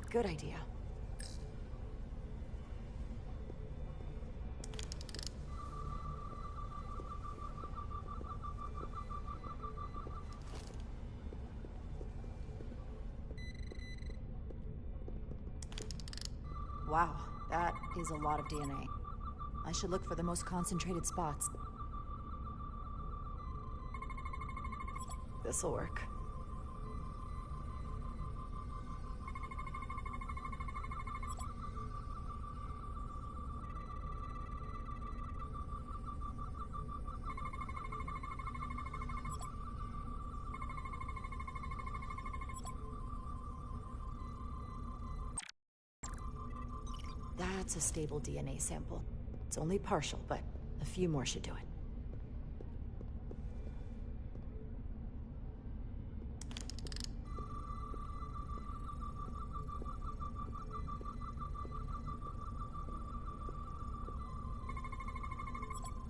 Good idea. Wow, that is a lot of DNA. I should look for the most concentrated spots. This'll work. That's a stable DNA sample. It's only partial, but a few more should do it.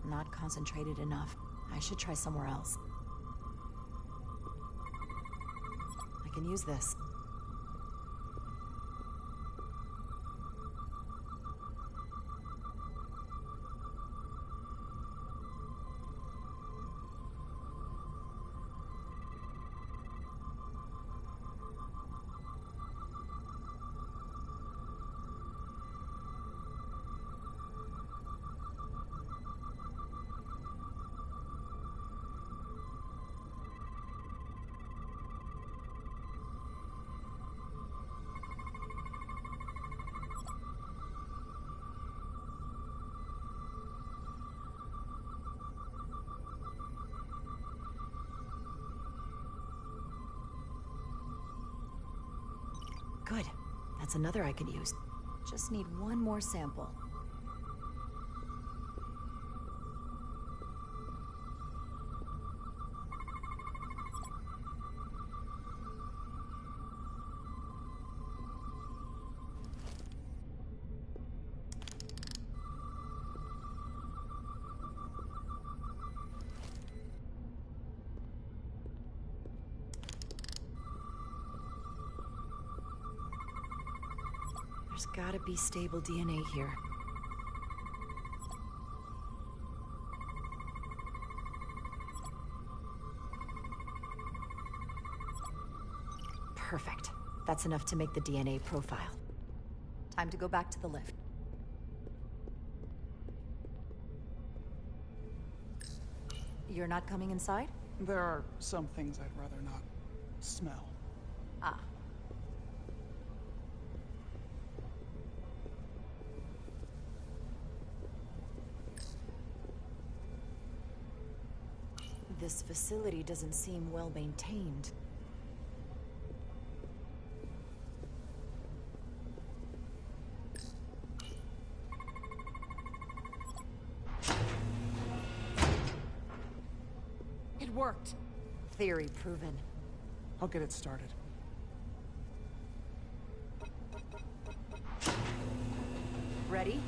Not concentrated enough. I should try somewhere else. I can use this. Good. That's another I could use. Just need one more sample. There's gotta be stable DNA here. Perfect. That's enough to make the DNA profile. Time to go back to the lift. You're not coming inside? There are some things I'd rather not smell. Ah. This facility doesn't seem well maintained. It worked. Theory proven. I'll get it started. Ready?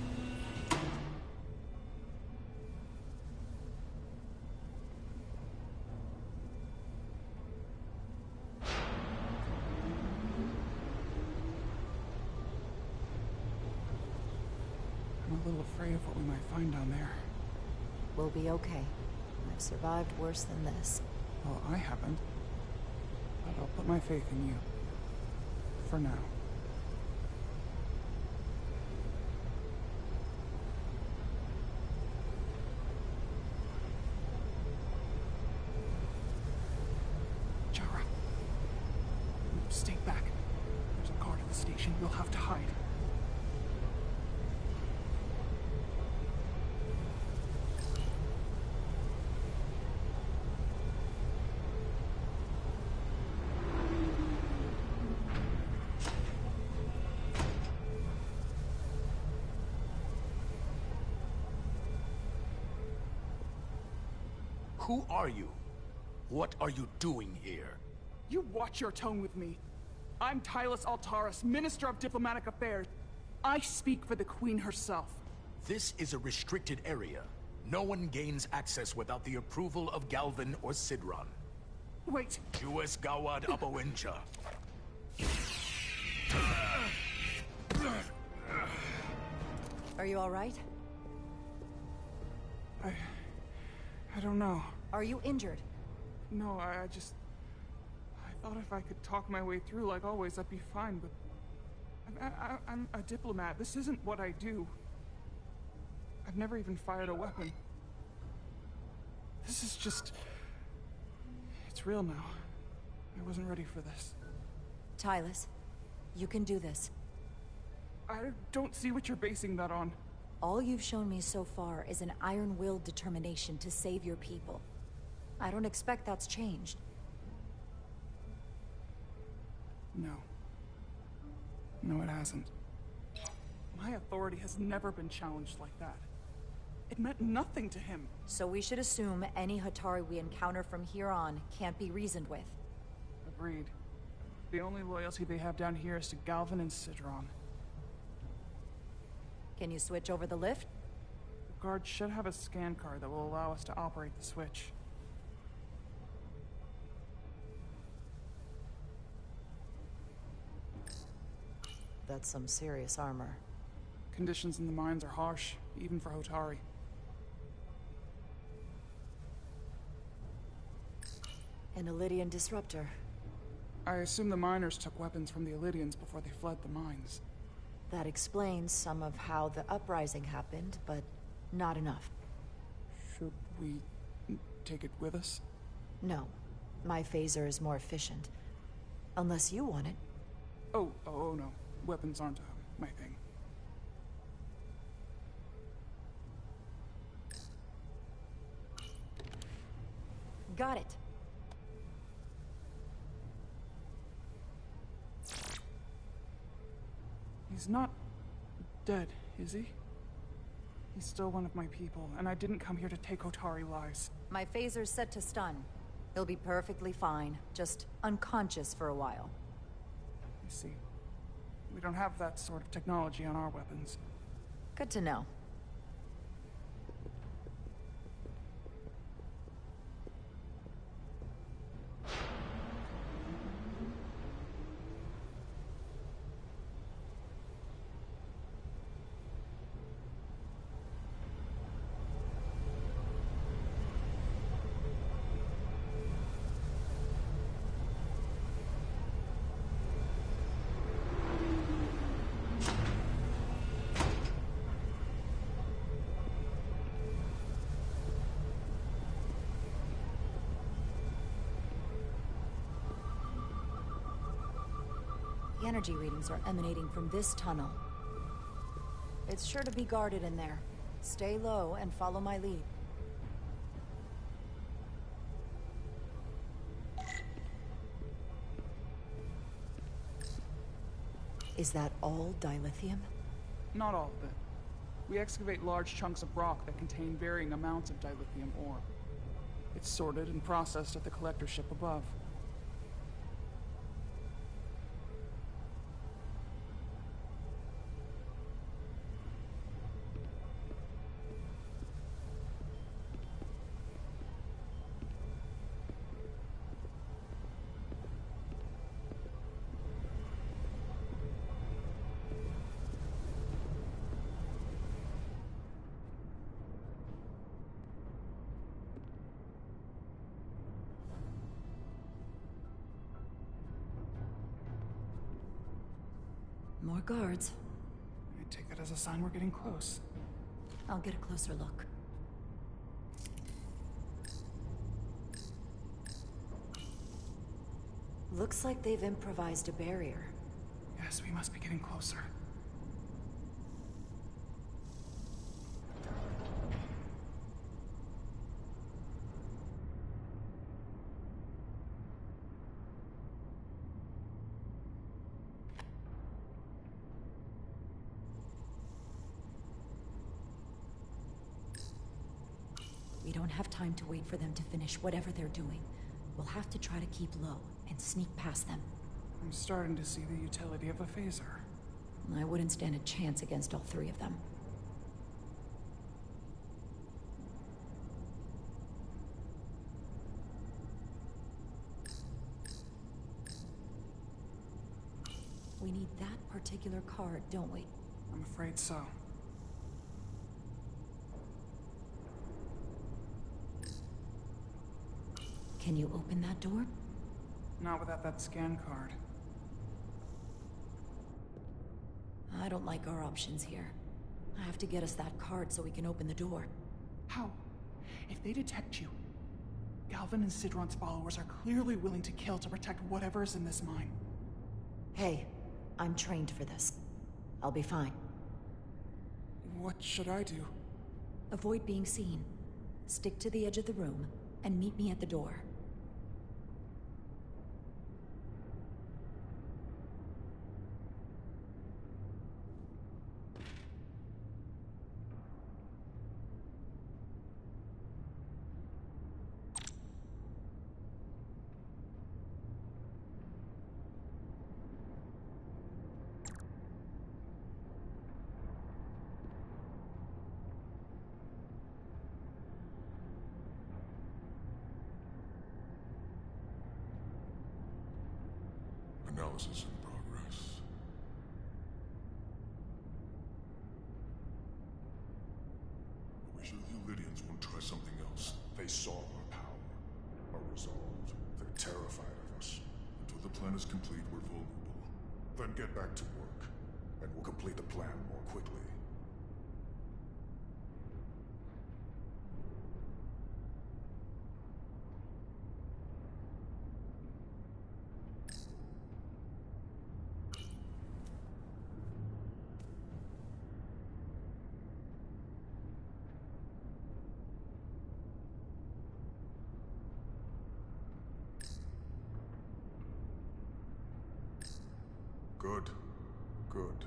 I'm a little afraid of what we might find down there. We'll be okay. I've survived worse than this. Well, I haven't. But I'll put my faith in you. For now. Jara. Stay back. There's a guard at the station. You'll have to hide. Who are you? What are you doing here? You watch your tone with me. I'm Tylus Altaris, Minister of Diplomatic Affairs. I speak for the Queen herself. This is a restricted area. No one gains access without the approval of Galvin or Sidron. Wait. Jues Gawad Abawincha. Are you all right? I don't know. Are you injured? No, I thought if I could talk my way through like always, I'd be fine, but... I'm a diplomat. This isn't what I do. I've never even fired a weapon. This is just... It's real now. I wasn't ready for this. Tyler, you can do this. I don't see what you're basing that on. All you've shown me so far is an iron-willed determination to save your people. I don't expect that's changed. No. No, it hasn't. My authority has never been challenged like that. It meant nothing to him. So we should assume any Hatari we encounter from here on can't be reasoned with. Agreed. The only loyalty they have down here is to Galvin and Sidron. Can you switch over the lift? The guard should have a scan card that will allow us to operate the switch. That's some serious armor. Conditions in the mines are harsh, even for Hotari. An Illydian disruptor. I assume the miners took weapons from the Illydians before they fled the mines. That explains some of how the uprising happened, but not enough. Should we take it with us? No. My phaser is more efficient. Unless you want it. Oh no. Weapons aren't my thing. Got it. He's not dead, is he? He's still one of my people, and I didn't come here to take Hotari lives. My phaser's set to stun. He'll be perfectly fine, just unconscious for a while. I see. We don't have that sort of technology on our weapons. Good to know. The energy readings are emanating from this tunnel. It's sure to be guarded in there. Stay low and follow my lead. Is that all dilithium? Not all of it. We excavate large chunks of rock that contain varying amounts of dilithium ore. It's sorted and processed at the collector ship above. More guards. I take it as a sign we're getting close. I'll get a closer look. Looks like they've improvised a barrier. Yes, we must be getting closer. We don't have time to wait for them to finish whatever they're doing. We'll have to try to keep low and sneak past them. I'm starting to see the utility of a phaser. I wouldn't stand a chance against all three of them. We need that particular card, don't we? I'm afraid so. Can you open that door? Not without that scan card. I don't like our options here. I have to get us that card so we can open the door. How? If they detect you, Galvin and Sidron's followers are clearly willing to kill to protect whatever's in this mine. Hey, I'm trained for this. I'll be fine. What should I do? Avoid being seen. Stick to the edge of the room, and meet me at the door. Analysis in progress. Are we sure the Lydians won't try something else? They saw our power, our resolve. They're terrified of us. Until the plan is complete, we're vulnerable. Then get back to work, and we'll complete the plan more quickly. Good. Good.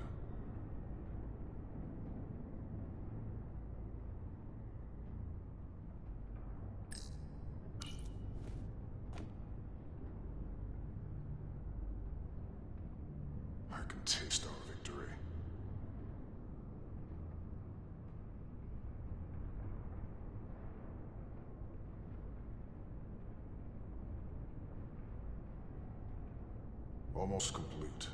I can taste our victory. Almost complete.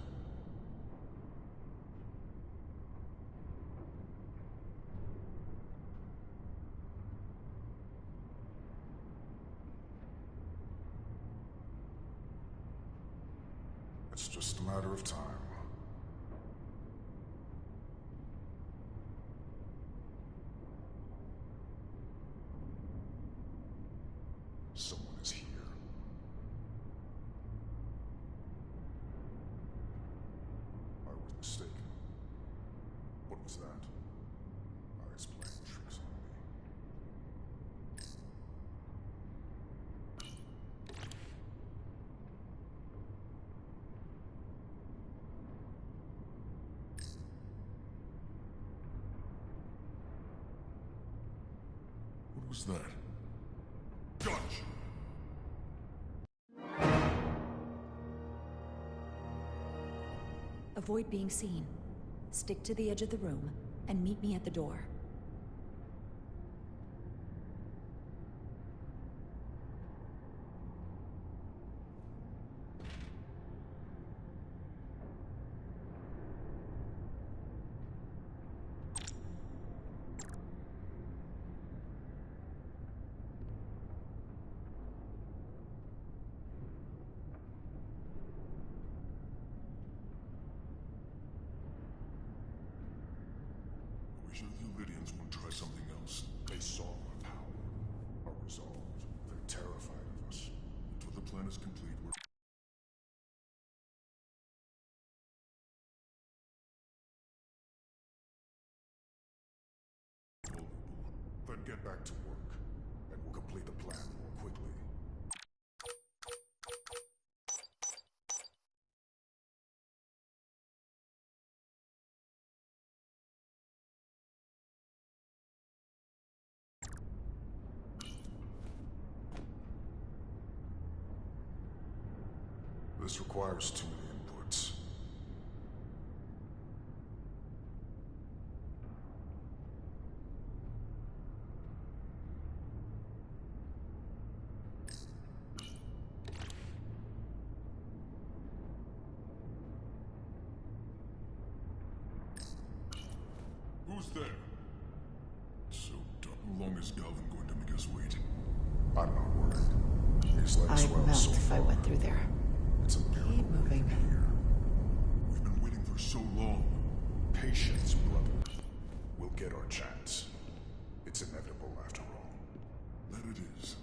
It's just a matter of time. Someone is here. I was mistaken. What was that? Eyes playing tricks on me. What was that? Gotcha! Avoid being seen. Stick to the edge of the room, and meet me at the door. We sure the Lydians won't try something else. They saw our power, our resolve. They're terrified of us. Until the plan is complete, we're vulnerable. Then get back to work, and we'll complete the plan more quickly. This requires too many inputs. Who's there? So dumb. How long is Galvin going to make us wait? I'm not worried. these legs I'd well melt so if I far. went through there. It's a miracle Keep moving. here. We've been waiting for so long. Patience, brother. We'll get our chance. It's inevitable after all. That it is.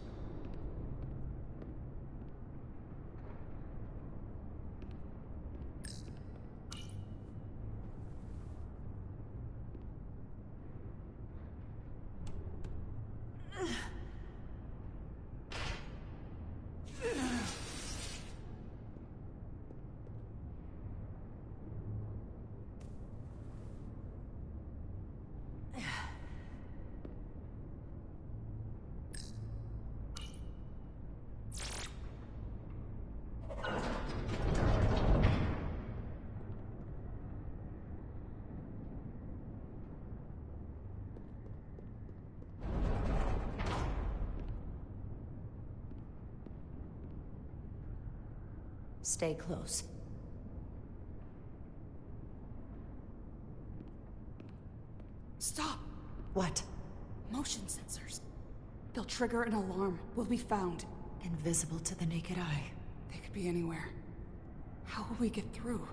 Stay close. Stop! What? Motion sensors. They'll trigger an alarm. We'll be found. Invisible to the naked eye. They could be anywhere. How will we get through?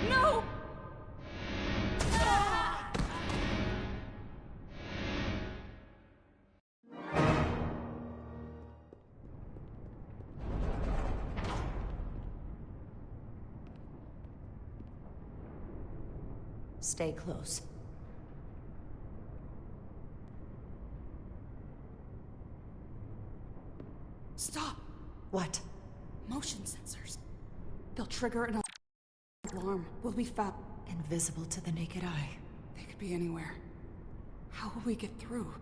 No! Stay close. Stop! What? Motion sensors. They'll trigger an alarm. We'll be found. Invisible to the naked eye. They could be anywhere. How will we get through?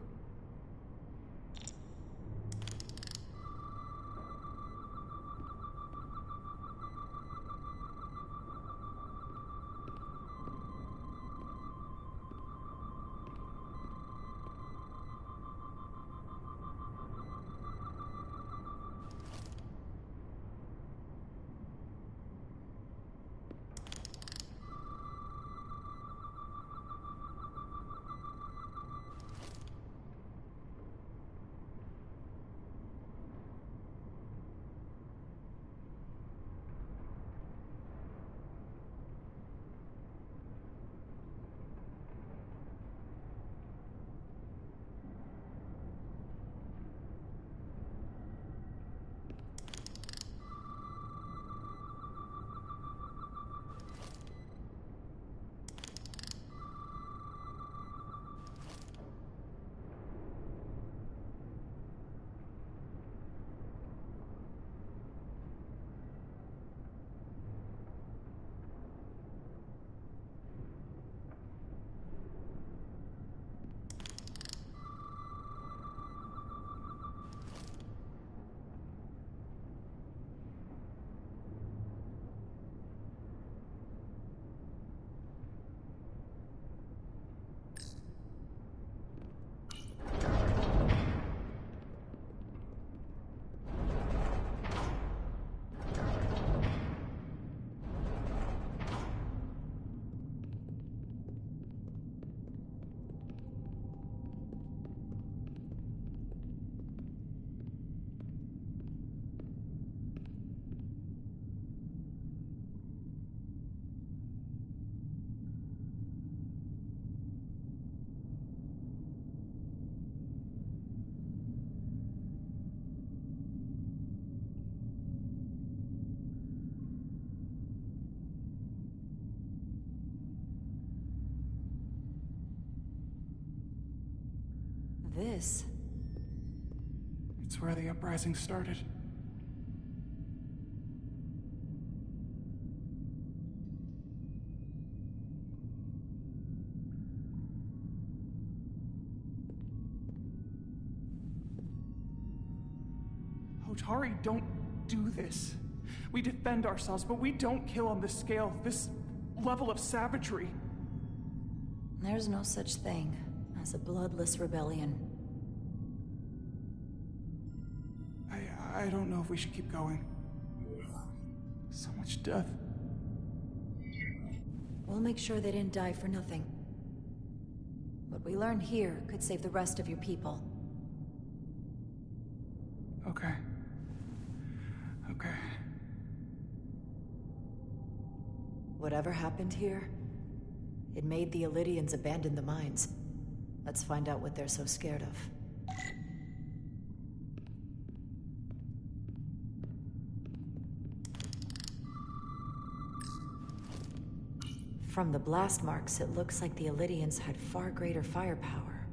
This? It's where the uprising started. Otari, don't do this. We defend ourselves, but we don't kill on this scale, this level of savagery. There's no such thing as a bloodless rebellion. I don't know if we should keep going. So much death. We'll make sure they didn't die for nothing. What we learn here could save the rest of your people. Okay. Okay. Whatever happened here, it made the Illydians abandon the mines. Let's find out what they're so scared of. From the blast marks, it looks like the Illydians had far greater firepower.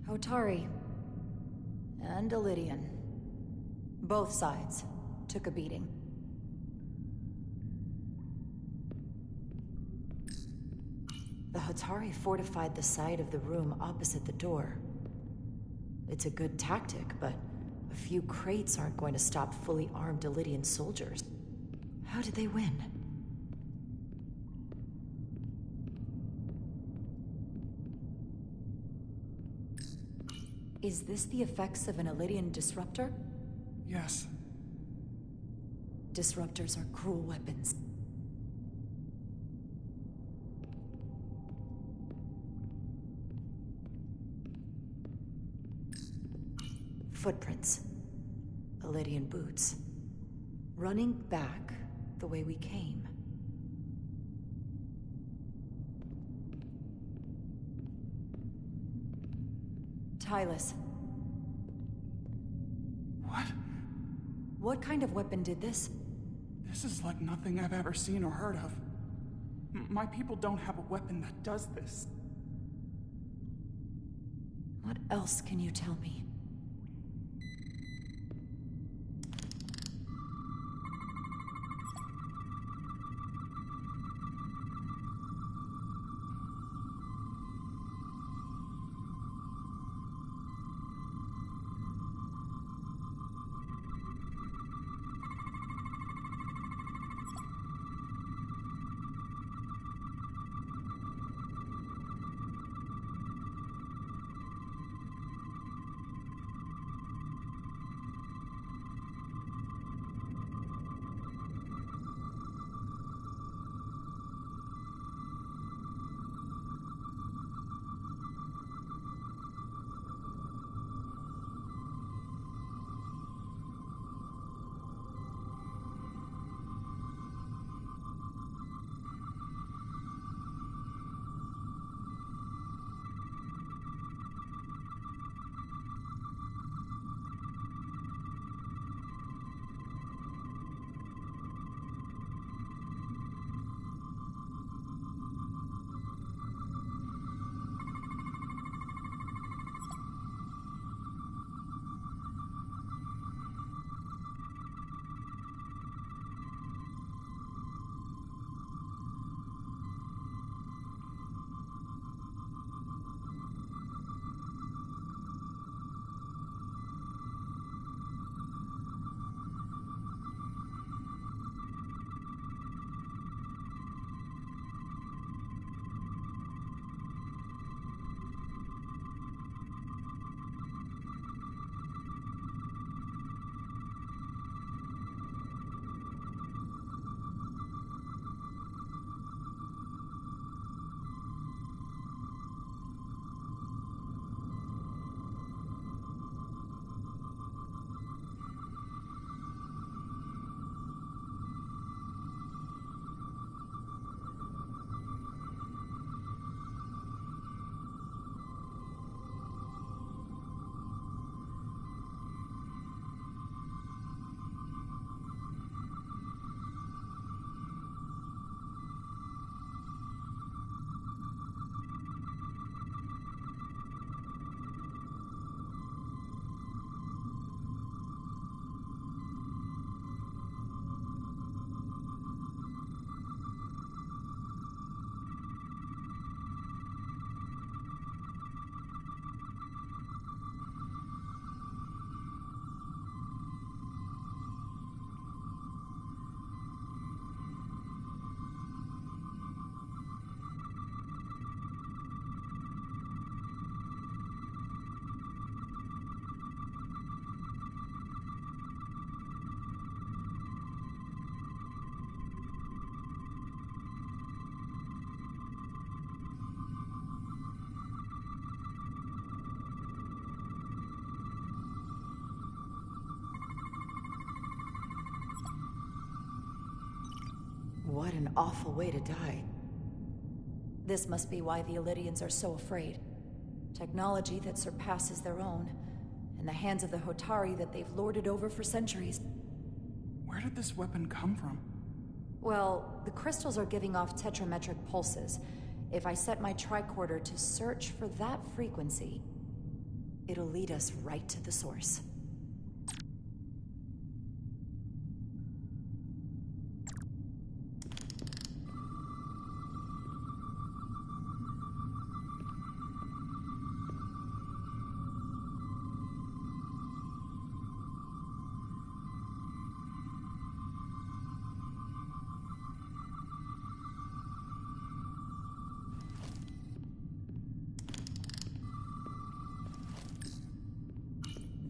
Otari and Illydian. Both sides took a beating. The Hatari fortified the side of the room opposite the door. It's a good tactic, but a few crates aren't going to stop fully armed Illydian soldiers. How did they win? Is this the effects of an Illydian disruptor? Yes. Disruptors are cruel weapons. Footprints. Illydian boots. Running back the way we came. Tylus. What? What kind of weapon did this? This is like nothing I've ever seen or heard of. My people don't have a weapon that does this. What else can you tell me? an awful way to die. This must be why the Elydians are so afraid. Technology that surpasses their own, in the hands of the Hotari that they've lorded over for centuries. Where did this weapon come from? Well, the crystals are giving off tetrametric pulses. If I set my tricorder to search for that frequency, it'll lead us right to the source.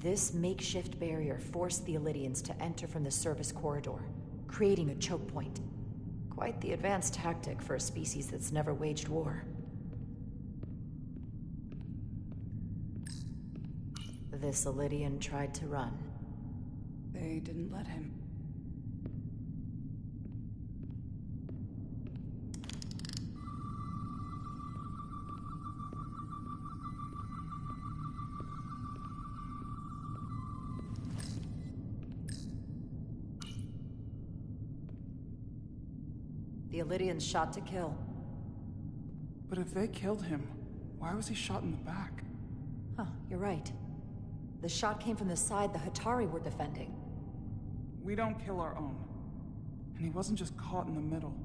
This makeshift barrier forced the Elydians to enter from the service corridor, creating a choke point. Quite the advanced tactic for a species that's never waged war. This Elydian tried to run. They didn't let him. The Elydians shot to kill. But if they killed him, why was he shot in the back? Huh, you're right. The shot came from the side the Hotari were defending. We don't kill our own. And he wasn't just caught in the middle.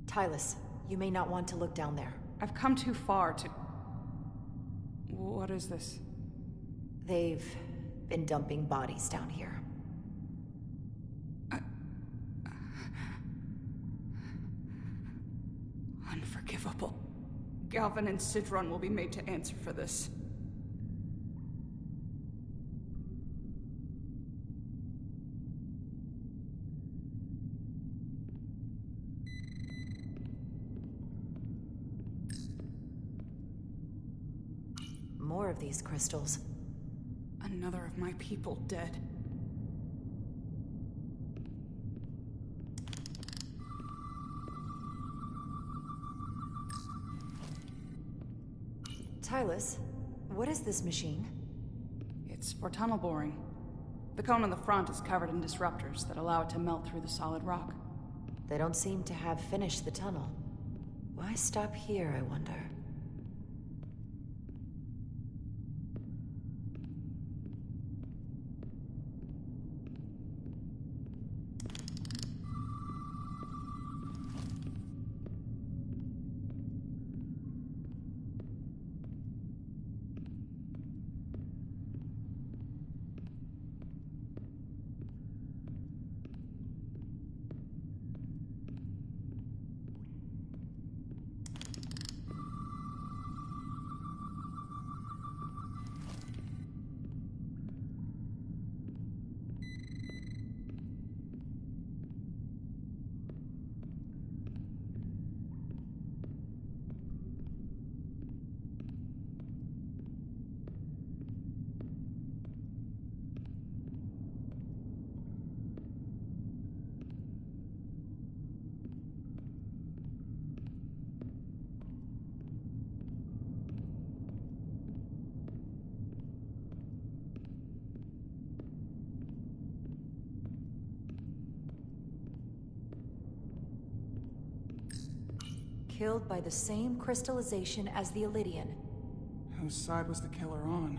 Tylus, you may not want to look down there. I've come too far to... What is this? They've been dumping bodies down here. Unforgivable. Galvin and Sidron will be made to answer for this. More of these crystals. Another of my people dead. Tylus, what is this machine? It's for tunnel boring. The cone on the front is covered in disruptors that allow it to melt through the solid rock. They don't seem to have finished the tunnel. Why stop here, I wonder? Killed by the same crystallization as the Elydian. Whose side was the killer on?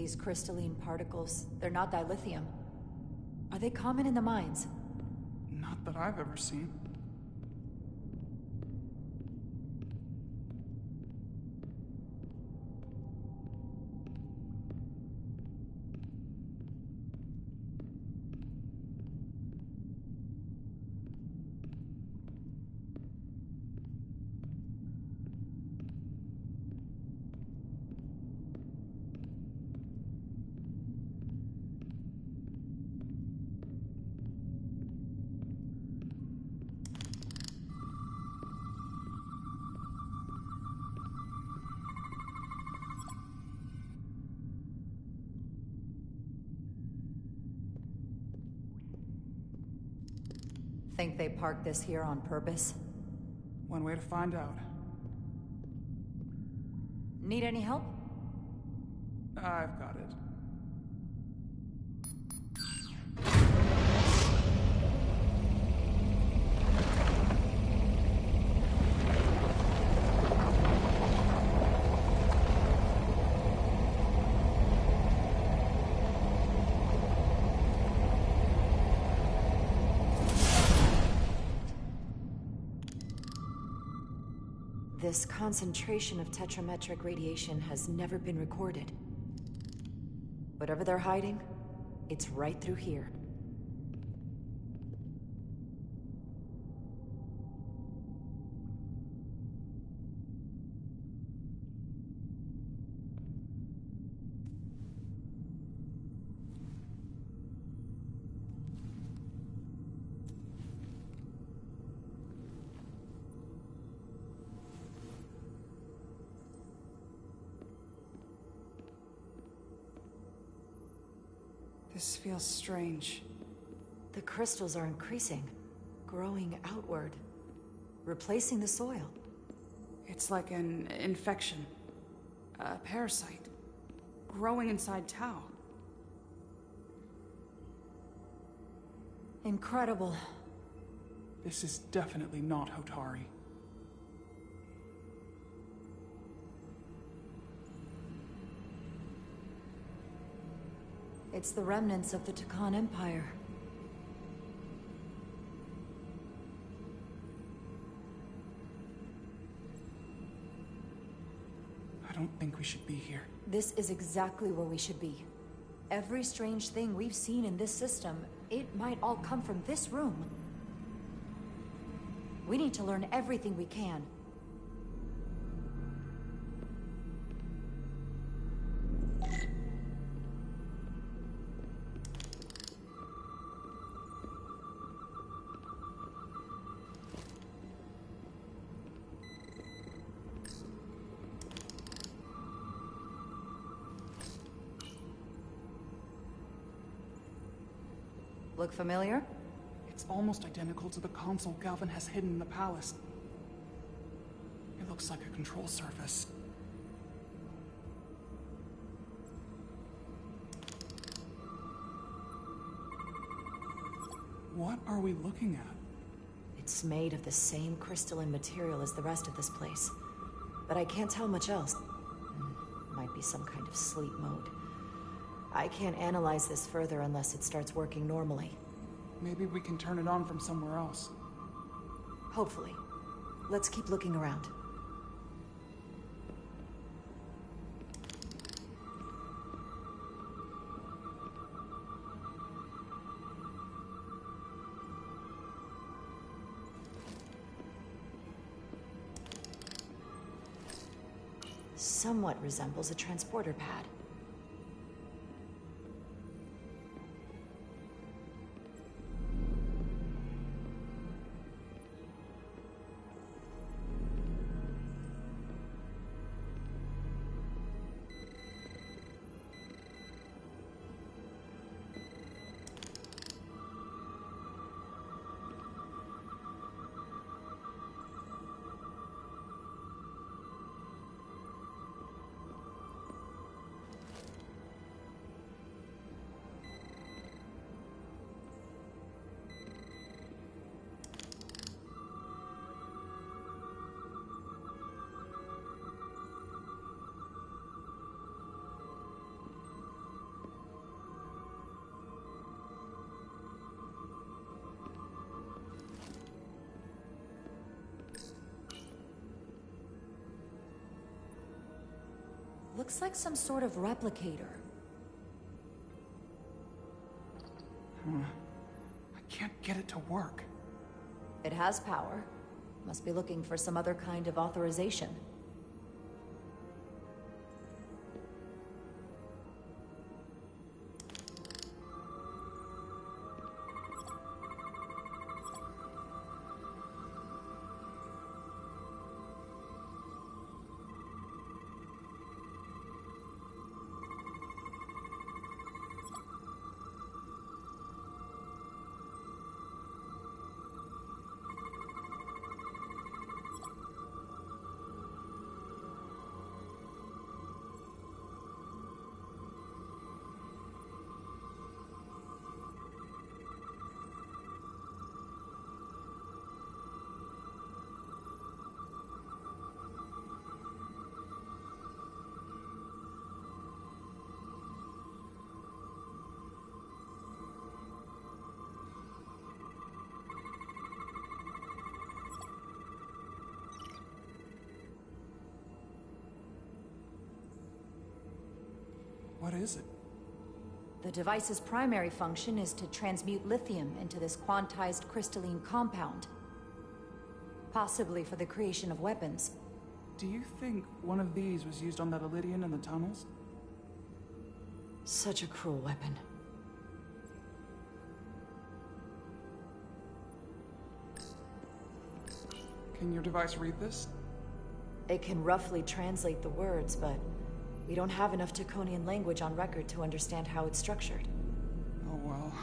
These crystalline particles, they're not dilithium. Are they common in the mines? Not that I've ever seen. Think they parked this here on purpose? One way to find out. Need any help? I've got it. This concentration of tetrametric radiation has never been recorded. Whatever they're hiding, it's right through here. This feels strange. The crystals are increasing, growing outward, replacing the soil. It's like an infection. A parasite. Growing inside Tau. Incredible. This is definitely not Hotari. It's the remnants of the Takan Empire. I don't think we should be here. This is exactly where we should be. Every strange thing we've seen in this system, it might all come from this room. We need to learn everything we can. Look familiar? It's almost identical to the console Galvin has hidden in the palace. It looks like a control surface. What are we looking at? It's made of the same crystalline material as the rest of this place. But I can't tell much else. Might be some kind of sleep mode. I can't analyze this further unless it starts working normally. Maybe we can turn it on from somewhere else. Hopefully. Let's keep looking around. Somewhat resembles a transporter pad. Looks like some sort of replicator. I can't get it to work. It has power. Must be looking for some other kind of authorization. What is it? The device's primary function is to transmute lithium into this quantized crystalline compound. Possibly for the creation of weapons. Do you think one of these was used on that Elydian in the tunnels? Such a cruel weapon. Can your device read this? It can roughly translate the words, but we don't have enough Taconian language on record to understand how it's structured. Oh well.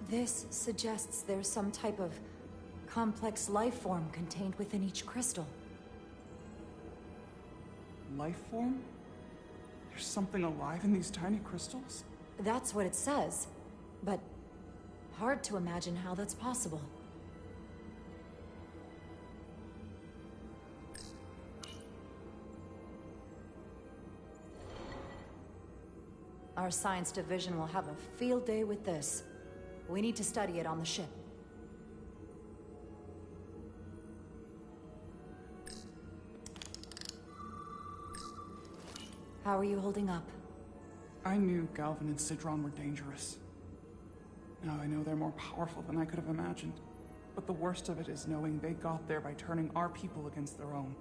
This suggests there's some type of complex life form contained within each crystal. Life form? There's something alive in these tiny crystals? That's what it says, but hard to imagine how that's possible. Our science division will have a field day with this. We need to study it on the ship. How are you holding up? I knew Galvin and Sidron were dangerous. Now I know they're more powerful than I could have imagined. But the worst of it is knowing they got there by turning our people against their own.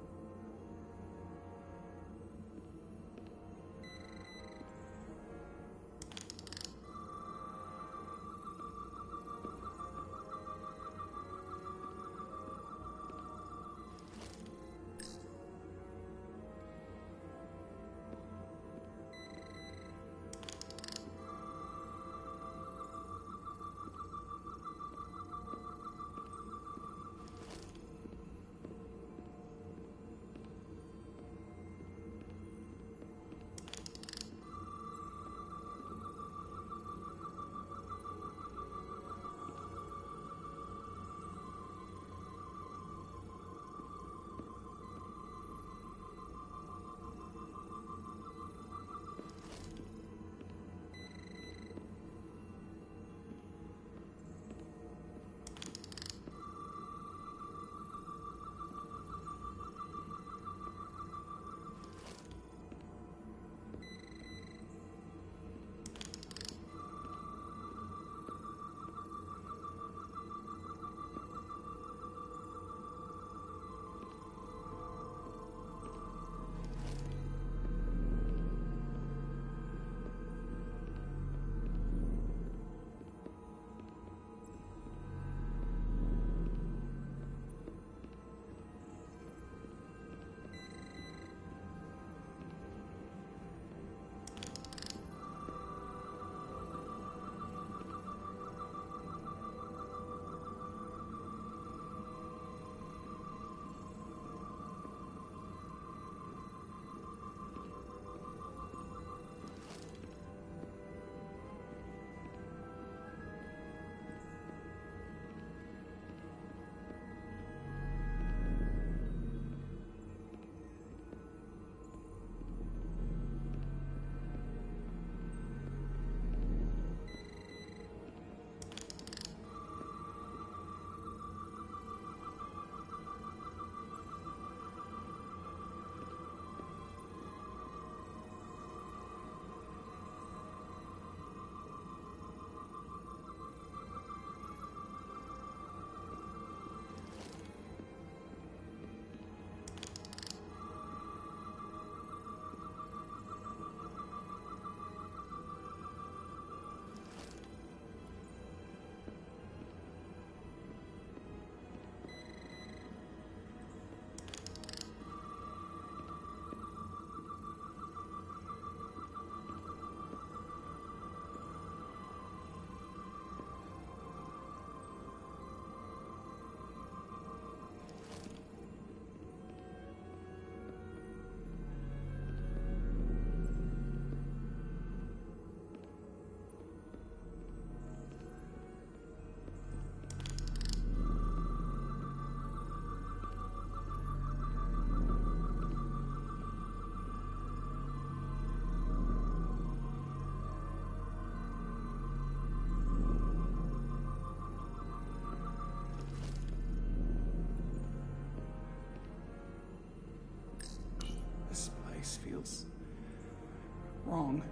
wrong.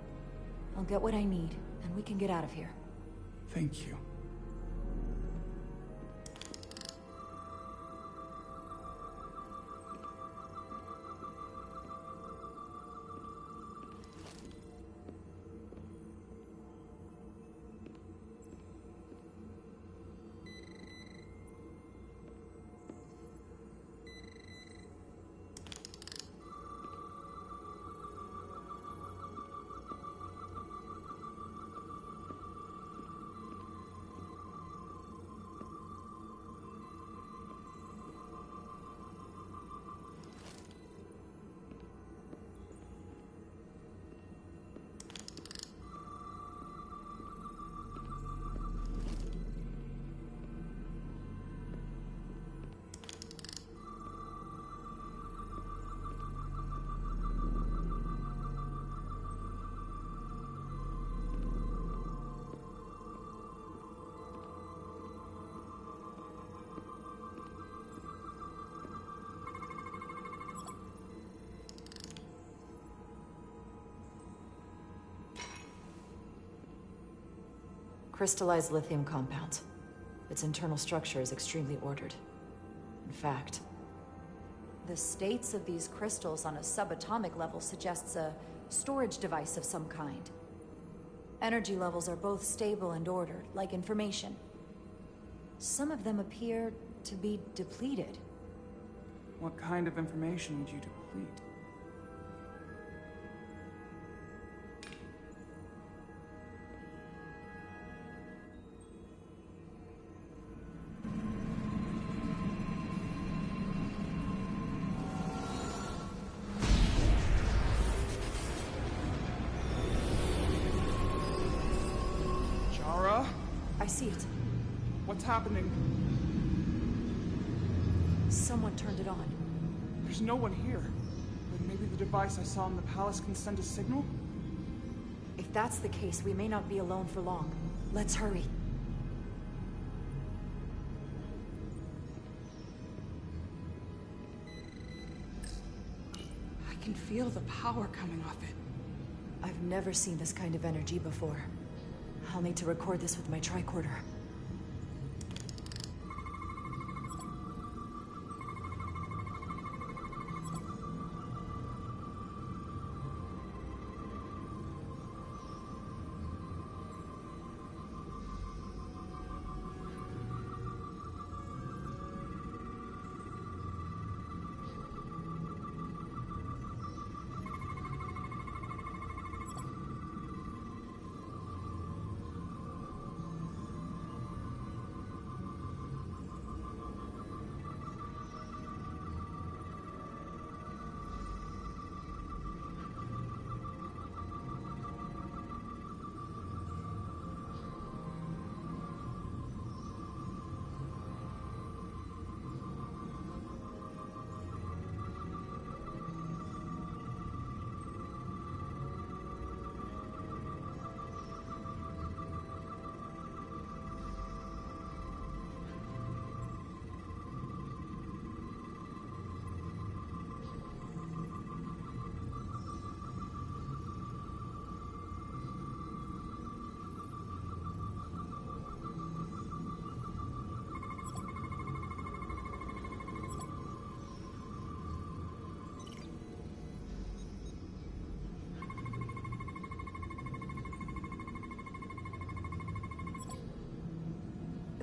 I'll get what I need, and we can get out of here. Thank you. Crystallized lithium compound. Its internal structure is extremely ordered. In fact, the states of these crystals on a subatomic level suggests a storage device of some kind. Energy levels are both stable and ordered, like information. Some of them appear to be depleted. What kind of information would you deplete? I see it. What's happening? Someone turned it on. There's no one here. But maybe the device I saw in the palace can send a signal? If that's the case, we may not be alone for long. Let's hurry. I can feel the power coming off it. I've never seen this kind of energy before. I'll need to record this with my tricorder.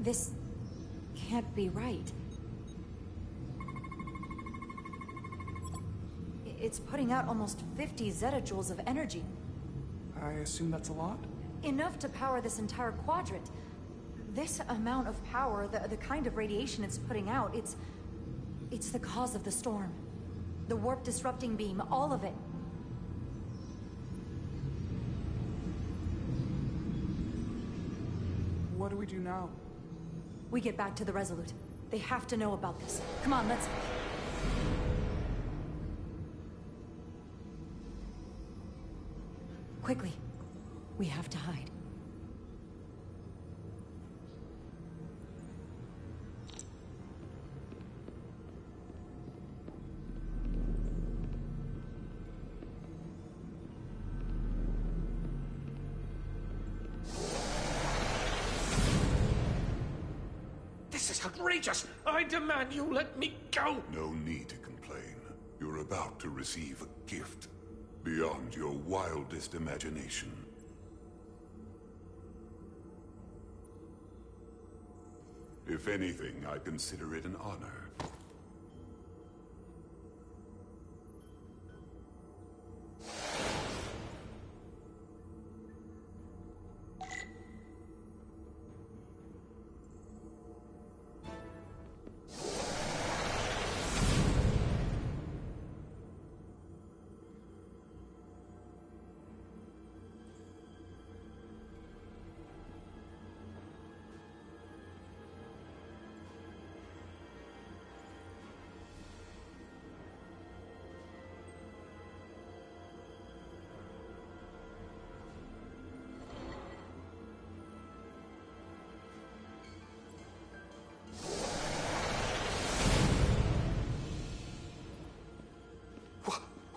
This can't be right. It's putting out almost 50 zettajoules of energy. I assume that's a lot? Enough to power this entire quadrant. This amount of power, the kind of radiation it's putting out, it's the cause of the storm. The warp disrupting beam, all of it. What do we do now? We get back to the Resolute. They have to know about this. Come on, let's... Quickly. We have to hide. It's outrageous! I demand you let me go! No need to complain. You're about to receive a gift beyond your wildest imagination. If anything, I consider it an honor.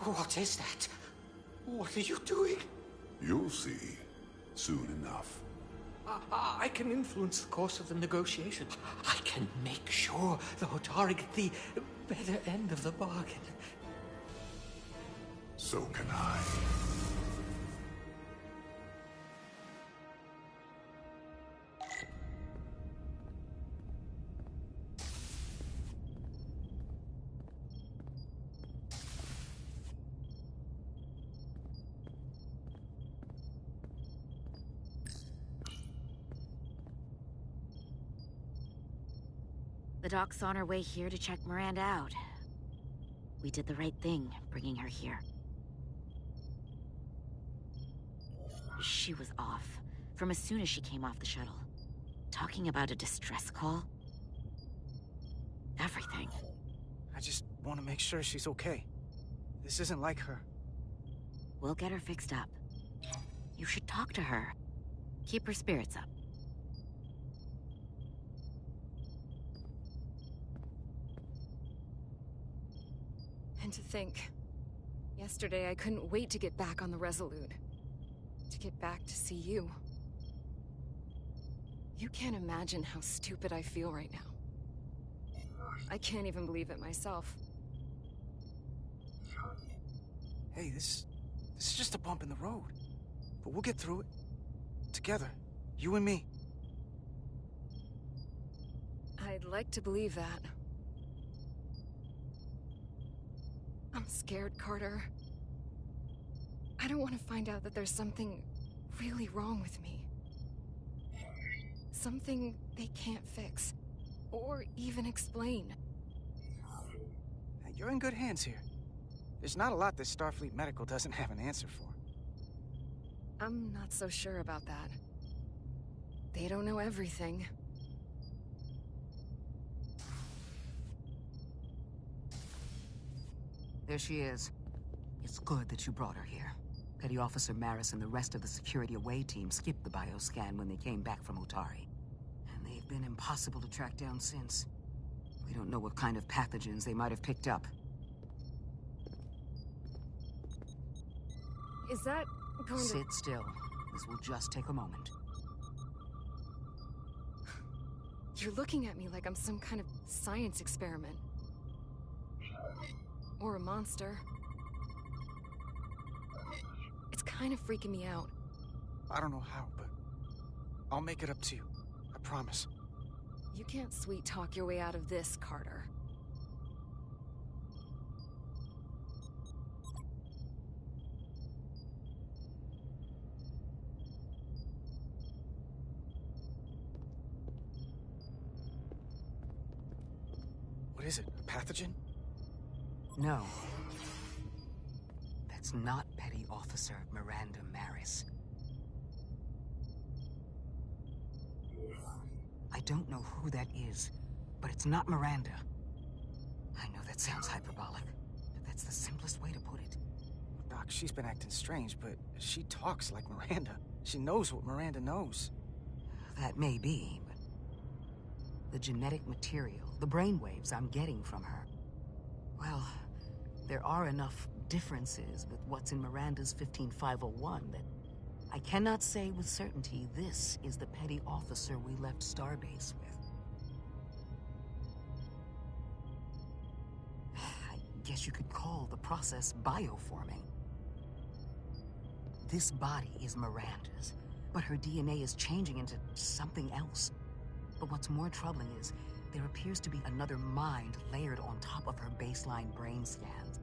What is that? What are you doing? You'll see. Soon enough. I can influence the course of the negotiation. I can make sure the Hotari get the better end of the bargain. So can I. The doc's on her way here to check Miranda out. We did the right thing, bringing her here. She was off, from as soon as she came off the shuttle. Talking about a distress call. Everything. I just want to make sure she's okay. This isn't like her. We'll get her fixed up. You should talk to her. Keep her spirits up. And to think, yesterday I couldn't wait to get back on the Resolute. To get back to see you. You can't imagine how stupid I feel right now. I can't even believe it myself. Hey, this is just a bump in the road. But we'll get through it. Together. You and me. I'd like to believe that. I'm scared, Carter. I don't want to find out that there's something really wrong with me. Something they can't fix. Or even explain. Hey, you're in good hands here. There's not a lot that Starfleet Medical doesn't have an answer for. I'm not so sure about that. They don't know everything. There she is. It's good that you brought her here. Petty Officer Maris and the rest of the security away team skipped the bioscan when they came back from Otari. And they've been impossible to track down since. We don't know what kind of pathogens they might have picked up. Is that going to... Sit still. This will just take a moment. You're looking at me like I'm some kind of science experiment. Or a monster. It's kind of freaking me out. I don't know how, but I'll make it up to you. I promise. You can't sweet talk your way out of this, Carter. What is it? A pathogen? No. That's not Petty Officer Miranda Maris. I don't know who that is, but it's not Miranda. I know that sounds hyperbolic, but that's the simplest way to put it. Doc, she's been acting strange, but she talks like Miranda. She knows what Miranda knows. That may be, but the genetic material, the brainwaves I'm getting from her, well, there are enough differences with what's in Miranda's 15501 that I cannot say with certainty this is the petty officer we left Starbase with. guess you could call the process bioforming. This body is Miranda's, but her DNA is changing into something else. But what's more troubling is there appears to be another mind layered on top of her baseline brain scans.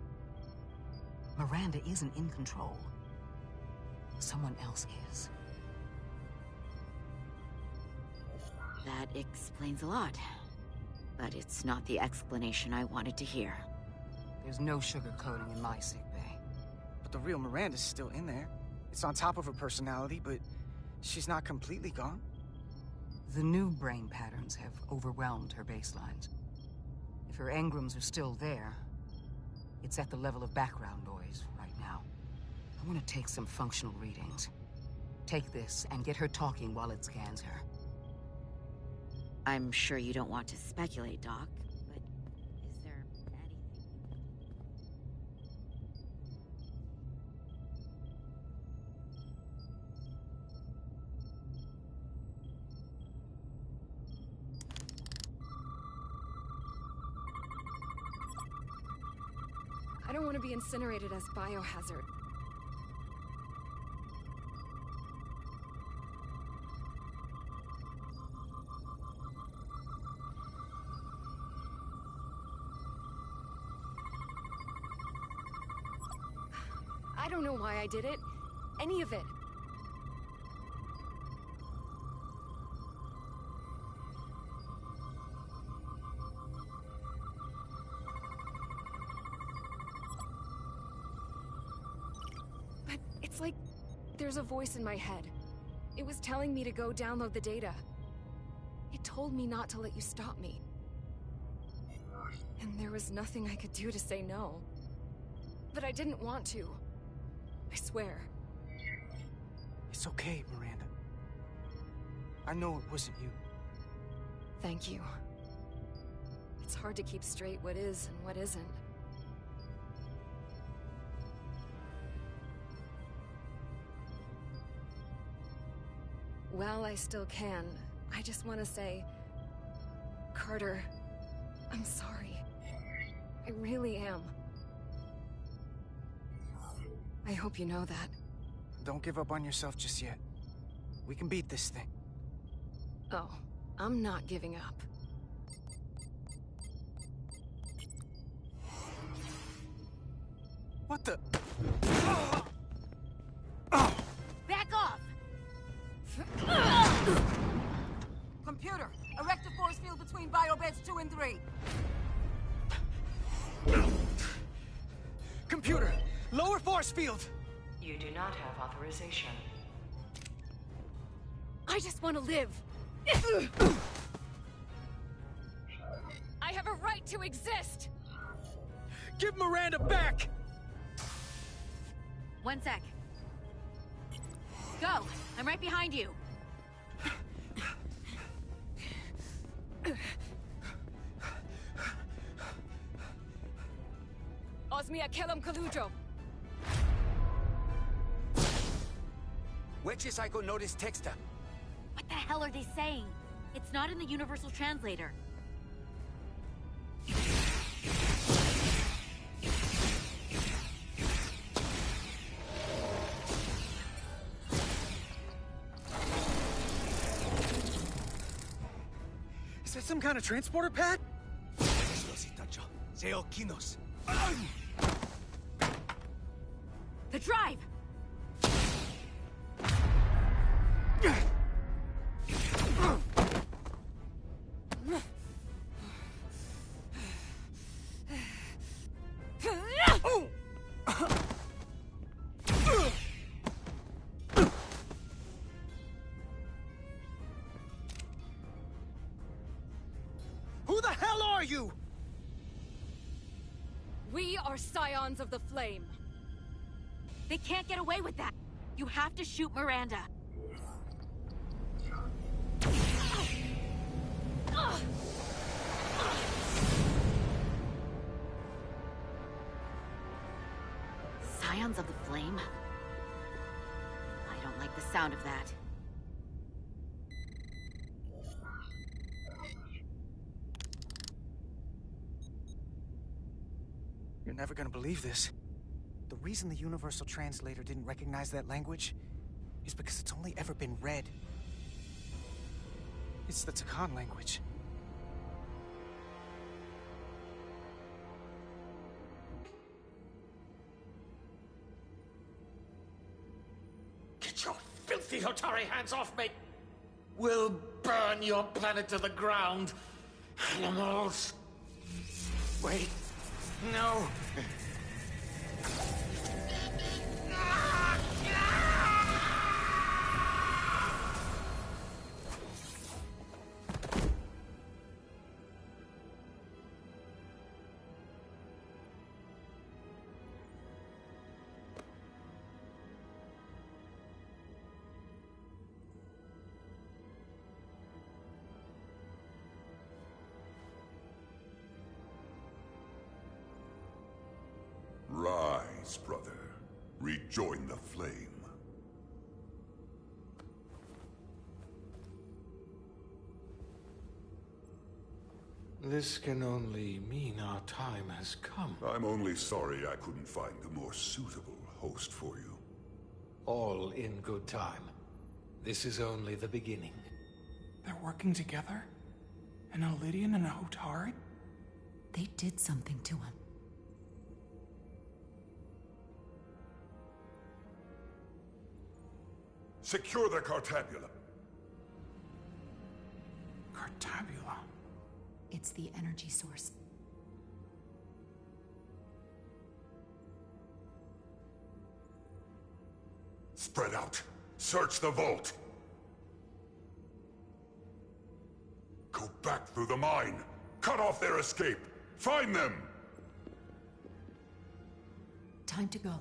Miranda isn't in control. Someone else is. That explains a lot. But it's not the explanation I wanted to hear. There's no sugarcoating in my sickbay. But the real Miranda's still in there. It's on top of her personality, but she's not completely gone. The new brain patterns have overwhelmed her baselines. If her engrams are still there, it's at the level of background noise right now. I want to take some functional readings. Take this and get her talking while it scans her. I'm sure you don't want to speculate, Doc, but is there anything... I don't want to be incinerated as biohazard. I don't know why I did it. Any of it. But it's like there's a voice in my head. It was telling me to go download the data. It told me not to let you stop me. And there was nothing I could do to say no. But I didn't want to. I swear. It's okay, Miranda. I know it wasn't you. Thank you. It's hard to keep straight what is and what isn't. While I still can, I just want to say... Carter, I'm sorry. I really am. I hope you know that. Don't give up on yourself just yet. We can beat this thing. Oh, I'm not giving up. What the... Back off! Computer, erect a force field between biobeds 2 and 3. Computer, lower force field! You do not have authorization. I just want to live. I have a right to exist! Give Miranda back! One sec. Go! I'm right behind you. Osmia Kellam Kalujo. Weches I go notice texta. What the hell are they saying? It's not in the Universal Translator. Is that some kind of transporter pad? The drive! Who the hell are you? We are Scions of the Flame. They can't get away with that. You have to shoot Miranda. Scions of the Flame? I don't like the sound of that. You're never gonna believe this. The reason the Universal Translator didn't recognize that language is because it's only ever been read. It's the Takan language. Get your filthy Hotari hands off me! We'll burn your planet to the ground. Animals. Wait. No. Rise, brother. Rejoin the flame. This can only mean our time has come. I'm only sorry I couldn't find a more suitable host for you. All in good time. This is only the beginning. They're working together? An Elidian and a Hotari? They did something to him. Secure the Cartabula. Cartabula? It's the energy source. Spread out. Search the vault. Go back through the mine. Cut off their escape. Find them! Time to go.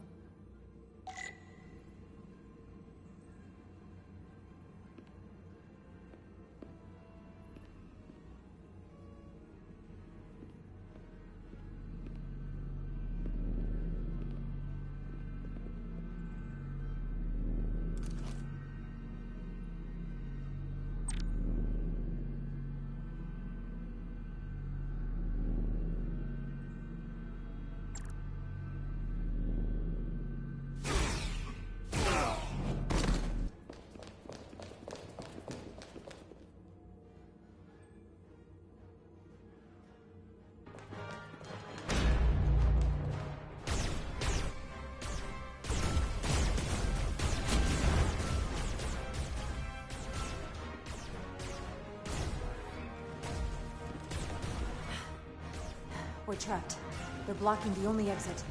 We're trapped. They're blocking the only exit.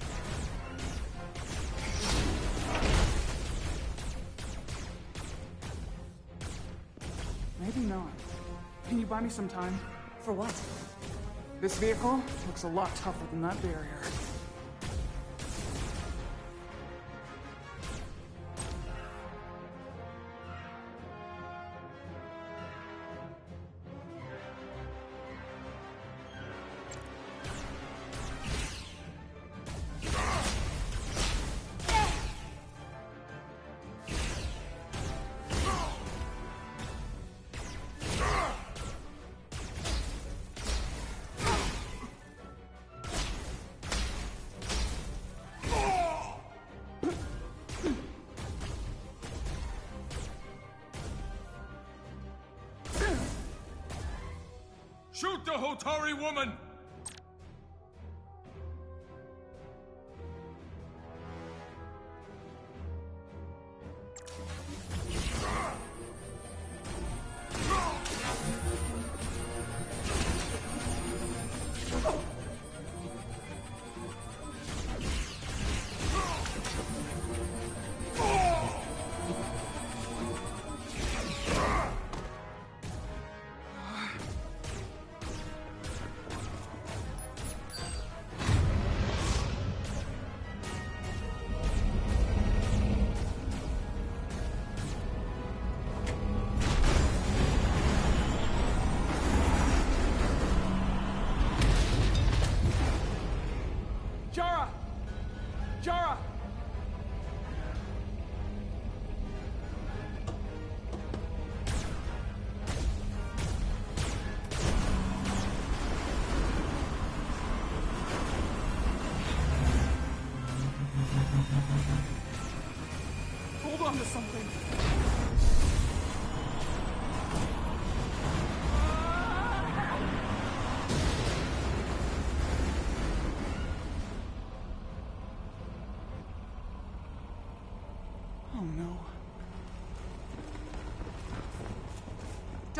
Maybe not. Can you buy me some time? For what? This vehicle looks a lot tougher than that barrier. Shoot the Hotari woman!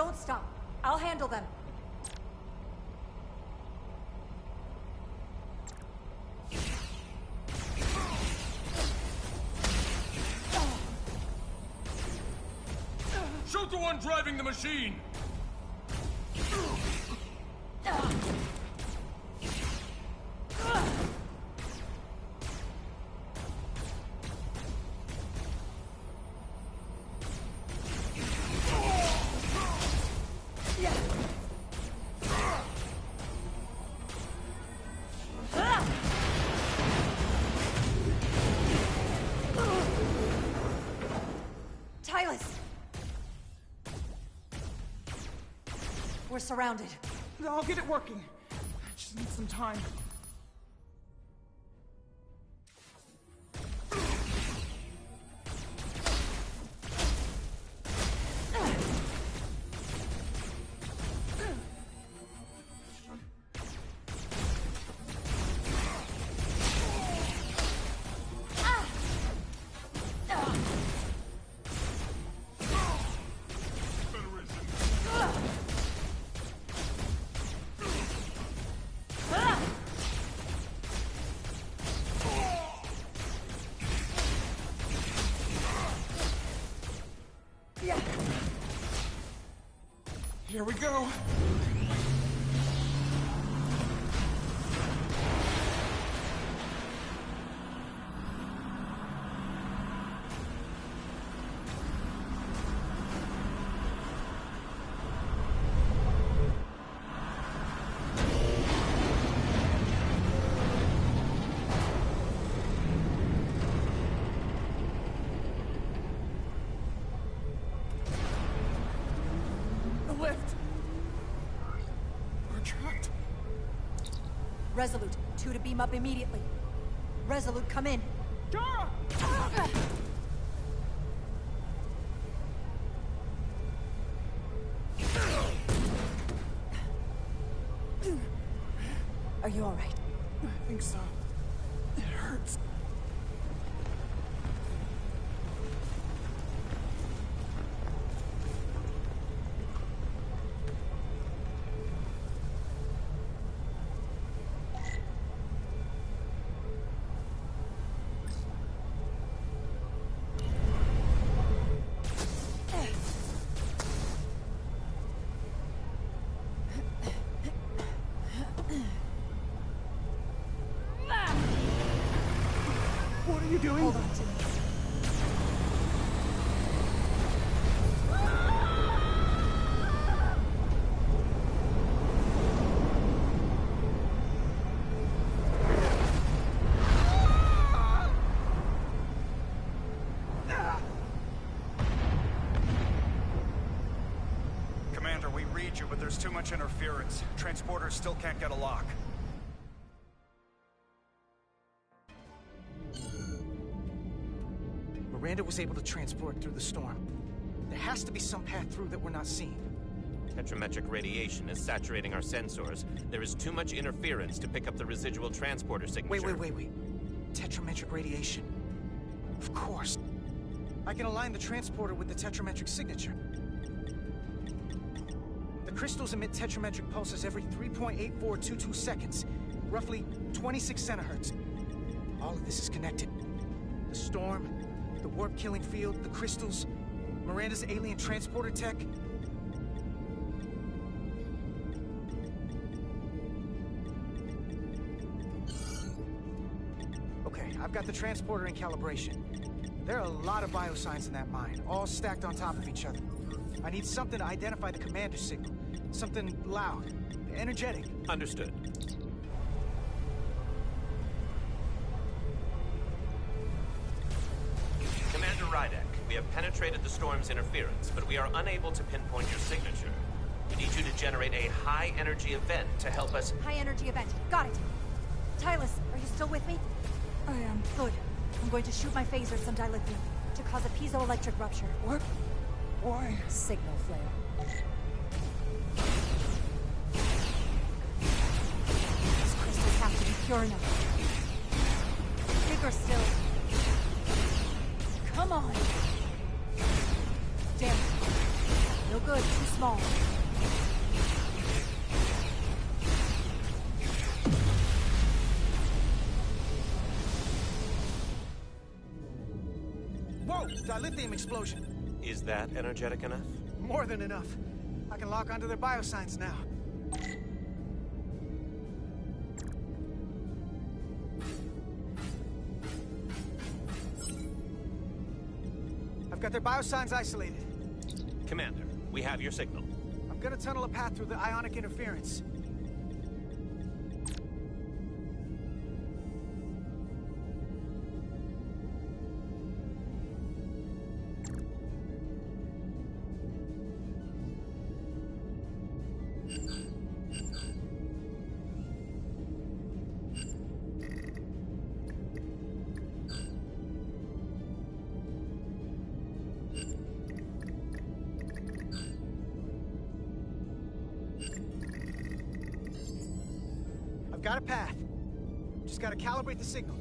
Don't stop. I'll handle them. Shoot the one driving the machine! We're surrounded. I'll get it working. I just need some time. Here we go. Resolute, 2 to beam up immediately. Resolute, come in. Dara! Are you all right? I think so. It hurts. What are you doing? Hold on to me. Commander, we read you, but there's too much interference. Transporters still can't get a lock. Miranda was able to transport through the storm. There has to be some path through that we're not seeing. Tetrametric radiation is saturating our sensors. There is too much interference to pick up the residual transporter signature. Wait. Tetrametric radiation. Of course. I can align the transporter with the tetrametric signature. The crystals emit tetrametric pulses every 3.8422 seconds, roughly 26 centihertz. All of this is connected. The storm, the warp-killing field, the crystals, Miranda's alien transporter tech. Okay, I've got the transporter in calibration. There are a lot of biosigns in that mine, all stacked on top of each other. I need something to identify the commander signal. Something loud, energetic. Understood. Commander Rydek, we have penetrated the storm's interference, but we are unable to pinpoint your signature. We need you to generate a high-energy event to help us... High-energy event. Got it. Tylus, are you still with me? I am. Good. I'm going to shoot my phaser some dilithium to cause a piezoelectric rupture. What? Why? Signal flare. These crystals have to be pure enough. Bigger still. Come on. Damn it. No good. good, too small. Whoa! Dilithium explosion. Is that energetic enough? More than enough. I can lock onto their biosigns now. I've got their biosigns isolated. Commander, we have your signal. I'm gonna tunnel a path through the ionic interference. I've got a path. Just gotta calibrate the signal.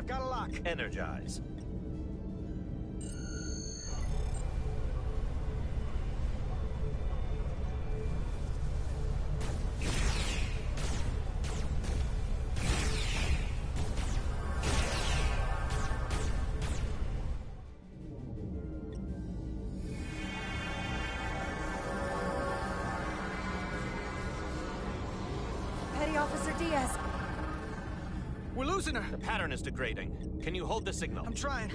Got a lock. Energize. Petty Officer Diaz. We're losing her. The pattern is degrading. Can you hold the signal? I'm trying.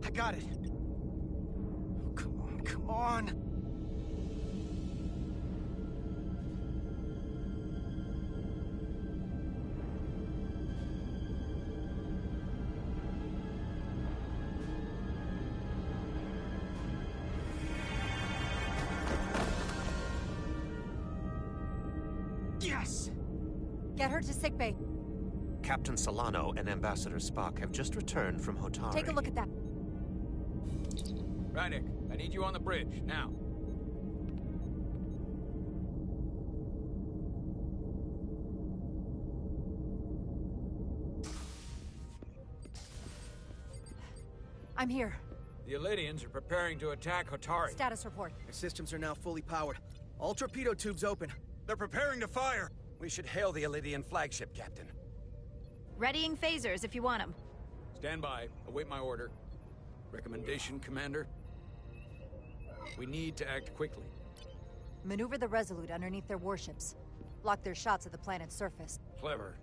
I got it. Oh, come on, come on. Yes! Get her to sickbay. Captain Solano and Ambassador Spock have just returned from Hotari. Take a look at that. Rydick, I need you on the bridge, now. I'm here. The Elydians are preparing to attack Hotari. Status report. Our systems are now fully powered. All torpedo tubes open. They're preparing to fire! We should hail the Elydian flagship, Captain. Readying phasers if you want them. Stand by. Await my order. Recommendation, Commander? We need to act quickly. Maneuver the Resolute underneath their warships. Block their shots at the planet's surface. Clever.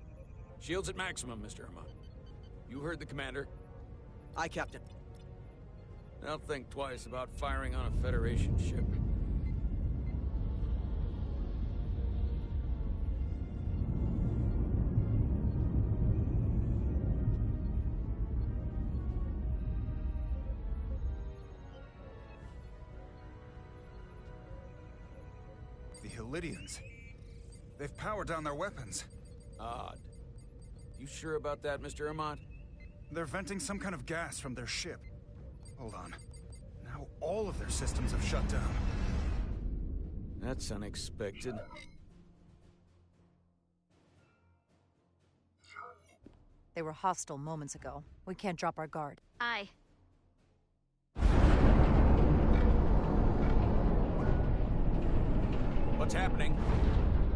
Shields at maximum, Mr. Herman. You heard the Commander. Aye, Captain. Now think twice about firing on a Federation ship. The Elydians. They've powered down their weapons. Odd. You sure about that, Mr. Herman? They're venting some kind of gas from their ship. Hold on. Now all of their systems have shut down. That's unexpected. They were hostile moments ago. We can't drop our guard. Aye. What's happening?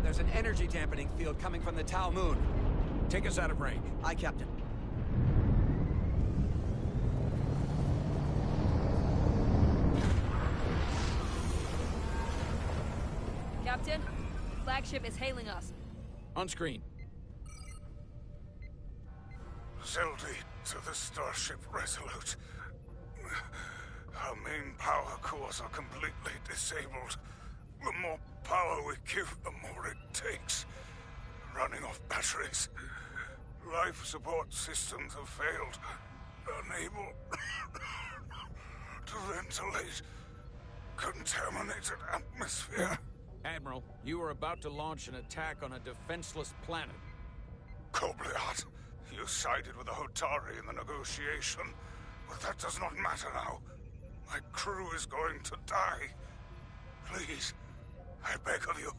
There's an energy dampening field coming from the Tau Moon. Take us out of range. Aye, Captain. Captain, flagship is hailing us. On screen. Zeldy to the Starship Resolute. Our main power cores are completely disabled. The more power we give, the more it takes. Running off batteries. Life support systems have failed. Unable to ventilate contaminated atmosphere. Admiral, you are about to launch an attack on a defenseless planet. Kobliat, you sided with the Hotari in the negotiation, but that does not matter now. My crew is going to die. Please, I beg of you.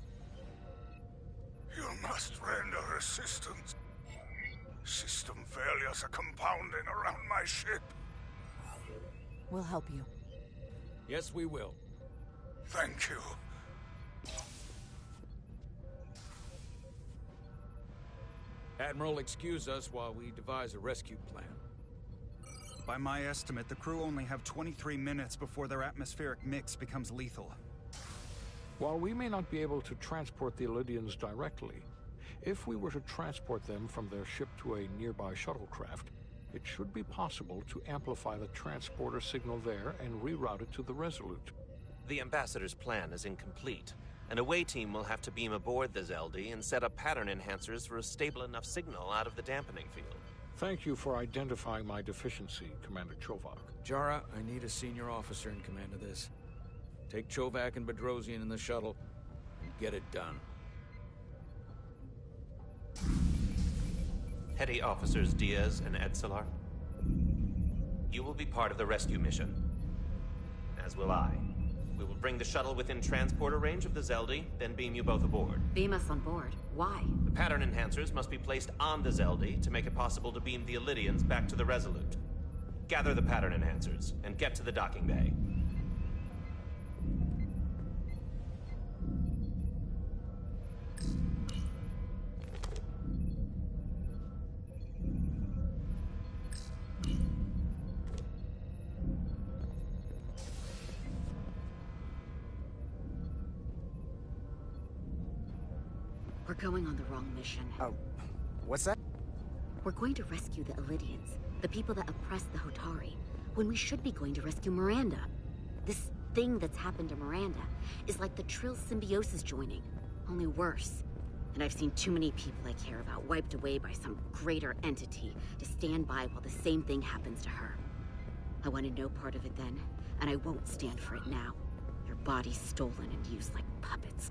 You must render assistance. System failures are compounding around my ship. We'll help you. Yes, we will. Thank you. Admiral, excuse us while we devise a rescue plan. By my estimate, the crew only have 23 minutes before their atmospheric mix becomes lethal. While we may not be able to transport the Elydians directly, if we were to transport them from their ship to a nearby shuttlecraft, it should be possible to amplify the transporter signal there and reroute it to the Resolute. The Ambassador's plan is incomplete. An away team will have to beam aboard the Zeldy and set up pattern enhancers for a stable enough signal out of the dampening field. Thank you for identifying my deficiency, Commander Chovak. Jara, I need a senior officer in command of this. Take Chovak and Bedrosian in the shuttle and get it done. Petty Officers Diaz and Edselar, you will be part of the rescue mission. As will I. We will bring the shuttle within transporter range of the Zeldy, then beam you both aboard. Beam us on board. Why? The pattern enhancers must be placed on the Zeldy to make it possible to beam the Elydians back to the Resolute. Gather the pattern enhancers and get to the docking bay. We're going on the wrong mission. Oh, what's that? We're going to rescue the Illidians, the people that oppress the Hotari, when we should be going to rescue Miranda. This thing that's happened to Miranda is like the Trill symbiosis joining, only worse. And I've seen too many people I care about wiped away by some greater entity to stand by while the same thing happens to her. I wanted no part of it then, and I won't stand for it now. Your body's stolen and used like puppets.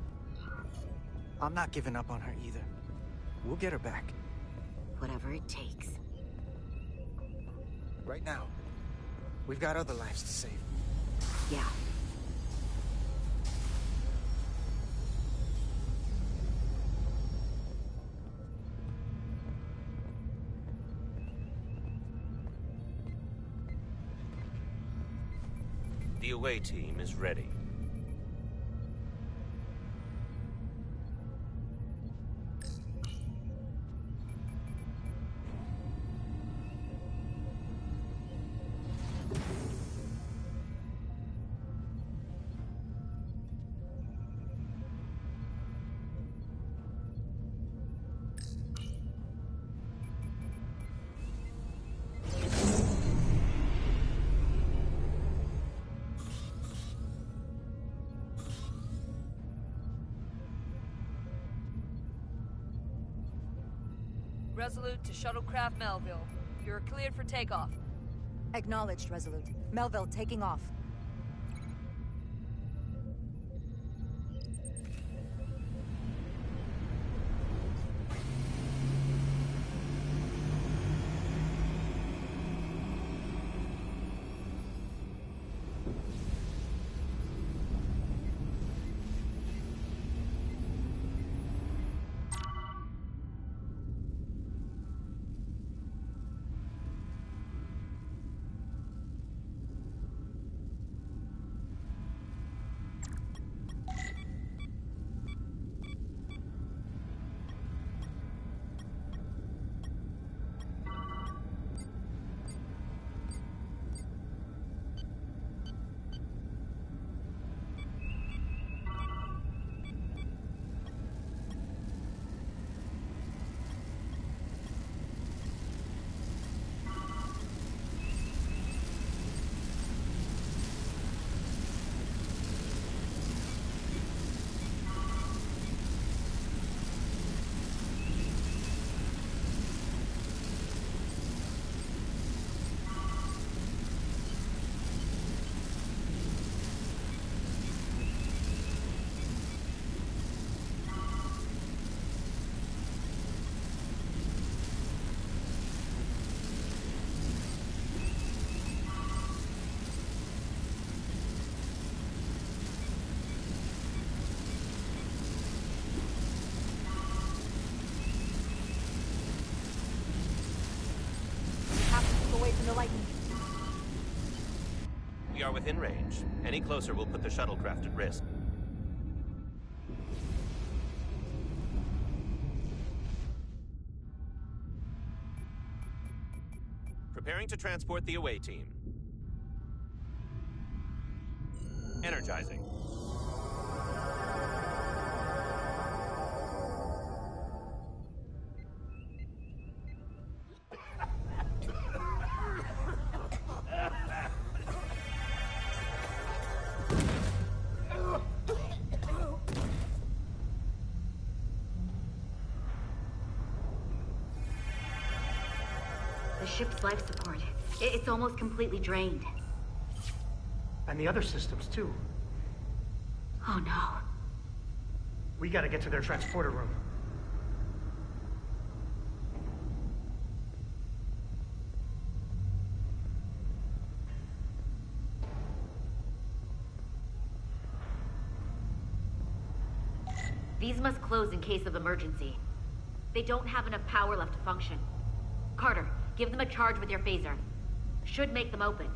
I'm not giving up on her either. We'll get her back. Whatever it takes. Right now, we've got other lives to save. Yeah. The away team is ready. Resolute to Shuttlecraft Melville. You're cleared for takeoff. Acknowledged, Resolute. Melville taking off. The lightning. We are within range. Any closer will put the shuttlecraft at risk. Preparing to transport the away team. Energizing. The ship's life support. It's almost completely drained. And the other systems, too. Oh no. We gotta get to their transporter room. These must close in case of emergency. They don't have enough power left to function. Carter, give them a charge with your phaser. Should make them open.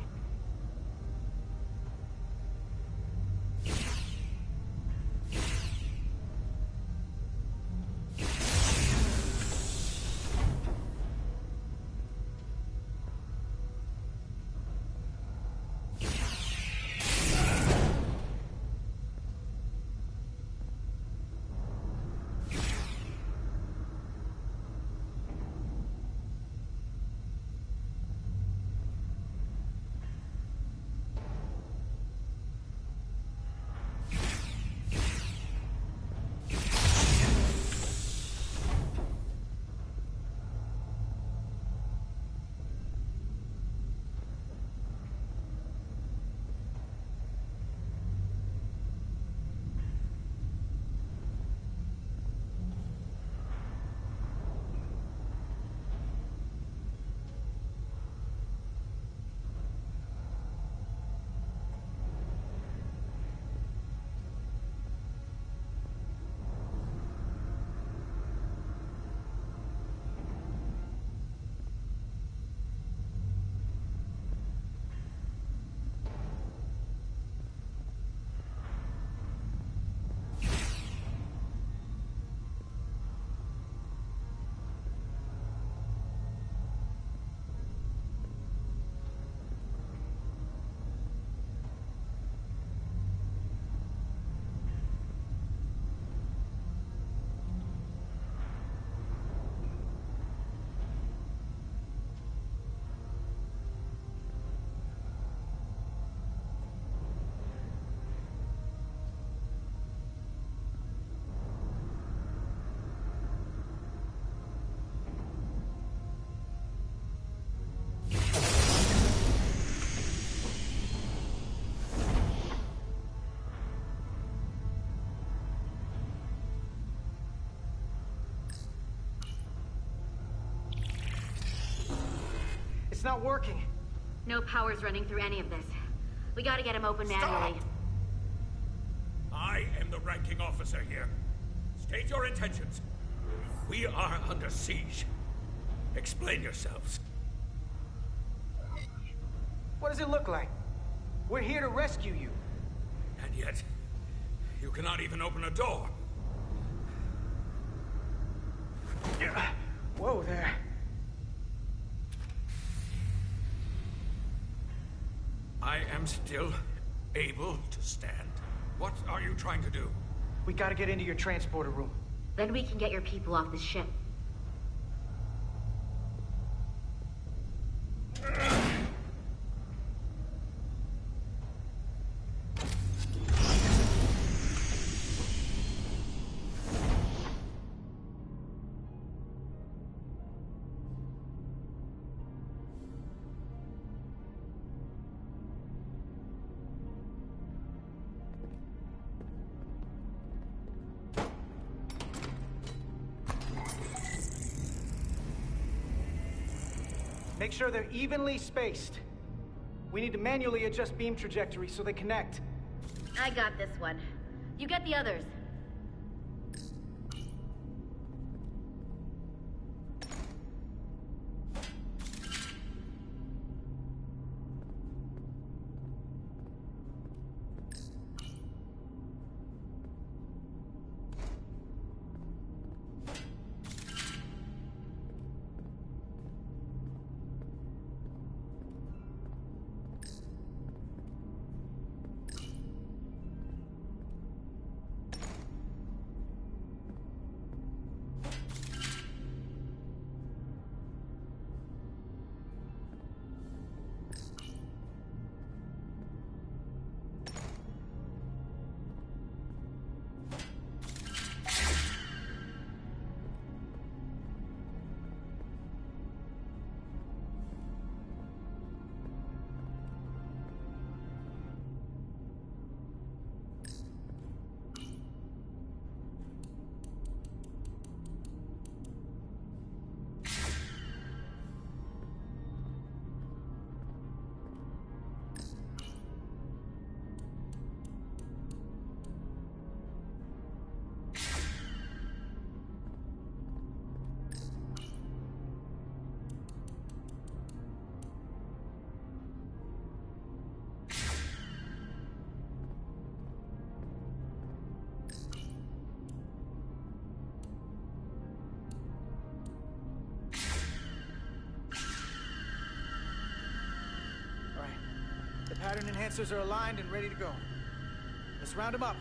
not working. No power's running through any of this. We gotta get him open manually. I am the ranking officer here. State your intentions. We are under siege. Explain yourselves. What does it look like? We're here to rescue you. And yet, you cannot even open a door. Whoa there. I am still able to stand. What are you trying to do? We gotta get into your transporter room. Then we can get your people off the ship. Make sure they're evenly spaced. We need to manually adjust beam trajectory so they connect. I got this one. You get the others. Pattern enhancers are aligned and ready to go. Let's round them up.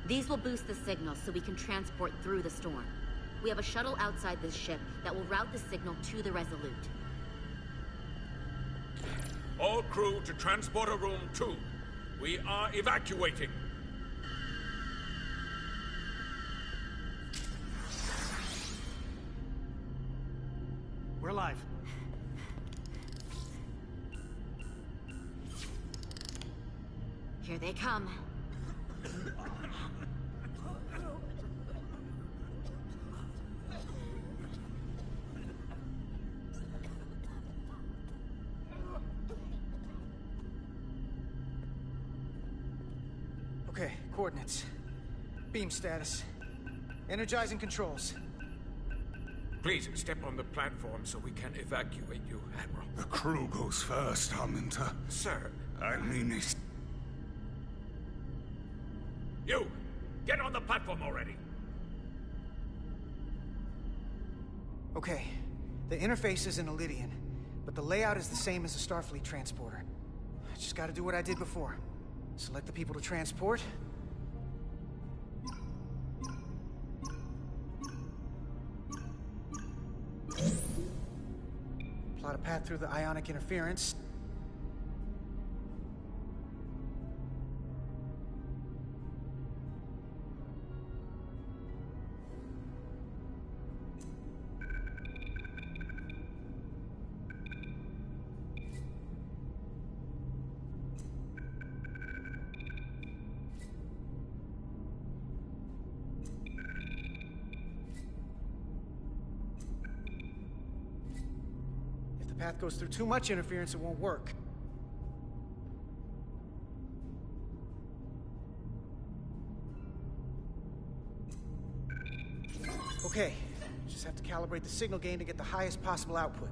These will boost the signal so we can transport through the storm. We have a shuttle outside this ship that will route the signal to the Resolute. All crew to Transporter Room 2. We are evacuating. We're alive. Here they come. Okay, coordinates. Beam status. Energizing controls. Please step on the platform so we can evacuate you, Admiral. The crew goes first, Harminter. Sir. I mean it. You! Get on the platform already! Okay. The interface is in Elydian, but the layout is the same as a Starfleet transporter. I just gotta do what I did before. Select the people to transport. Plot a path through the ionic interference. path goes through too much interference, it won't work. Okay, just have to calibrate the signal gain to get the highest possible output.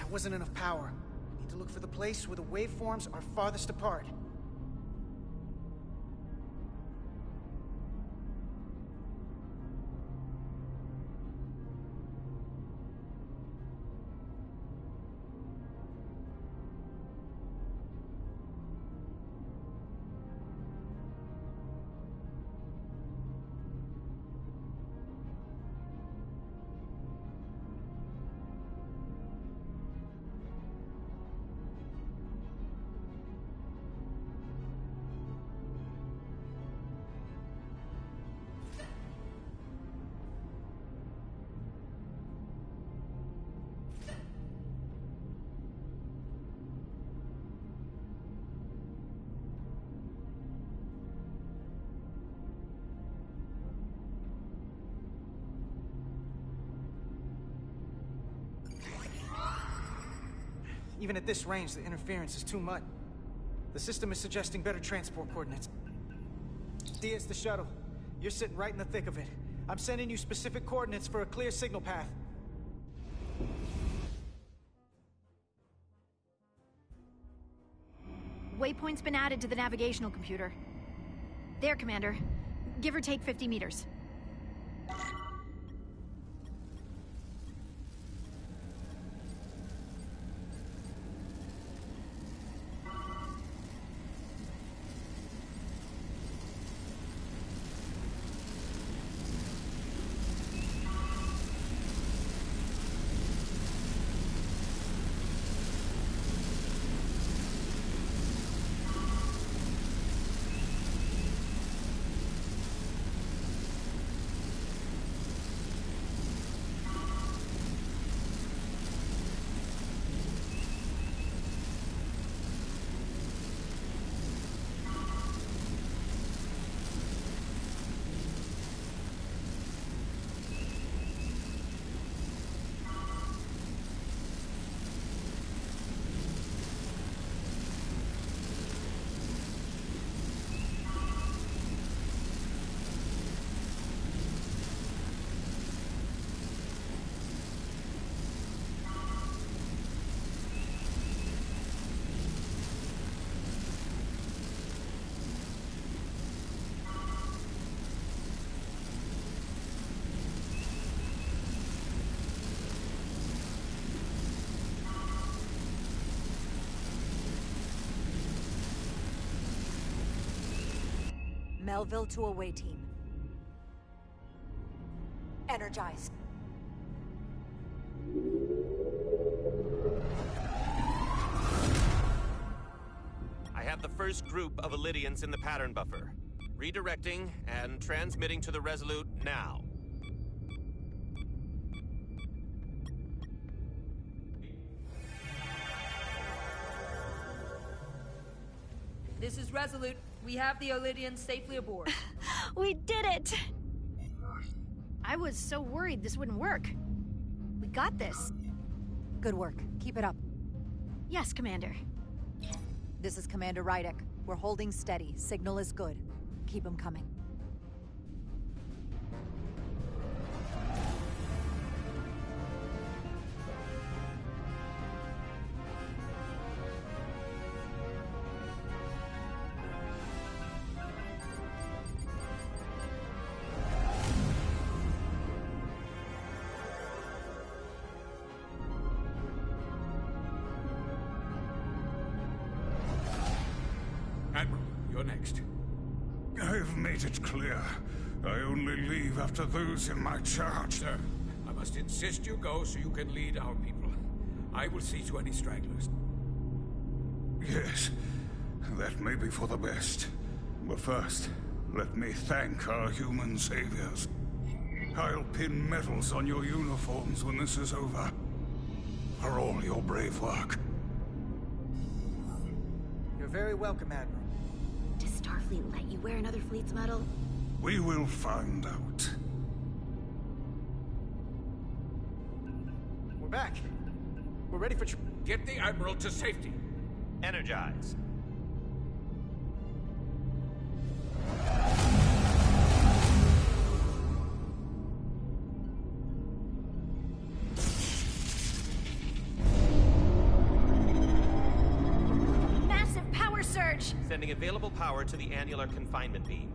That wasn't enough power. I need to look for the place where the waveforms are farthest apart. Even at this range, the interference is too much. The system is suggesting better transport coordinates. Diaz, the shuttle. You're sitting right in the thick of it. I'm sending you specific coordinates for a clear signal path. Waypoint's been added to the navigational computer. There, Commander. Give or take 50 meters. Melville to away team. Energized. I have the first group of Illydians in the pattern buffer. Redirecting and transmitting to the Resolute now. This is Resolute. We have the Illydians safely aboard. We did it! I was so worried this wouldn't work. We got this. Good work. Keep it up. Yes, Commander. This is Commander Rydek. We're holding steady. Signal is good. Keep them coming. next? I've made it clear. I only leave after those in my charge. Sir, I must insist you go so you can lead our people. I will see to any stragglers. Yes, that may be for the best. But first, let me thank our human saviors. I'll pin medals on your uniforms when this is over. For all your brave work. You're very welcome, Admiral. Does Starfleet let you wear another fleet's medal? We will find out. We're back. We're ready for... Get the Admiral to safety. Energize. Massive power surge! Sending available power to the annular confinement beam.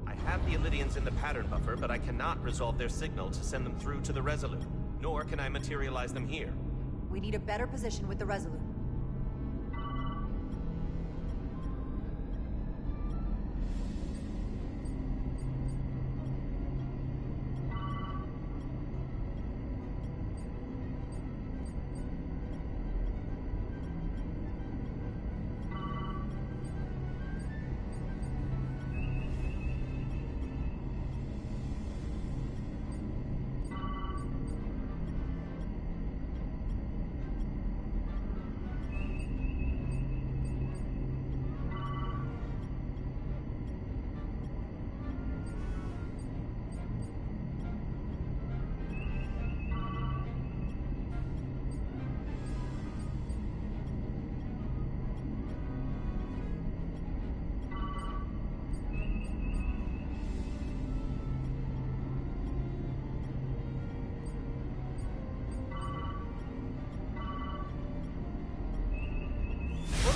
I have the Illidians in the pattern buffer, but I cannot resolve their signal to send them through to the Resolute. Nor can I materialize them here. We need a better position with the Resolute.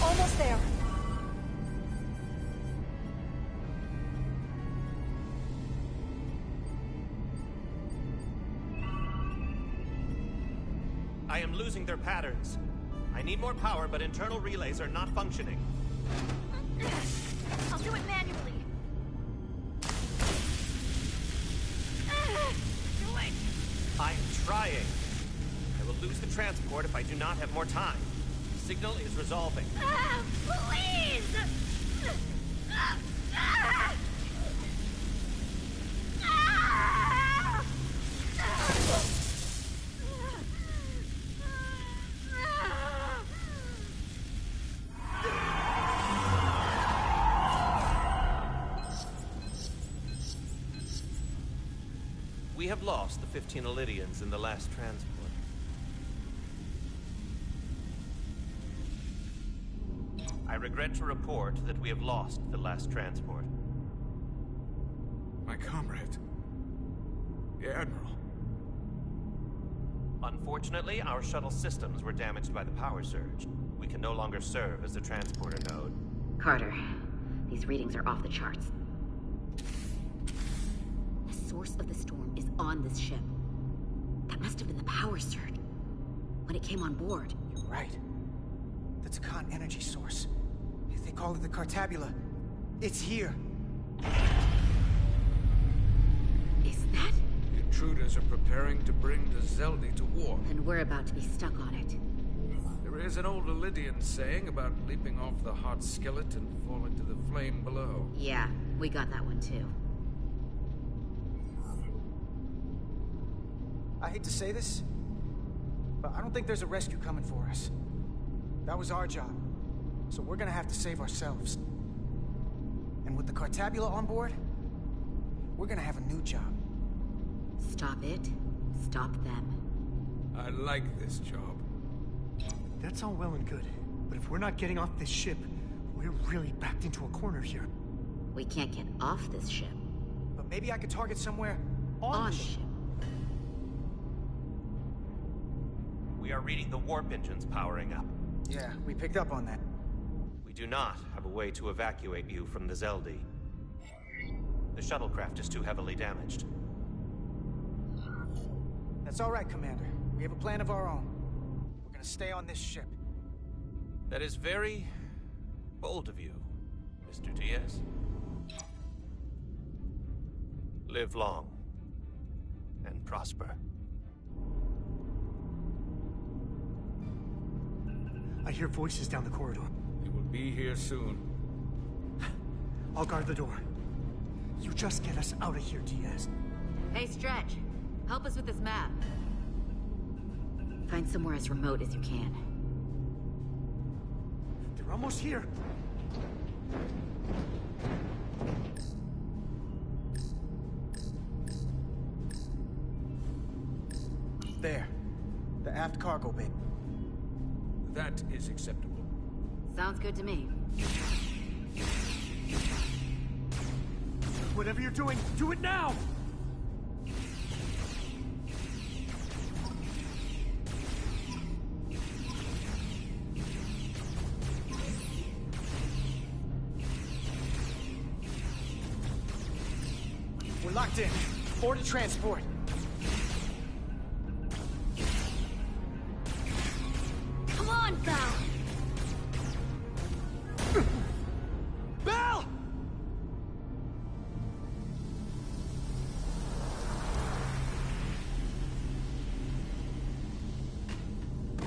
Almost there. I am losing their patterns. I need more power, but internal relays are not functioning. I'll do it manually. Do it! I am trying. I will lose the transport if I do not have more time. The signal is resolving. Please! We have lost the 15 Illidians in the last transport. I regret to report that we have lost the last transport. My comrade. The Admiral. Unfortunately, our shuttle systems were damaged by the power surge. We can no longer serve as the transporter node. Carter, these readings are off the charts. The source of the storm is on this ship. That must have been the power surge. When it came on board. You're right. The Takan energy source. If they call it the Cartabula, it's here. Is that? The intruders are preparing to bring the Zeldi to war. And we're about to be stuck on it. There is an old Illidian saying about leaping off the hot skillet and falling to the flame below. Yeah, we got that one too. I hate to say this, but I don't think there's a rescue coming for us. That was our job, so we're gonna have to save ourselves. And with the Cartabula on board, we're gonna have a new job. Stop it. Stop them. I like this job. That's all well and good, but if we're not getting off this ship, we're really backed into a corner here. We can't get off this ship. But maybe I could target somewhere on the ship. We are reading the warp engines powering up. Yeah, we picked up on that. We do not have a way to evacuate you from the Zeldi. The shuttlecraft is too heavily damaged. That's all right, Commander. We have a plan of our own. We're gonna stay on this ship. That is very bold of you, Mr. Diaz. Live long and prosper. I hear voices down the corridor. You will be here soon. I'll guard the door. You just get us out of here, Diaz. Hey, Stretch. Help us with this map. Find somewhere as remote as you can. They're almost here. There. The aft cargo bay. That is acceptable. Sounds good to me. Whatever you're doing, do it now! We're locked in. Board to transport. Come on, Val! Val!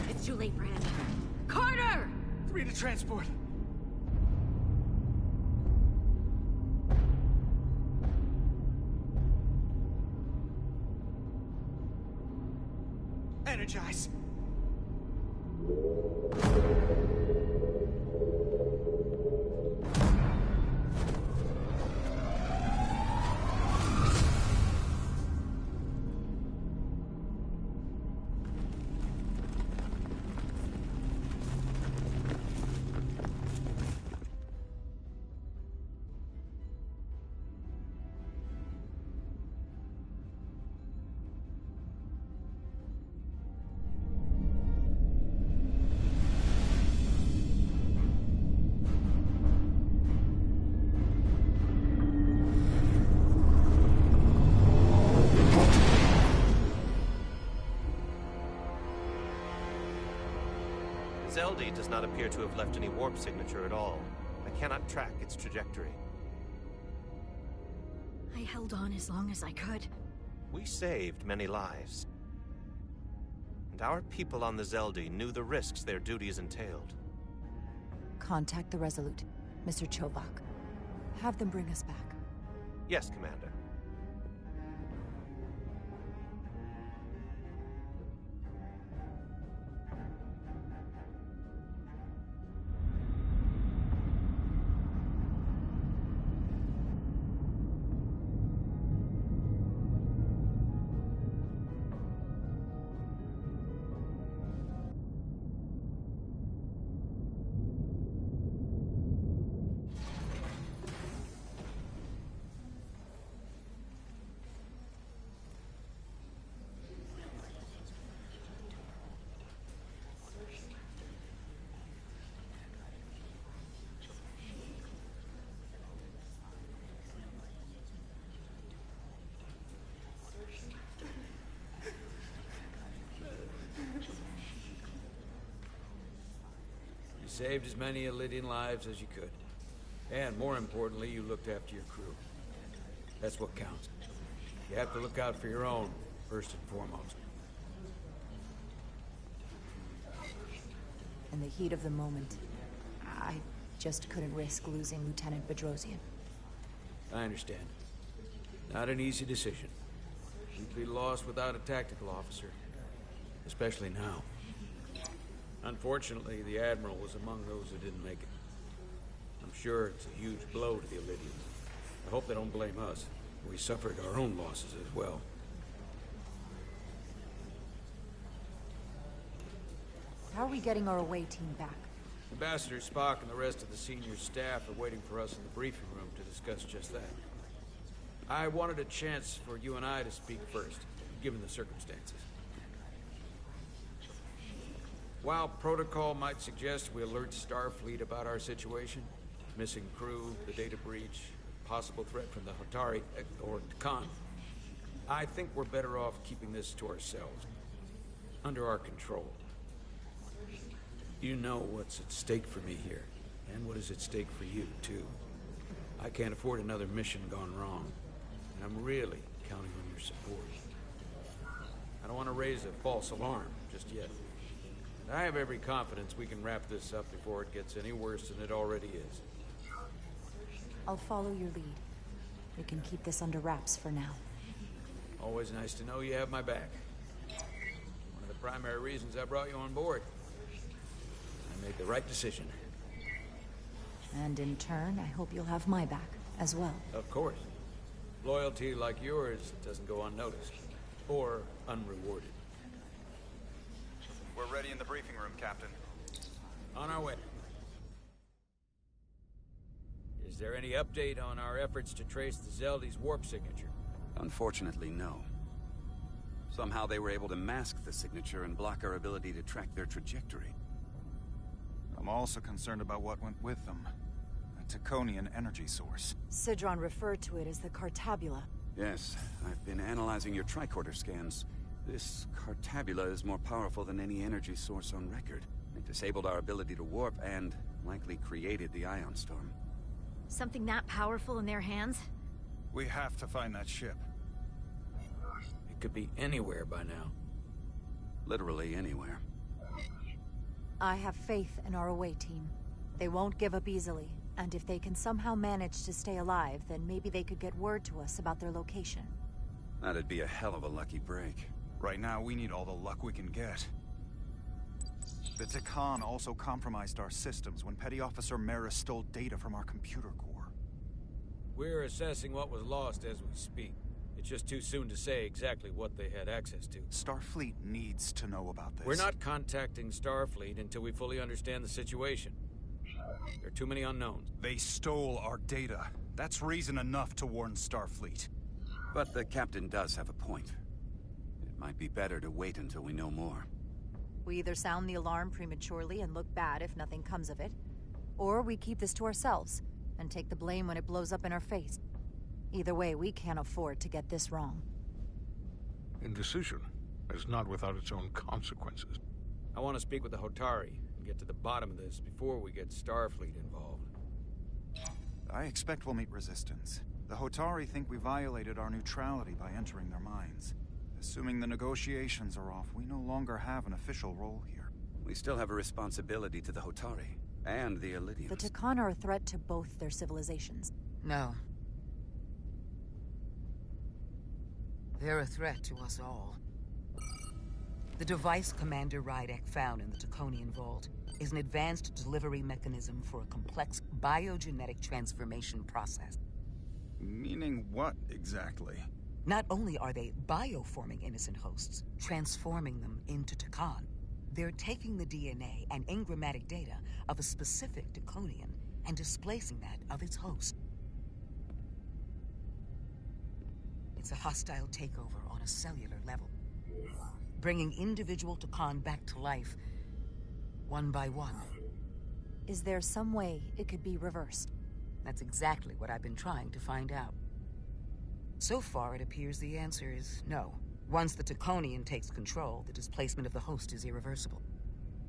It's too late for him. Carter! 3 to transport. Energize. Zeldi does not appear to have left any warp signature at all. I cannot track its trajectory. I held on as long as I could. We saved many lives. And our people on the Zeldi knew the risks their duties entailed. Contact the Resolute, Mr. Chovak. Have them bring us back. Yes, Commander. You saved as many Lydian lives as you could. And more importantly, you looked after your crew. That's what counts. You have to look out for your own, first and foremost. In the heat of the moment, I just couldn't risk losing Lieutenant Bedrosian. I understand. Not an easy decision. You'd be lost without a tactical officer. Especially now. Unfortunately, the Admiral was among those who didn't make it. I'm sure it's a huge blow to the Illydians. I hope they don't blame us. We suffered our own losses as well. How are we getting our away team back? Ambassador Spock and the rest of the senior staff are waiting for us in the briefing room to discuss just that. I wanted a chance for you and I to speak first, given the circumstances. While protocol might suggest we alert Starfleet about our situation, missing crew, the data breach, possible threat from the Hotari, or Khan, I think we're better off keeping this to ourselves, under our control. You know what's at stake for me here, and what is at stake for you, too. I can't afford another mission gone wrong. And I'm really counting on your support. I don't want to raise a false alarm just yet. And I have every confidence we can wrap this up before it gets any worse than it already is. I'll follow your lead. We can keep this under wraps for now. Always nice to know you have my back. One of the primary reasons I brought you on board. I made the right decision. And in turn, I hope you'll have my back as well. Of course. Loyalty like yours doesn't go unnoticed. Or unrewarded. We're ready in the briefing room, Captain. On our way. Is there any update on our efforts to trace the Zeldy's warp signature? Unfortunately, no. Somehow they were able to mask the signature and block our ability to track their trajectory. I'm also concerned about what went with them. A Taconian energy source. Sidron referred to it as the Cartabula. Yes, I've been analyzing your tricorder scans. This Cartabula is more powerful than any energy source on record. It disabled our ability to warp and likely created the ion storm. Something that powerful in their hands? We have to find that ship. It could be anywhere by now. Literally anywhere. I have faith in our away team. They won't give up easily, and if they can somehow manage to stay alive, then maybe they could get word to us about their location. That'd be a hell of a lucky break. Right now, we need all the luck we can get. The Takan also compromised our systems when Petty Officer Maris stole data from our computer core. We're assessing what was lost as we speak. It's just too soon to say exactly what they had access to. Starfleet needs to know about this. We're not contacting Starfleet until we fully understand the situation. There are too many unknowns. They stole our data. That's reason enough to warn Starfleet. But the captain does have a point. It might be better to wait until we know more. We either sound the alarm prematurely and look bad if nothing comes of it, or we keep this to ourselves and take the blame when it blows up in our face. Either way, we can't afford to get this wrong. Indecision is not without its own consequences. I want to speak with the Hotari and get to the bottom of this before we get Starfleet involved. I expect we'll meet resistance. The Hotari think we violated our neutrality by entering their minds. Assuming the negotiations are off, we no longer have an official role here. We still have a responsibility to the Hotari and the Elydians. The Takan are a threat to both their civilizations. No. They're a threat to us all. The device Commander Rydek found in the Taconian Vault is an advanced delivery mechanism for a complex biogenetic transformation process. Meaning what, exactly? Not only are they bioforming innocent hosts, transforming them into Takan, they're taking the DNA and engrammatic data of a specific Taconian and displacing that of its host. It's a hostile takeover on a cellular level, bringing individual Takan back to life, one by one. Is there some way it could be reversed? That's exactly what I've been trying to find out. So far, it appears the answer is no. Once the Taconian takes control, the displacement of the host is irreversible.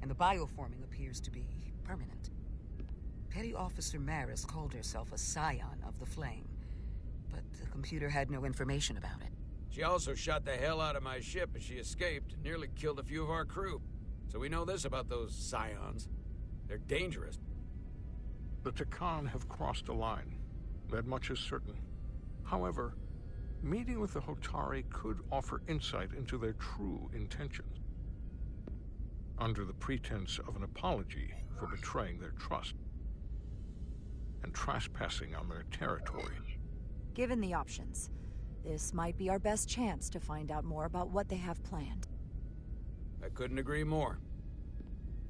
And the bioforming appears to be permanent. Petty Officer Maris called herself a scion of the Flame, but the computer had no information about it. She also shot the hell out of my ship as she escaped and nearly killed a few of our crew. So we know this about those scions. They're dangerous. The Takan have crossed a line. That much is certain. However, meeting with the Hotari could offer insight into their true intentions. Under the pretense of an apology for betraying their trust and trespassing on their territory. Given the options, this might be our best chance to find out more about what they have planned. I couldn't agree more.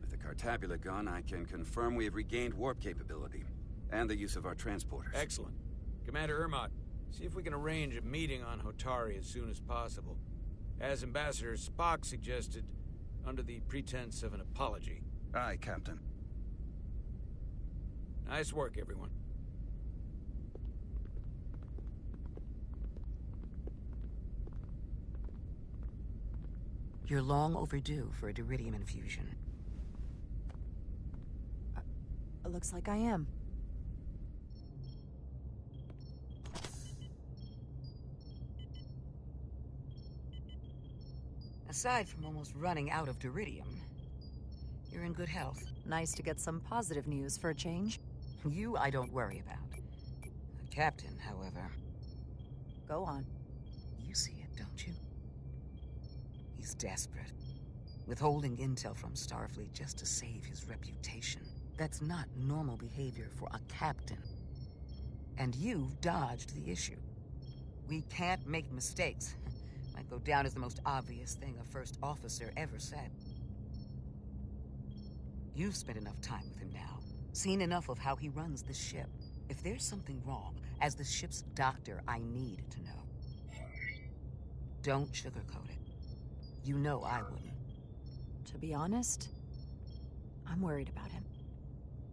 With the Cartabula gone, I can confirm we have regained warp capability and the use of our transporters. Excellent. Commander Ermot, see if we can arrange a meeting on Hotari as soon as possible. As Ambassador Spock suggested, under the pretense of an apology. Aye, Captain. Nice work, everyone. You're long overdue for a Diridium infusion. It looks like I am. Aside from almost running out of Duridium, you're in good health. Nice to get some positive news for a change. You I don't worry about. The captain, however... Go on. You see it, don't you? He's desperate. Withholding intel from Starfleet just to save his reputation. That's not normal behavior for a captain. And you've dodged the issue. We can't make mistakes. Might go down as the most obvious thing a first officer ever said. You've spent enough time with him now. Seen enough of how he runs the ship. If there's something wrong, as the ship's doctor, I need to know. Don't sugarcoat it. You know I wouldn't. To be honest, I'm worried about him.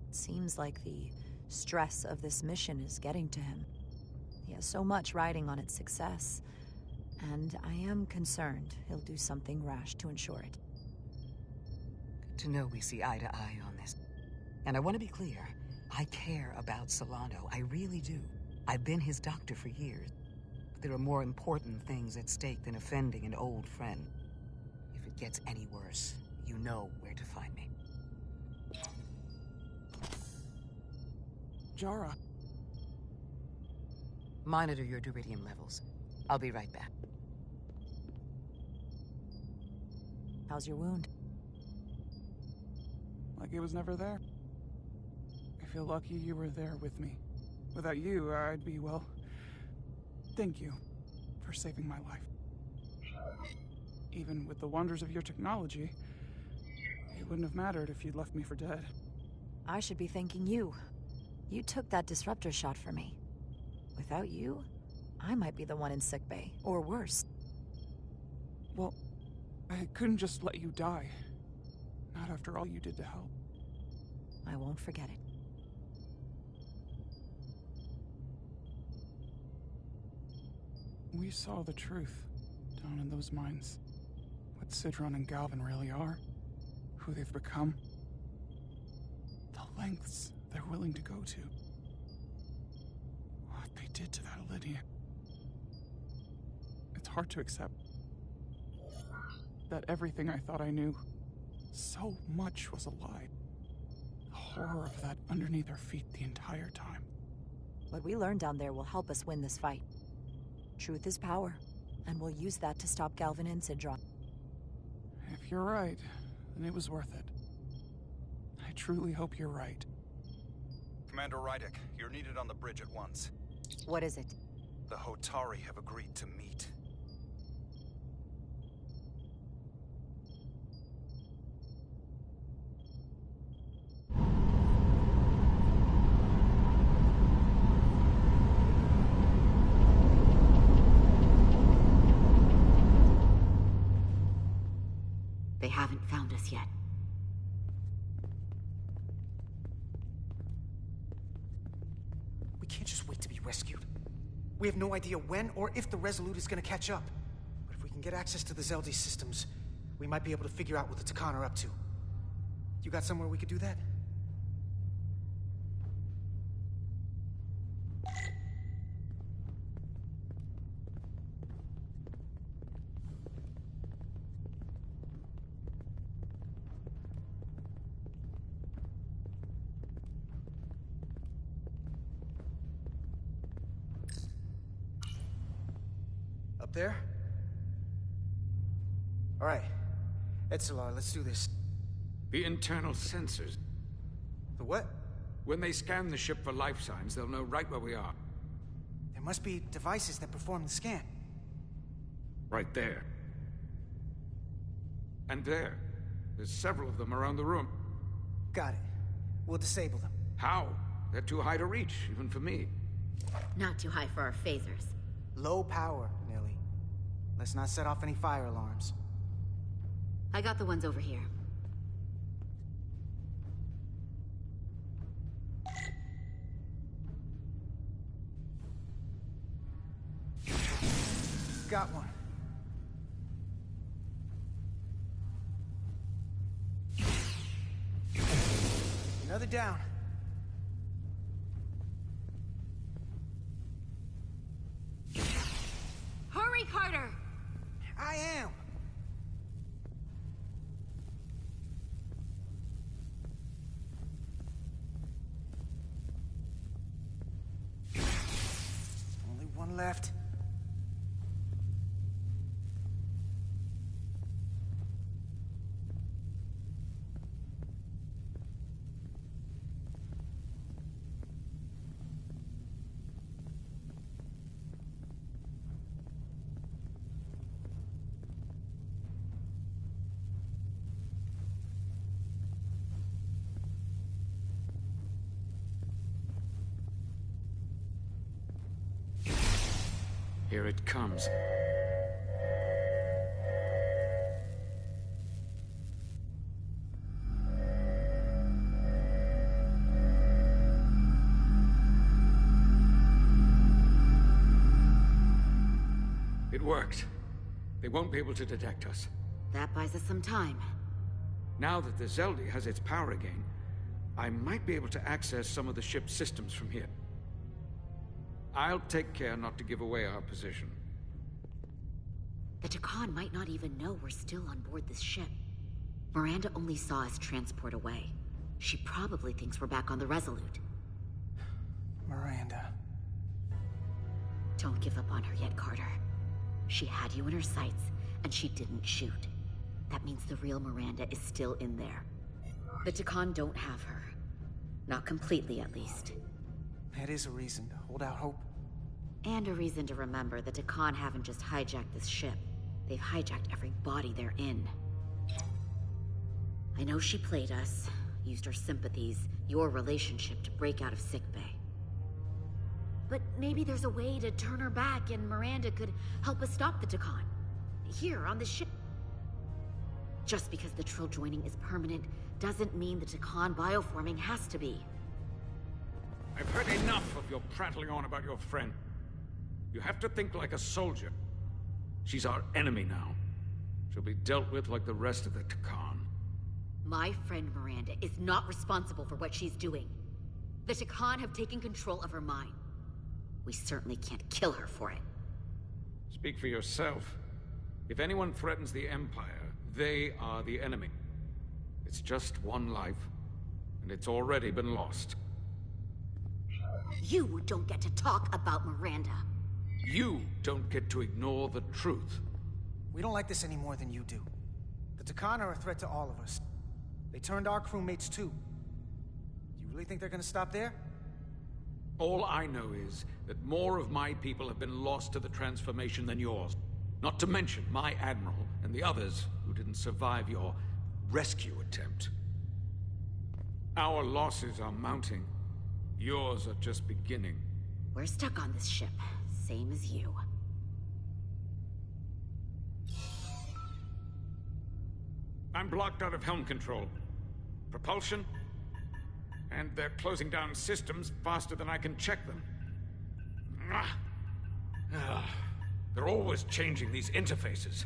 It seems like the stress of this mission is getting to him. He has so much riding on its success, and I am concerned he'll do something rash to ensure it. Good to know we see eye to eye on this. And I want to be clear, I care about Solano, I really do. I've been his doctor for years. But there are more important things at stake than offending an old friend. If it gets any worse, you know where to find me. Jara. Monitor your Duridium levels. I'll be right back. How's your wound? Like it was never there. I feel lucky you were there with me. Without you, I'd be, well... Thank you for saving my life. Even with the wonders of your technology, it wouldn't have mattered if you'd left me for dead. I should be thanking you. You took that disruptor shot for me. Without you, I might be the one in sickbay, or worse. Well, I couldn't just let you die. Not after all you did to help. I won't forget it. We saw the truth down in those mines. What Sidron and Galvin really are. Who they've become. The lengths they're willing to go to. What they did to that Lydia. It's hard to accept that everything I thought I knew, so much was a lie. The horror of that underneath our feet the entire time. What we learned down there will help us win this fight. Truth is power, and we'll use that to stop Galvin and Sidron. If you're right, then it was worth it. I truly hope you're right. Commander Rydick, you're needed on the bridge at once. What is it? The Hotari have agreed to meet. They haven't found us yet. We can't just wait to be rescued. We have no idea when or if the Resolute is gonna catch up. But if we can get access to the Zeldi systems, we might be able to figure out what the Takan are up to. You got somewhere we could do that? Up there? All right. Etzelar, let's do this. The internal sensors. The what? When they scan the ship for life signs, they'll know right where we are. There must be devices that perform the scan. Right there. And there. There's several of them around the room. Got it. We'll disable them. How? They're too high to reach, even for me. Not too high for our phasers. Low power, Millie. Let's not set off any fire alarms. I got the ones over here. Got one. Another down. Hurry, Carter! I am! left. Here it comes. It worked. They won't be able to detect us. That buys us some time. Now that the Zeldi has its power again, I might be able to access some of the ship's systems from here. I'll take care not to give away our position. The Takan might not even know we're still on board this ship. Miranda only saw us transport away. She probably thinks we're back on the Resolute. Miranda. Don't give up on her yet, Carter. She had you in her sights, and she didn't shoot. That means the real Miranda is still in there. The Takan don't have her. Not completely, at least. That is a reason to hold out hope. And a reason to remember that Takan haven't just hijacked this ship. They've hijacked every body they're in. I know she played us, used our sympathies, your relationship to break out of sickbay. But maybe there's a way to turn her back and Miranda could help us stop the Takan. Here, on the ship. Just because the Trill joining is permanent doesn't mean the Takan bioforming has to be. I've heard enough of your prattling on about your friend. You have to think like a soldier. She's our enemy now. She'll be dealt with like the rest of the Takan. My friend Miranda is not responsible for what she's doing. The Takan have taken control of her mind. We certainly can't kill her for it. Speak for yourself. If anyone threatens the Empire, they are the enemy. It's just one life, and it's already been lost. You don't get to talk about Miranda. You don't get to ignore the truth. We don't like this any more than you do. The Takan are a threat to all of us. They turned our crewmates too. Do you really think they're gonna stop there? All I know is that more of my people have been lost to the transformation than yours. Not to mention my admiral and the others who didn't survive your rescue attempt. Our losses are mounting. Yours are just beginning. We're stuck on this ship, same as you. I'm blocked out of helm control. Propulsion? And they're closing down systems faster than I can check them. They're always changing these interfaces.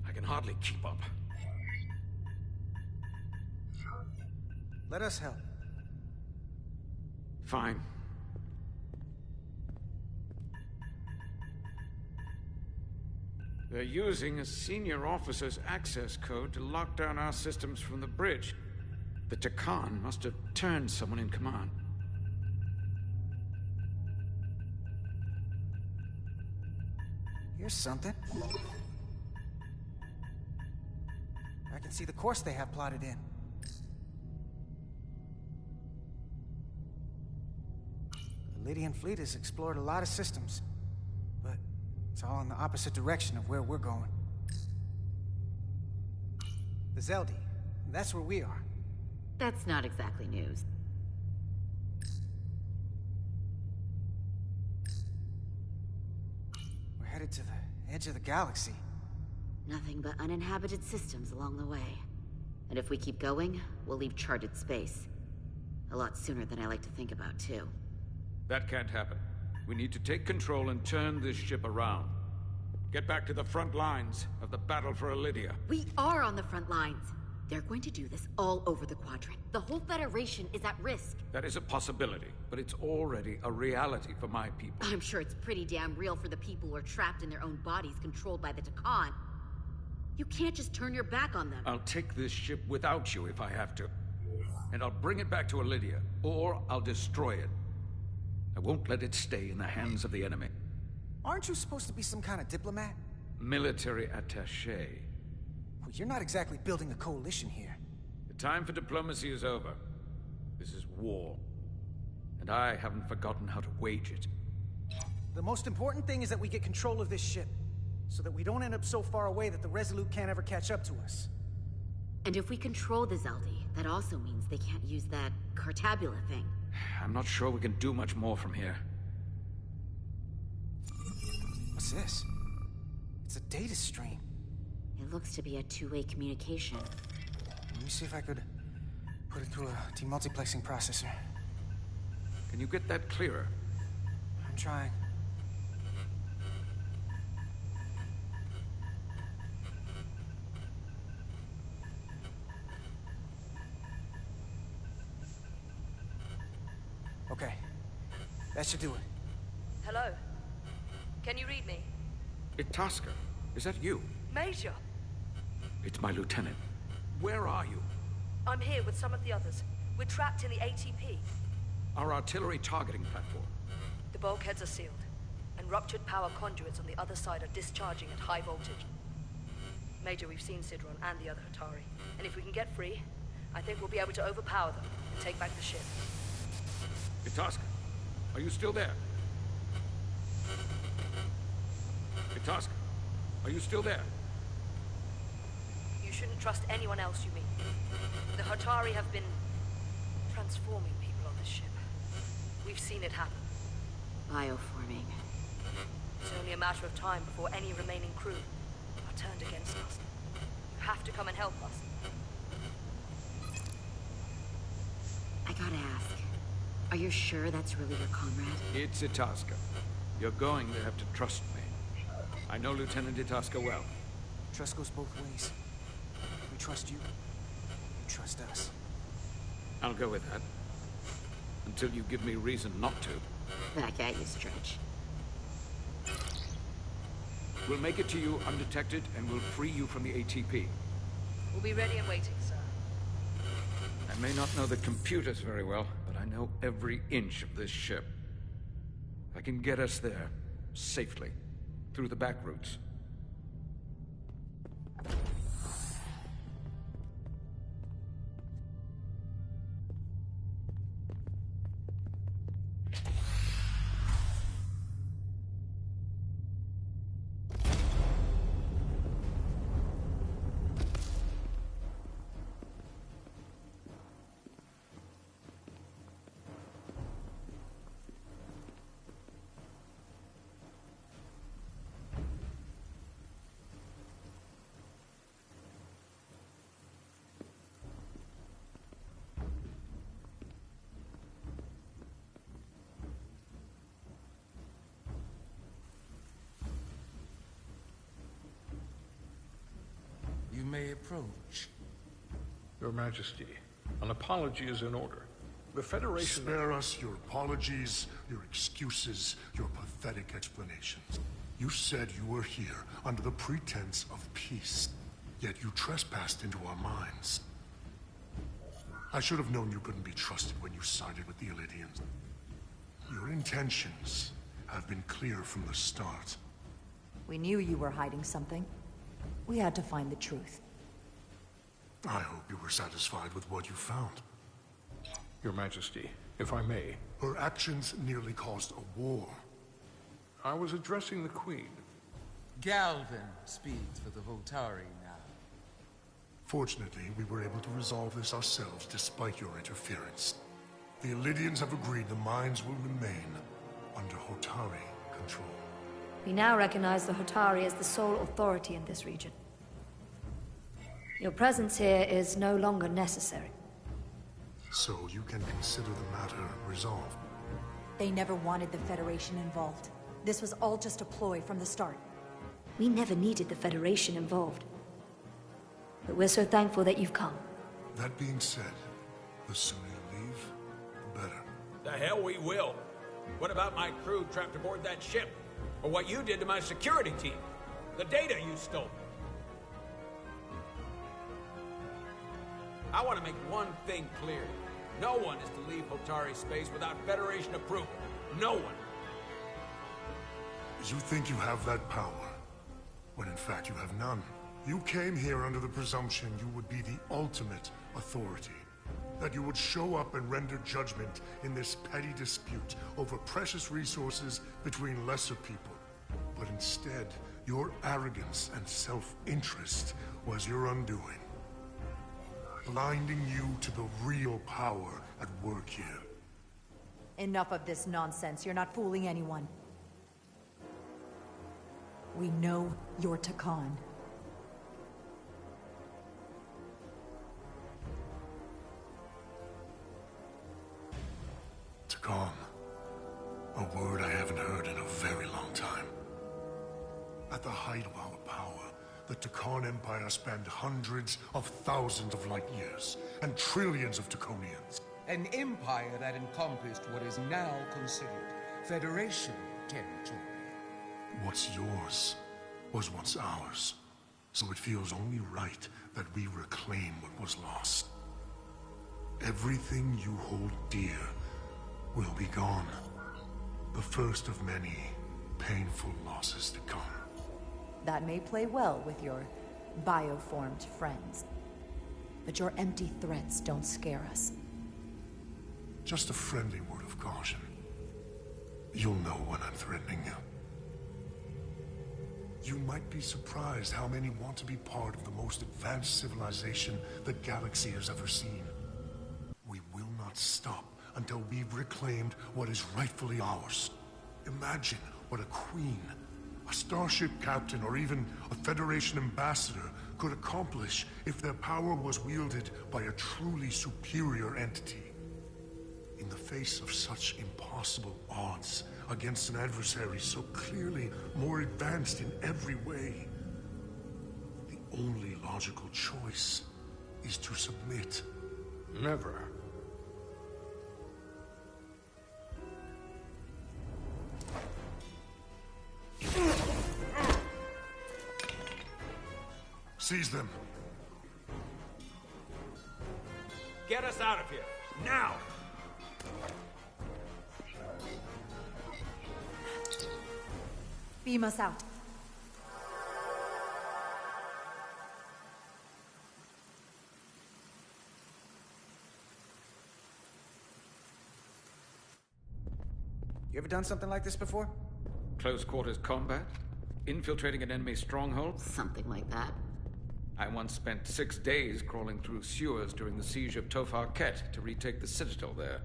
I can hardly keep up. Let us help. Fine. They're using a senior officer's access code to lock down our systems from the bridge. The Takan must have turned someone in command. Here's something. I can see the course they have plotted in. The Lydian fleet has explored a lot of systems, but it's all in the opposite direction of where we're going. The Zeldi, that's where we are. That's not exactly news. We're headed to the edge of the galaxy. Nothing but uninhabited systems along the way. And if we keep going, we'll leave charted space. A lot sooner than I like to think about, too. That can't happen. We need to take control and turn this ship around. Get back to the front lines of the battle for Elydia. We are on the front lines. They're going to do this all over the Quadrant. The whole Federation is at risk. That is a possibility, but it's already a reality for my people. I'm sure it's pretty damn real for the people who are trapped in their own bodies controlled by the Takan. You can't just turn your back on them. I'll take this ship without you if I have to. And I'll bring it back to Elydia, or I'll destroy it. I won't let it stay in the hands of the enemy. Aren't you supposed to be some kind of diplomat? Military attaché. Well, you're not exactly building a coalition here. The time for diplomacy is over. This is war. And I haven't forgotten how to wage it. The most important thing is that we get control of this ship, so that we don't end up so far away that the Resolute can't ever catch up to us. And if we control the Zeldi, that also means they can't use that Cartabula thing. I'm not sure we can do much more from here. What's this? It's a data stream. It looks to be a two-way communication. Let me see if I could put it through a demultiplexing processor. Can you get that clearer? I'm trying. Okay. That should do it. Hello? Can you read me? Itasca, is that you? Major! It's my lieutenant. Where are you? I'm here with some of the others. We're trapped in the ATP. Our artillery targeting platform. The bulkheads are sealed, and ruptured power conduits on the other side are discharging at high voltage. Major, we've seen Sidron and the other Hatari, and if we can get free, I think we'll be able to overpower them and take back the ship. Itasca, are you still there? Itasca, are you still there? You shouldn't trust anyone else you meet. The Hatari have been transforming people on this ship. We've seen it happen. Bioforming. It's only a matter of time before any remaining crew are turned against us. You have to come and help us. I gotta ask, are you sure that's really your comrade? It's Itasca. You're going to have to trust me. I know Lieutenant Itasca well. Trust goes both ways. We trust you. You trust us. I'll go with that. Until you give me reason not to. Back at you, Stretch. We'll make it to you undetected, and we'll free you from the ATP. We'll be ready and waiting, sir. I may not know the computers very well, but I know every inch of this ship. I can get us there, safely, through the back routes. You may approach. Your Majesty, an apology is in order. The Federation... Spare us your apologies, your excuses, your pathetic explanations. You said you were here under the pretense of peace, yet you trespassed into our minds. I should have known you couldn't be trusted when you sided with the Illidians. Your intentions have been clear from the start. We knew you were hiding something. We had to find the truth. I hope you were satisfied with what you found. Your Majesty, if I may. Her actions nearly caused a war. I was addressing the Queen. Galvin speaks for the Hotari now. Fortunately, we were able to resolve this ourselves despite your interference. The Illidians have agreed the mines will remain under Hotari control. We now recognize the Hotari as the sole authority in this region. Your presence here is no longer necessary. So you can consider the matter resolved. They never wanted the Federation involved. This was all just a ploy from the start. We never needed the Federation involved. But we're so thankful that you've come. That being said, the sooner you leave, the better. The hell we will. What about my crew trapped aboard that ship? Or what you did to my security team? The data you stole? I want to make one thing clear. No one is to leave Hotari space without Federation approval. No one. You think you have that power, when in fact you have none. You came here under the presumption you would be the ultimate authority. That you would show up and render judgment in this petty dispute over precious resources between lesser people. But instead, your arrogance and self-interest was your undoing. Blinding you to the real power at work here. Enough of this nonsense. You're not fooling anyone. We know you're Takan. Takan. A word I haven't heard in a very long time. At the height of our power, the Takan Empire spanned hundreds of thousands of light years, and trillions of Taconians. An empire that encompassed what is now considered Federation territory. What's yours was once ours, so it feels only right that we reclaim what was lost. Everything you hold dear will be gone. The first of many painful losses to come. That may play well with your bioformed friends. But your empty threats don't scare us. Just a friendly word of caution. You'll know when I'm threatening you. You might be surprised how many want to be part of the most advanced civilization the galaxy has ever seen. We will not stop until we've reclaimed what is rightfully ours. Imagine what a queen, a starship captain, or even a Federation ambassador could accomplish if their power was wielded by a truly superior entity. In the face of such impossible odds against an adversary so clearly more advanced in every way, the only logical choice is to submit. Never. Seize them. Get us out of here, now! Beam us out. You ever done something like this before? Close quarters combat? Infiltrating an enemy stronghold? Something like that. I once spent 6 days crawling through sewers during the siege of Tofar Ket to retake the citadel there.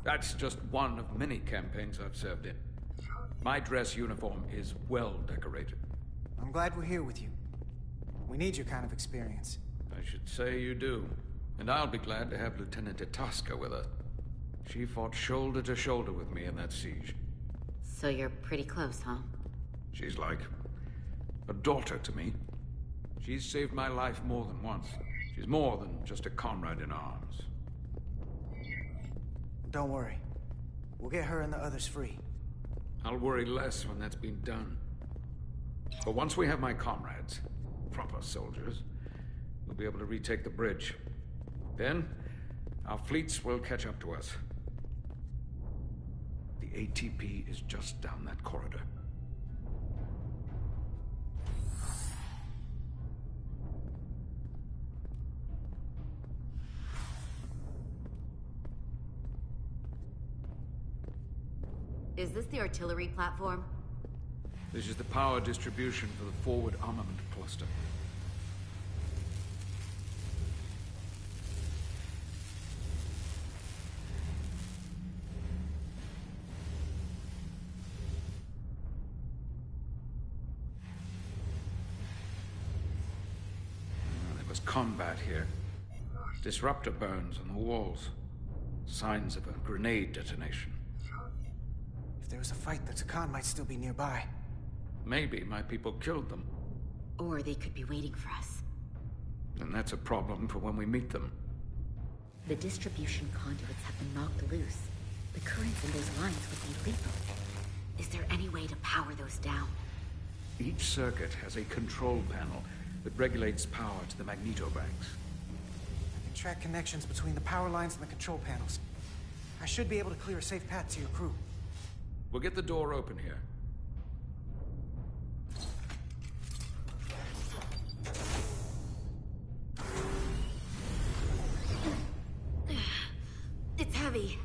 That's just one of many campaigns I've served in. My dress uniform is well decorated. I'm glad we're here with you. We need your kind of experience. I should say you do. And I'll be glad to have Lieutenant Itasca with us. She fought shoulder to shoulder with me in that siege. So you're pretty close, huh? She's like a daughter to me. She's saved my life more than once. She's more than just a comrade in arms. Don't worry. We'll get her and the others free. I'll worry less when that's been done. But once we have my comrades, proper soldiers, we'll be able to retake the bridge. Then, our fleets will catch up to us. The ATP is just down that corridor. Is this the artillery platform? This is the power distribution for the forward armament cluster. There was combat here. Disruptor burns on the walls. Signs of a grenade detonation. If there was a fight, the Takan might still be nearby. Maybe my people killed them. Or they could be waiting for us. And that's a problem for when we meet them. The distribution conduits have been knocked loose. The currents in those lines would be lethal. Is there any way to power those down? Each circuit has a control panel that regulates power to the magnetobanks. I can track connections between the power lines and the control panels. I should be able to clear a safe path to your crew. We'll get the door open here. heavy.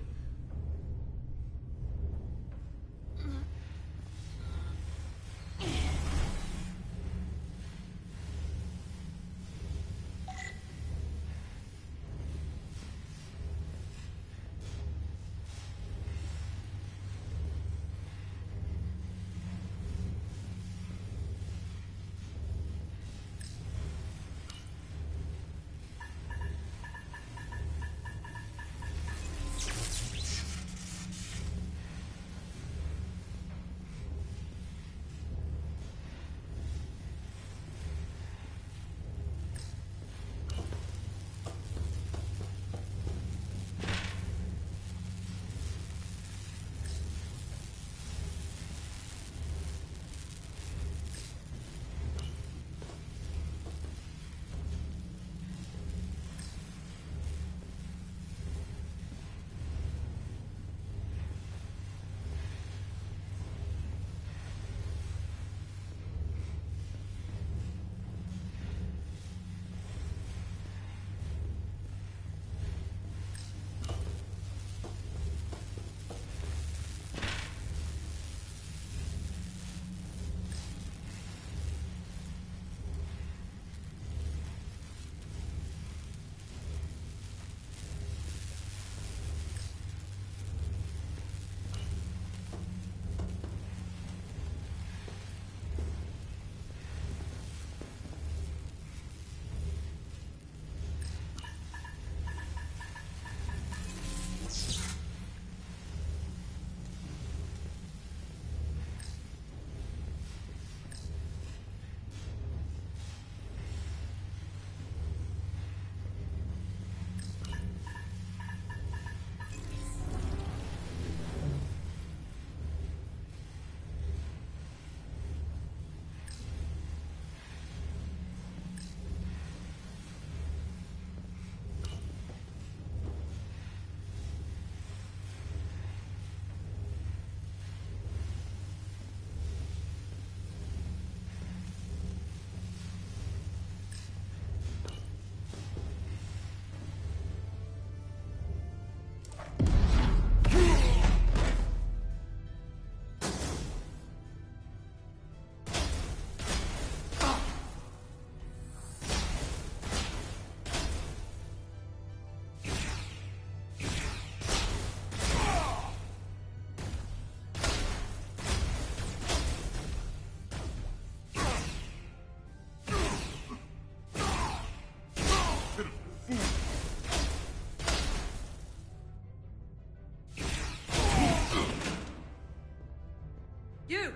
You!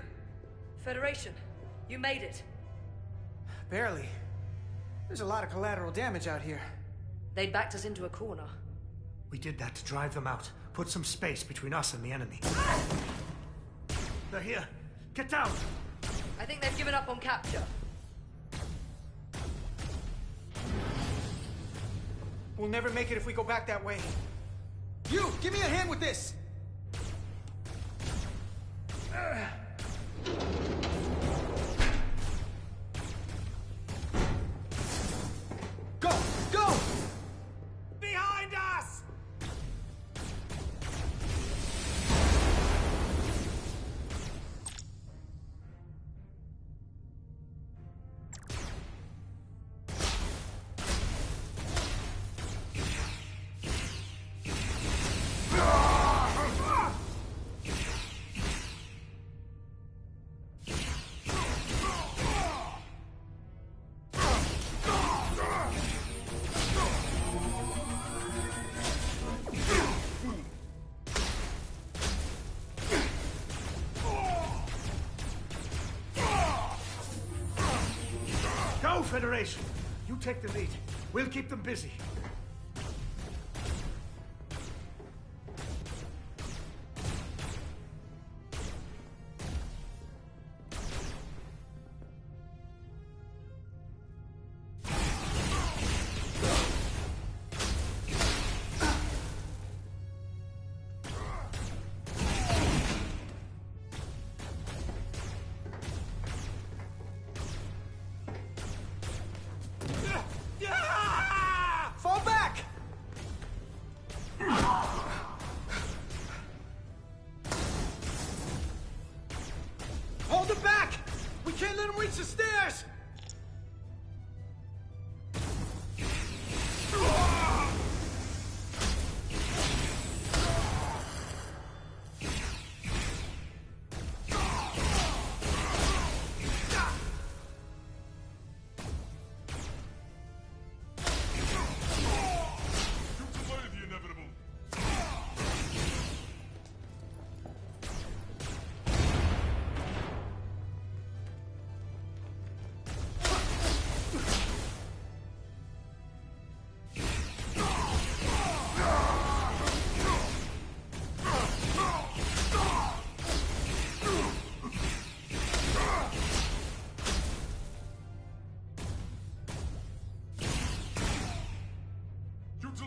Federation, you made it. Barely. There's a lot of collateral damage out here. They backed us into a corner. We did that to drive them out. Put some space between us and the enemy. They're here. Get down! I think they've given up on capture. We'll never make it if we go back that way. You! Give me a hand with this! Go! Go! Behind us! Federation, you take the lead. We'll keep them busy.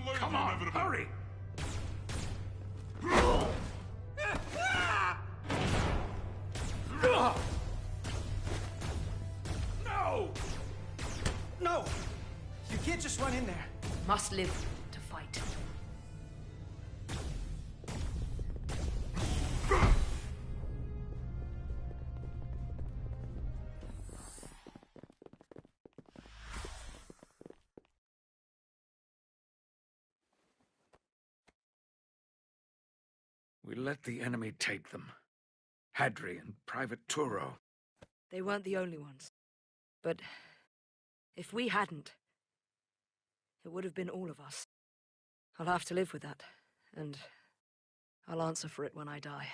delay Come the on, inevitable. hurry! No! No! You can't just run in there. Must live to fight. We let the enemy take them. Hadri and Private Turo. They weren't the only ones. But if we hadn't, it would have been all of us. I'll have to live with that, and I'll answer for it when I die.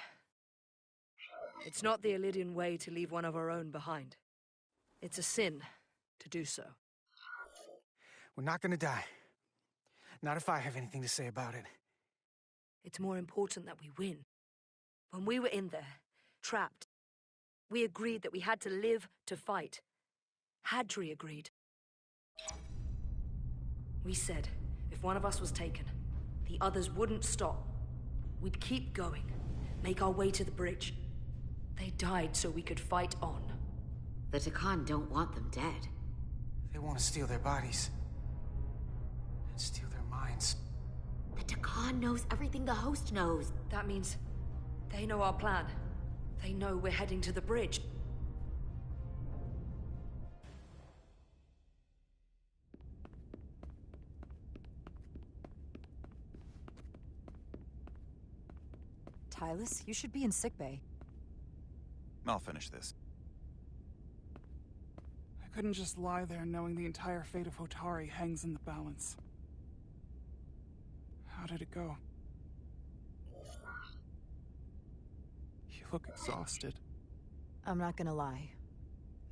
It's not the Illidian way to leave one of our own behind. It's a sin to do so. We're not gonna die. Not if I have anything to say about it. It's more important that we win. When we were in there, trapped, we agreed that we had to live to fight. Hadri agreed. We said, if one of us was taken, the others wouldn't stop. We'd keep going, make our way to the bridge. They died so we could fight on. The Takan don't want them dead. They want to steal their bodies. And steal their minds. The Takan knows everything the host knows. That means they know our plan. They know we're heading to the bridge. Tylus, you should be in sickbay. I'll finish this. I couldn't just lie there knowing the entire fate of Hotari hangs in the balance. How did it go? You look exhausted. I'm not gonna lie.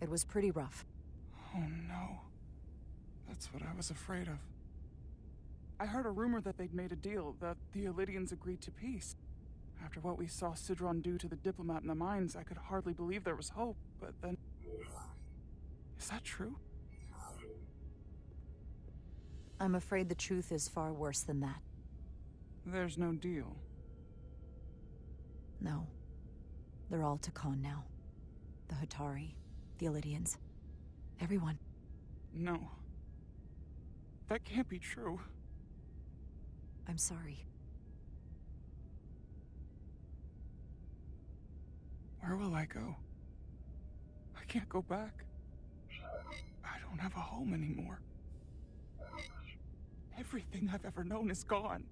It was pretty rough. Oh no. That's what I was afraid of. I heard a rumor that they'd made a deal, that the Illidians agreed to peace. After what we saw Sidron do to the diplomat in the mines, I could hardly believe there was hope, but then... Is that true? I'm afraid the truth is far worse than that. There's no deal. No. They're all Takan now. The Hotari, the Illidians, everyone. No. That can't be true. I'm sorry. Where will I go? I can't go back. I don't have a home anymore. Everything I've ever known is gone.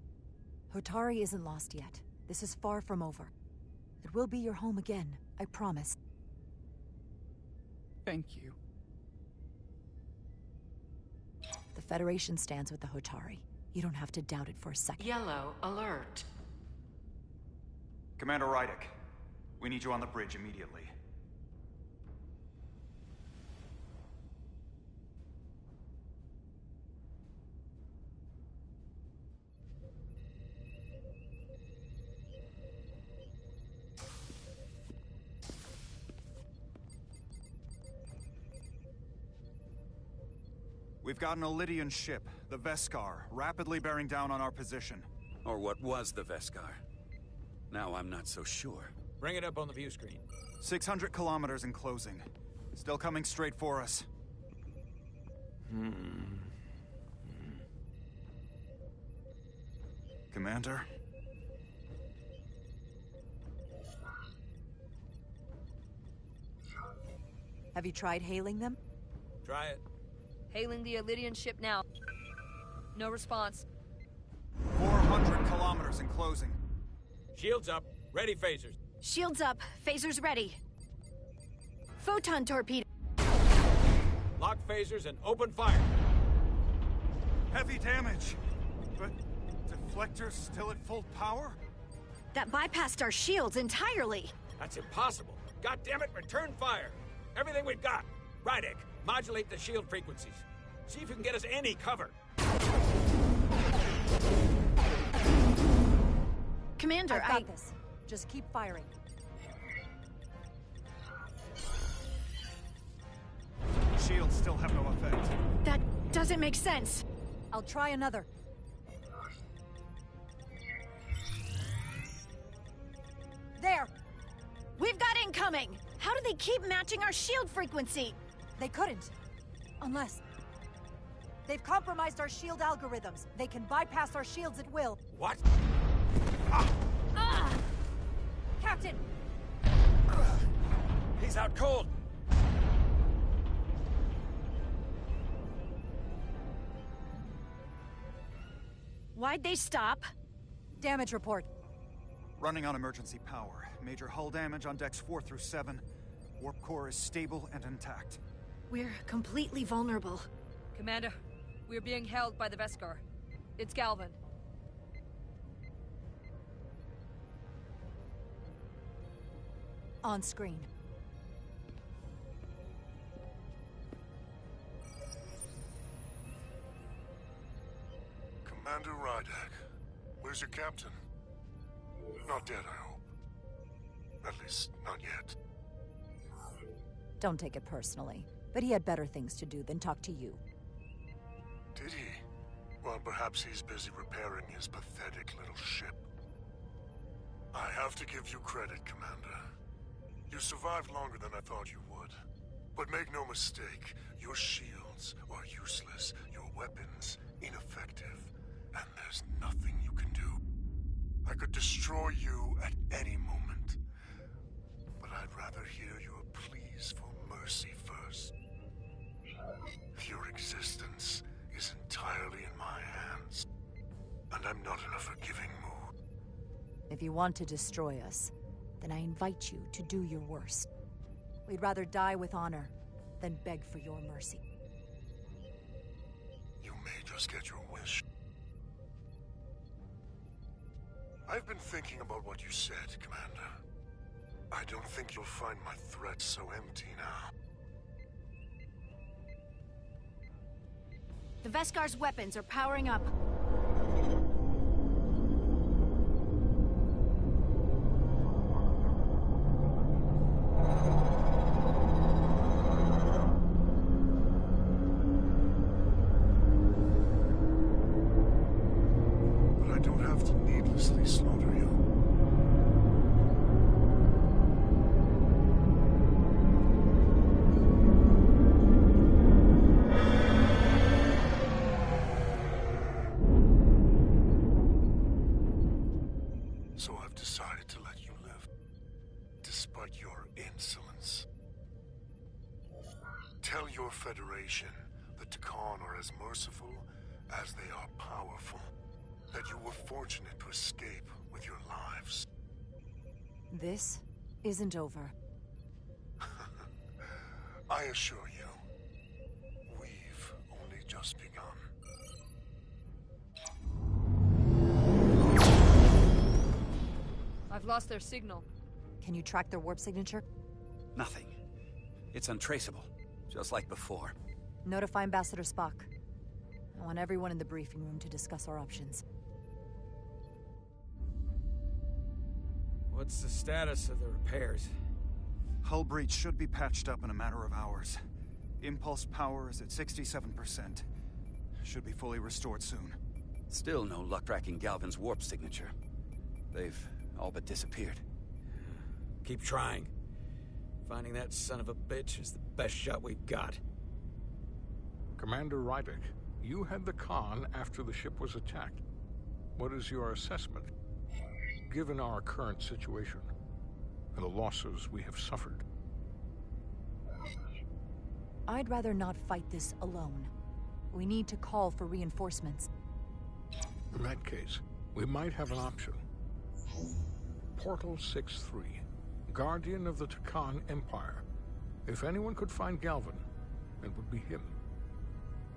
Hotari isn't lost yet. This is far from over. It will be your home again, I promise. Thank you. The Federation stands with the Hotari. You don't have to doubt it for a second. Yellow alert. Commander Rydick, we need you on the bridge immediately. We've got an Illidian ship, the Veskar, rapidly bearing down on our position. Or what was the Veskar? Now I'm not so sure. Bring it up on the view screen. 600 kilometers in closing. Still coming straight for us. Commander? Have you tried hailing them? Try it. Hailing the Illidian ship now. No response. 400 kilometers in closing. Shields up. Ready phasers. Shields up. Phasers ready. Photon torpedo. Lock phasers and open fire. Heavy damage. But deflectors still at full power? That bypassed our shields entirely. That's impossible. God damn it, return fire. Everything we've got. Rydick, modulate the shield frequencies. See if you can get us any cover. Commander, I've got this. Just keep firing. Shields still have no effect. That doesn't make sense. I'll try another. coming! How do they keep matching our shield frequency? They couldn't. Unless... They've compromised our shield algorithms. They can bypass our shields at will. What? Captain! He's out cold! Why'd they stop? Damage report. Running on emergency power. Major hull damage on decks 4 through 7. Warp core is stable and intact. We're completely vulnerable. Commander, we're being held by the Veskar. It's Galvin. On screen. Commander Rydak, where's your captain? Not dead, I hope. At least, not yet. Don't take it personally, but he had better things to do than talk to you. Did he? Well, perhaps he's busy repairing his pathetic little ship. I have to give you credit, Commander. You survived longer than I thought you would. But make no mistake, your shields are useless, your weapons ineffective, and there's nothing you can do. I could destroy you at any moment, but I'd rather hear your pleas for mercy first. Your existence is entirely in my hands, and I'm not in a forgiving mood. If you want to destroy us, then I invite you to do your worst. We'd rather die with honor than beg for your mercy. You may just get your wish. I've been thinking about what you said, Commander. I don't think you'll find my threat so empty now. The Veskar's weapons are powering up. But I don't have to needlessly slaughter you. So I've decided to let you live, despite your insolence. Tell your Federation that Takan are as merciful as they are powerful, that you were fortunate to escape with your lives. This isn't over. I assure you, we've only just begun. I've lost their signal. Can you track their warp signature? Nothing. It's untraceable, just like before. Notify Ambassador Spock. I want everyone in the briefing room to discuss our options. What's the status of the repairs? Hull breach should be patched up in a matter of hours. Impulse power is at 67%. Should be fully restored soon. Still no luck tracking Galvin's warp signature. They've all but disappeared. Keep trying. Finding that son of a bitch is the best shot we've got. Commander Rydak, you had the Khan after the ship was attacked. What is your assessment, given our current situation and the losses we have suffered? I'd rather not fight this alone. We need to call for reinforcements. In that case, we might have an option. Portal 6-3, Guardian of the Takan Empire. If anyone could find Galvin, it would be him.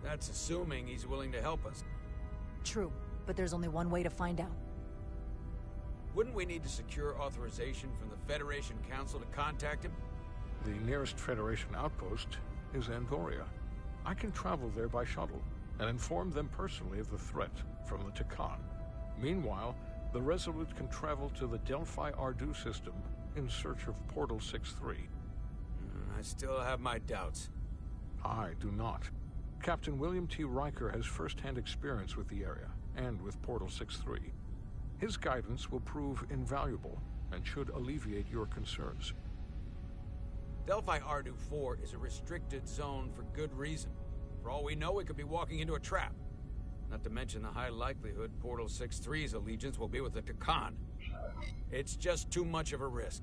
That's assuming he's willing to help us. True, but there's only one way to find out. Wouldn't we need to secure authorization from the Federation Council to contact him? The nearest Federation outpost is Andoria. I can travel there by shuttle and inform them personally of the threat from the Takan. Meanwhile, the Resolute can travel to the Delphi Ardu system in search of Portal 6-3. I still have my doubts. I do not. Captain William T. Riker has first-hand experience with the area, and with Portal 6-3. His guidance will prove invaluable, and should alleviate your concerns. Delphi Ardu-4 is a restricted zone for good reason. For all we know, we could be walking into a trap. Not to mention the high likelihood Portal 6-3's allegiance will be with the Takan. It's just too much of a risk.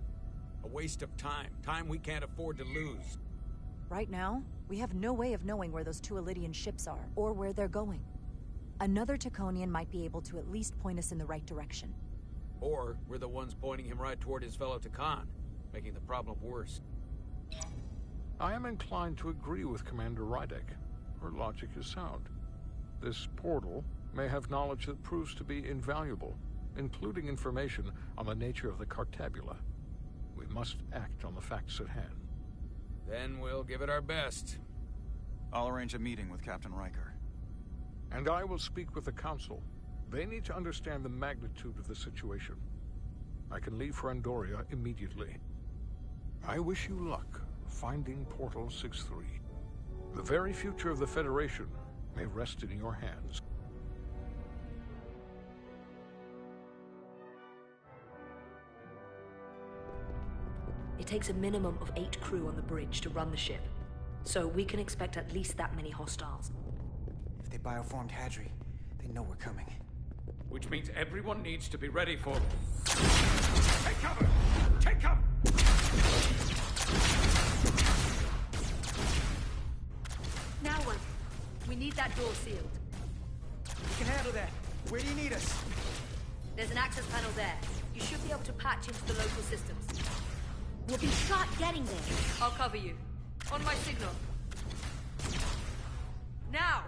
A waste of time. Time we can't afford to lose. Right now, we have no way of knowing where those two Elydian ships are, or where they're going. Another Taconian might be able to at least point us in the right direction. Or we're the ones pointing him right toward his fellow Takan, making the problem worse. I am inclined to agree with Commander Rydek. Her logic is sound. This portal may have knowledge that proves to be invaluable, including information on the nature of the Cartabula. We must act on the facts at hand. Then we'll give it our best. I'll arrange a meeting with Captain Riker. And I will speak with the Council. They need to understand the magnitude of the situation. I can leave for Andoria immediately. I wish you luck finding Portal 6-3. The very future of the Federation may rest in your hands. It takes a minimum of 8 crew on the bridge to run the ship, so we can expect at least that many hostiles. If they bioformed Hadri, they know we're coming. Which means everyone needs to be ready for... Take cover! Take cover! Now what? We need that door sealed. We can handle that. Where do you need us? There's an access panel there. You should be able to patch into the local systems. We'll be shot getting there. I'll cover you. On my signal. Now!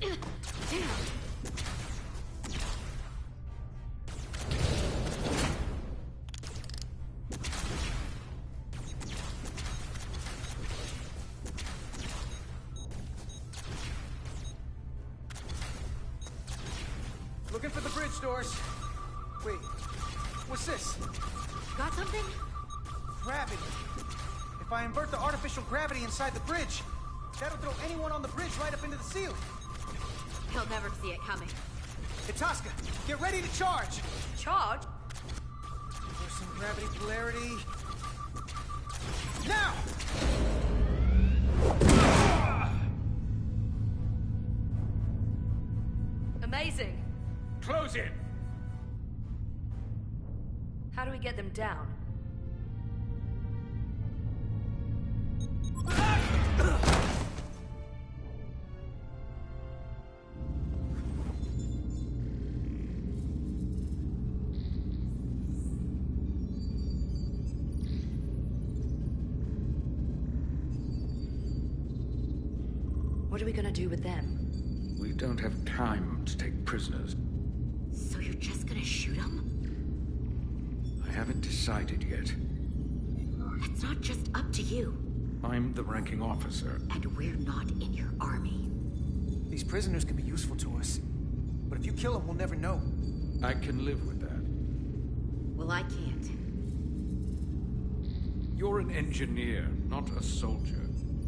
Damn. Looking for the bridge doors. Wait, what's this? Got something? Gravity. If I invert the artificial gravity inside the bridge, that'll throw anyone on the bridge right up into the ceiling. He'll never see it coming. Itaska, get ready to charge! Charge? There's some gravity polarity. Now! Amazing. Close it! How do we get them down? What are we gonna do with them? We don't have time to take prisoners. So you're just gonna shoot him? I haven't decided yet. That's not just up to you. I'm the ranking officer. And we're not in your army. These prisoners can be useful to us. But if you kill them, we'll never know. I can live with that. Well, I can't. You're an engineer, not a soldier.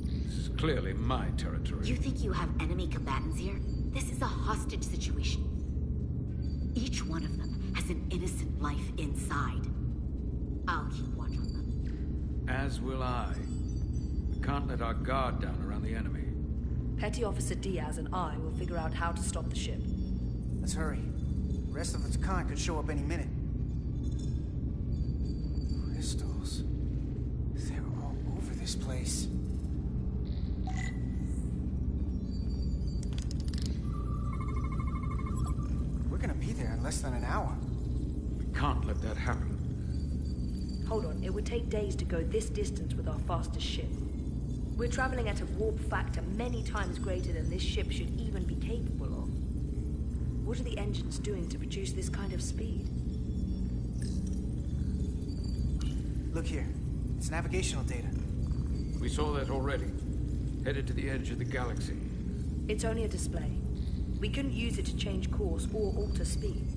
This is clearly my territory. You think you have enemy combatants here? This is a hostage situation. Each one of them has an innocent life inside. I'll keep watch on them. As will I. We can't let our guard down around the enemy. Petty Officer Diaz and I will figure out how to stop the ship. Let's hurry. The rest of the Takan could show up any minute. Crystals. They're all over this place. We're gonna be there in less than an hour. We can't let that happen. Hold on, it would take days to go this distance with our fastest ship. We're traveling at a warp factor many times greater than this ship should even be capable of. What are the engines doing to produce this kind of speed? Look here. It's navigational data. We saw that already. Headed to the edge of the galaxy. It's only a display. We couldn't use it to change course or alter speed.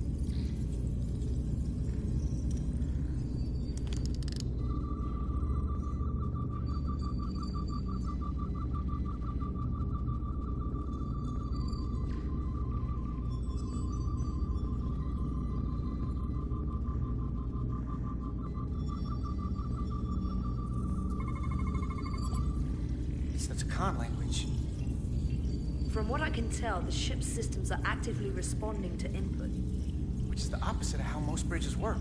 Takan language. From what I can tell, the ship's systems are actively responding to input. Which is the opposite of how most bridges work.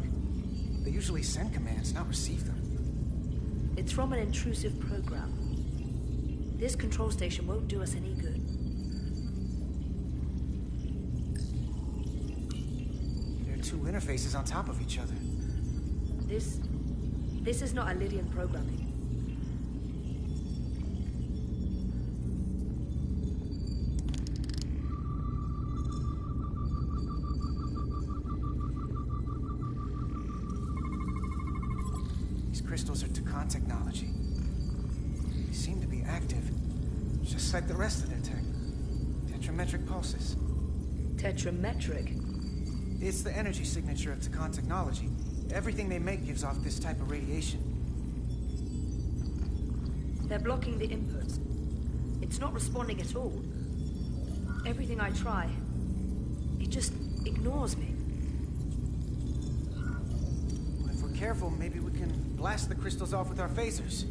They usually send commands, not receive them. It's from an intrusive program. This control station won't do us any good. There are two interfaces on top of each other. This is not Lydian programming. These crystals are Takan technology. They seem to be active, just like the rest of their tech. Tetrametric pulses. Tetrametric? It's the energy signature of Takan technology. Everything they make gives off this type of radiation. They're blocking the inputs. It's not responding at all. Everything I try, it just ignores me. Well, if we're careful, maybe we can blast the crystals off with our phasers.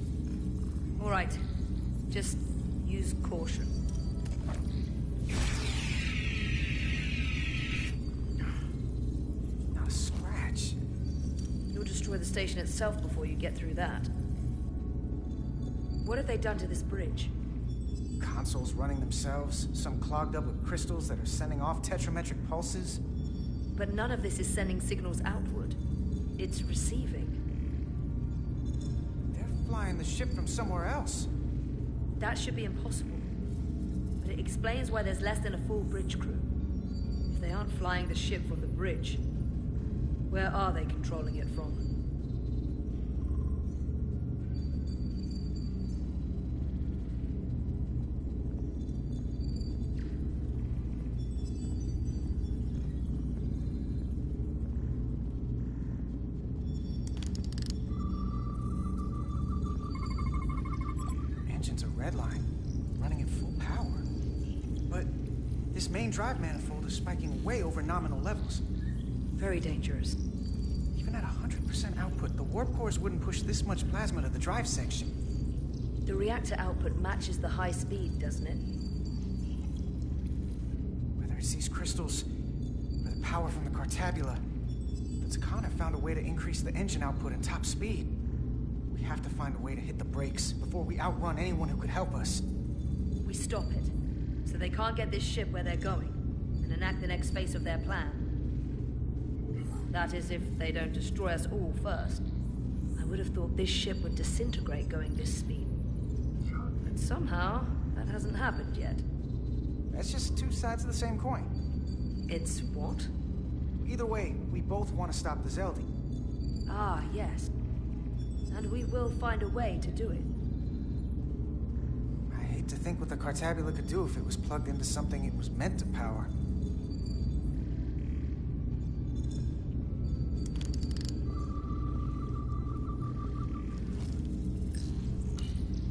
All right. Just use caution. Not a scratch. You'll destroy the station itself before you get through that. What have they done to this bridge? Consoles running themselves, some clogged up with crystals that are sending off tetrametric pulses. But none of this is sending signals outward. It's receiving. They're flying the ship from somewhere else. That should be impossible. But it explains why there's less than a full bridge crew. If they aren't flying the ship from the bridge, where are they controlling it from? Engine's a red line, running at full power. But this main drive manifold is spiking way over nominal levels. Very dangerous. Even at 100% output, the warp cores wouldn't push this much plasma to the drive section. The reactor output matches the high speed, doesn't it? Whether it's these crystals, or the power from the Cartabula, the Takan have found a way to increase the engine output and top speed. We have to find a way to hit the brakes before we outrun anyone who could help us. We stop it, so they can't get this ship where they're going, and enact the next phase of their plan. That is, if they don't destroy us all first. I would have thought this ship would disintegrate going this speed. But somehow, that hasn't happened yet. That's just two sides of the same coin. It's what? Either way, we both want to stop the Zeldi. Ah, yes. And we will find a way to do it. I hate to think what the Cartabula could do if it was plugged into something it was meant to power.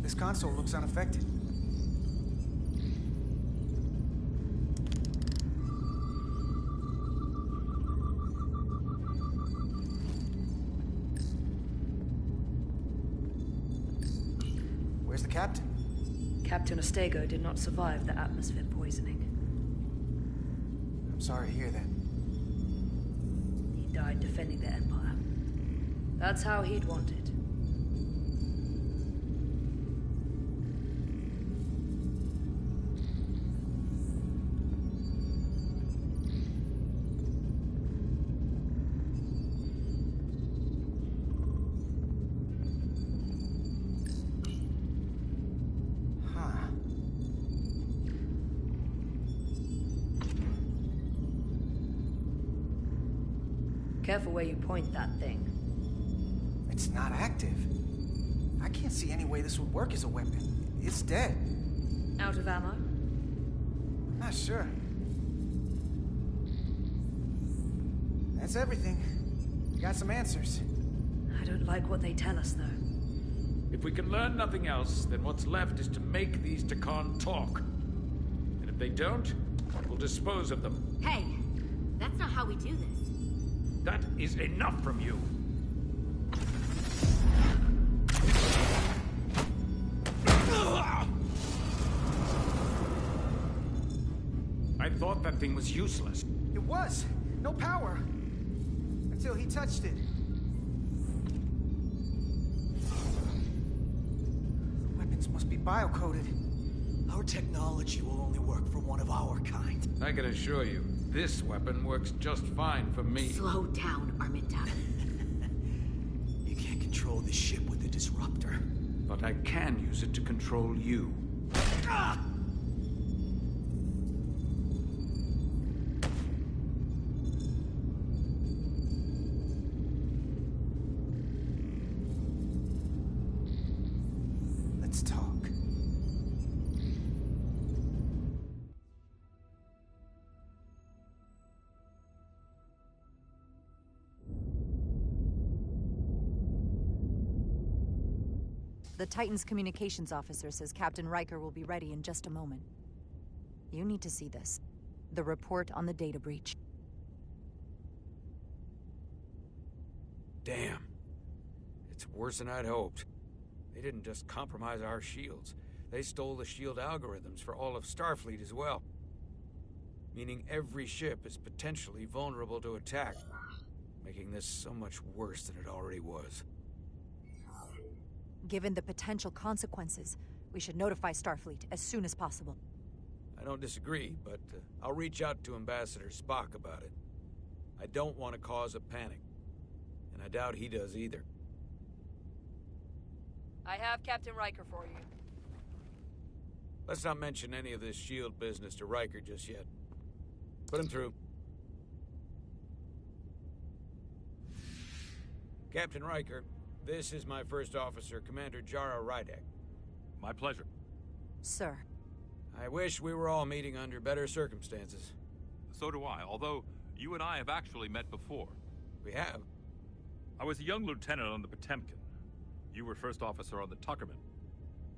This console looks unaffected. Where's the captain? Captain Ostego did not survive the atmosphere poisoning. I'm sorry to hear that. He died defending the Empire. That's how he'd want it. Careful where you point that thing. It's not active. I can't see any way this would work as a weapon. It's dead. Out of ammo? Not sure. That's everything. Got some answers. I don't like what they tell us, though. If we can learn nothing else, then what's left is to make these Takan talk. And if they don't, we'll dispose of them. Hey, that's not how we do this. That is enough from you. I thought that thing was useless. It was. No power. Until he touched it. Weapons must be biocoded. Our technology will only work for one of our kind. I can assure you, this weapon works just fine for me. Slow down, Arminta. You can't control the ship with the disruptor. But I can use it to control you. Ah! Let's talk. The Titan's communications officer says Captain Riker will be ready in just a moment. You need to see this. The report on the data breach. Damn. It's worse than I'd hoped. They didn't just compromise our shields. They stole the shield algorithms for all of Starfleet as well. Meaning every ship is potentially vulnerable to attack, making this so much worse than it already was. Given the potential consequences, we should notify Starfleet as soon as possible. I don't disagree, but I'll reach out to Ambassador Spock about it. I don't want to cause a panic, and I doubt he does either. I have Captain Riker for you. Let's not mention any of this shield business to Riker just yet. Put him through. Captain Riker, this is my first officer, Commander Jara Rydek. My pleasure. Sir. I wish we were all meeting under better circumstances. So do I, although you and I have actually met before. We have? I was a young lieutenant on the Potemkin. You were first officer on the Tuckerman.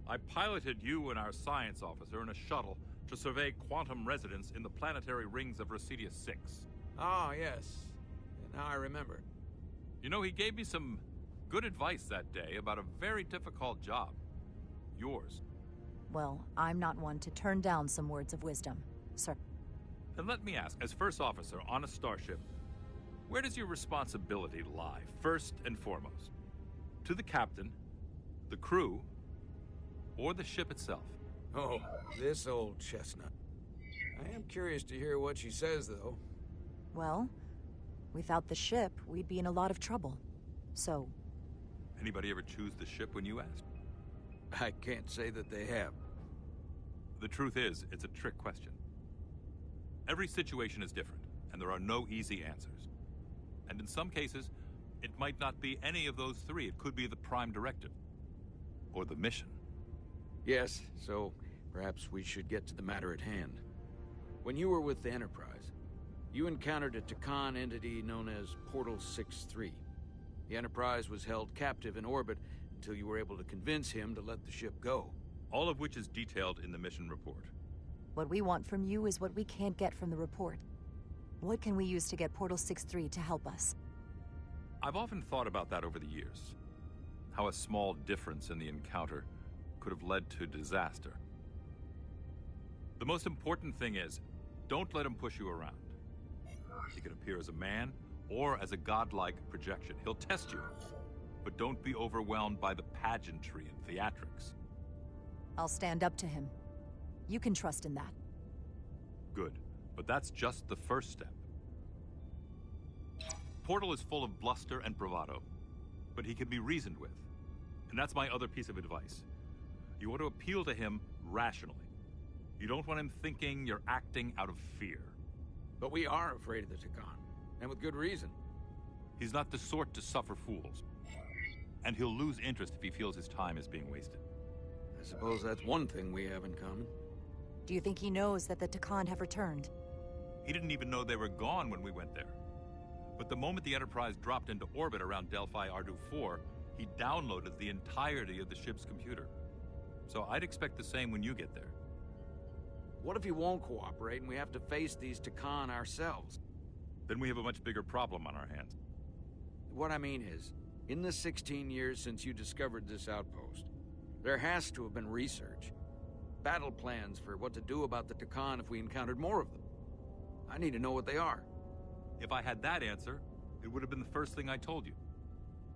I piloted you and our science officer in a shuttle to survey quantum resonance in the planetary rings of Residius 6. Ah, yes. Now I remember. You know, he gave me some good advice that day about a very difficult job. Yours. Well, I'm not one to turn down some words of wisdom, sir. And let me ask, as first officer on a starship, where does your responsibility lie, first and foremost? To the captain, the crew, or the ship itself? Oh, this old chestnut. I am curious to hear what she says, though. Well, without the ship, we'd be in a lot of trouble. So... Anybody ever choose the ship when you asked? I can't say that they have. The truth is, it's a trick question. Every situation is different, and there are no easy answers. And in some cases, it might not be any of those three. It could be the prime directive. Or the mission. Yes, so perhaps we should get to the matter at hand. When you were with the Enterprise, you encountered a Takan entity known as Portal 6-3. The Enterprise was held captive in orbit until you were able to convince him to let the ship go. All of which is detailed in the mission report. What we want from you is what we can't get from the report. What can we use to get Portal 6-3 to help us? I've often thought about that over the years. How a small difference in the encounter could have led to disaster. The most important thing is, don't let him push you around. He can appear as a man or as a godlike projection. He'll test you, but don't be overwhelmed by the pageantry and theatrics. I'll stand up to him. You can trust in that. Good, but that's just the first step. Portal is full of bluster and bravado, but he can be reasoned with. And that's my other piece of advice. You want to appeal to him rationally. You don't want him thinking you're acting out of fear. But we are afraid of the Takan, and with good reason. He's not the sort to suffer fools. And he'll lose interest if he feels his time is being wasted. I suppose that's one thing we have in common. Do you think he knows that the Takan have returned? He didn't even know they were gone when we went there. But the moment the Enterprise dropped into orbit around Delphi Ardu 4, he downloaded the entirety of the ship's computer. So I'd expect the same when you get there. What if he won't cooperate and we have to face these Takan ourselves? Then we have a much bigger problem on our hands. What I mean is, in the 16 years since you discovered this outpost, there has to have been research. Battle plans for what to do about the Takan if we encountered more of them. I need to know what they are. If I had that answer, it would have been the first thing I told you.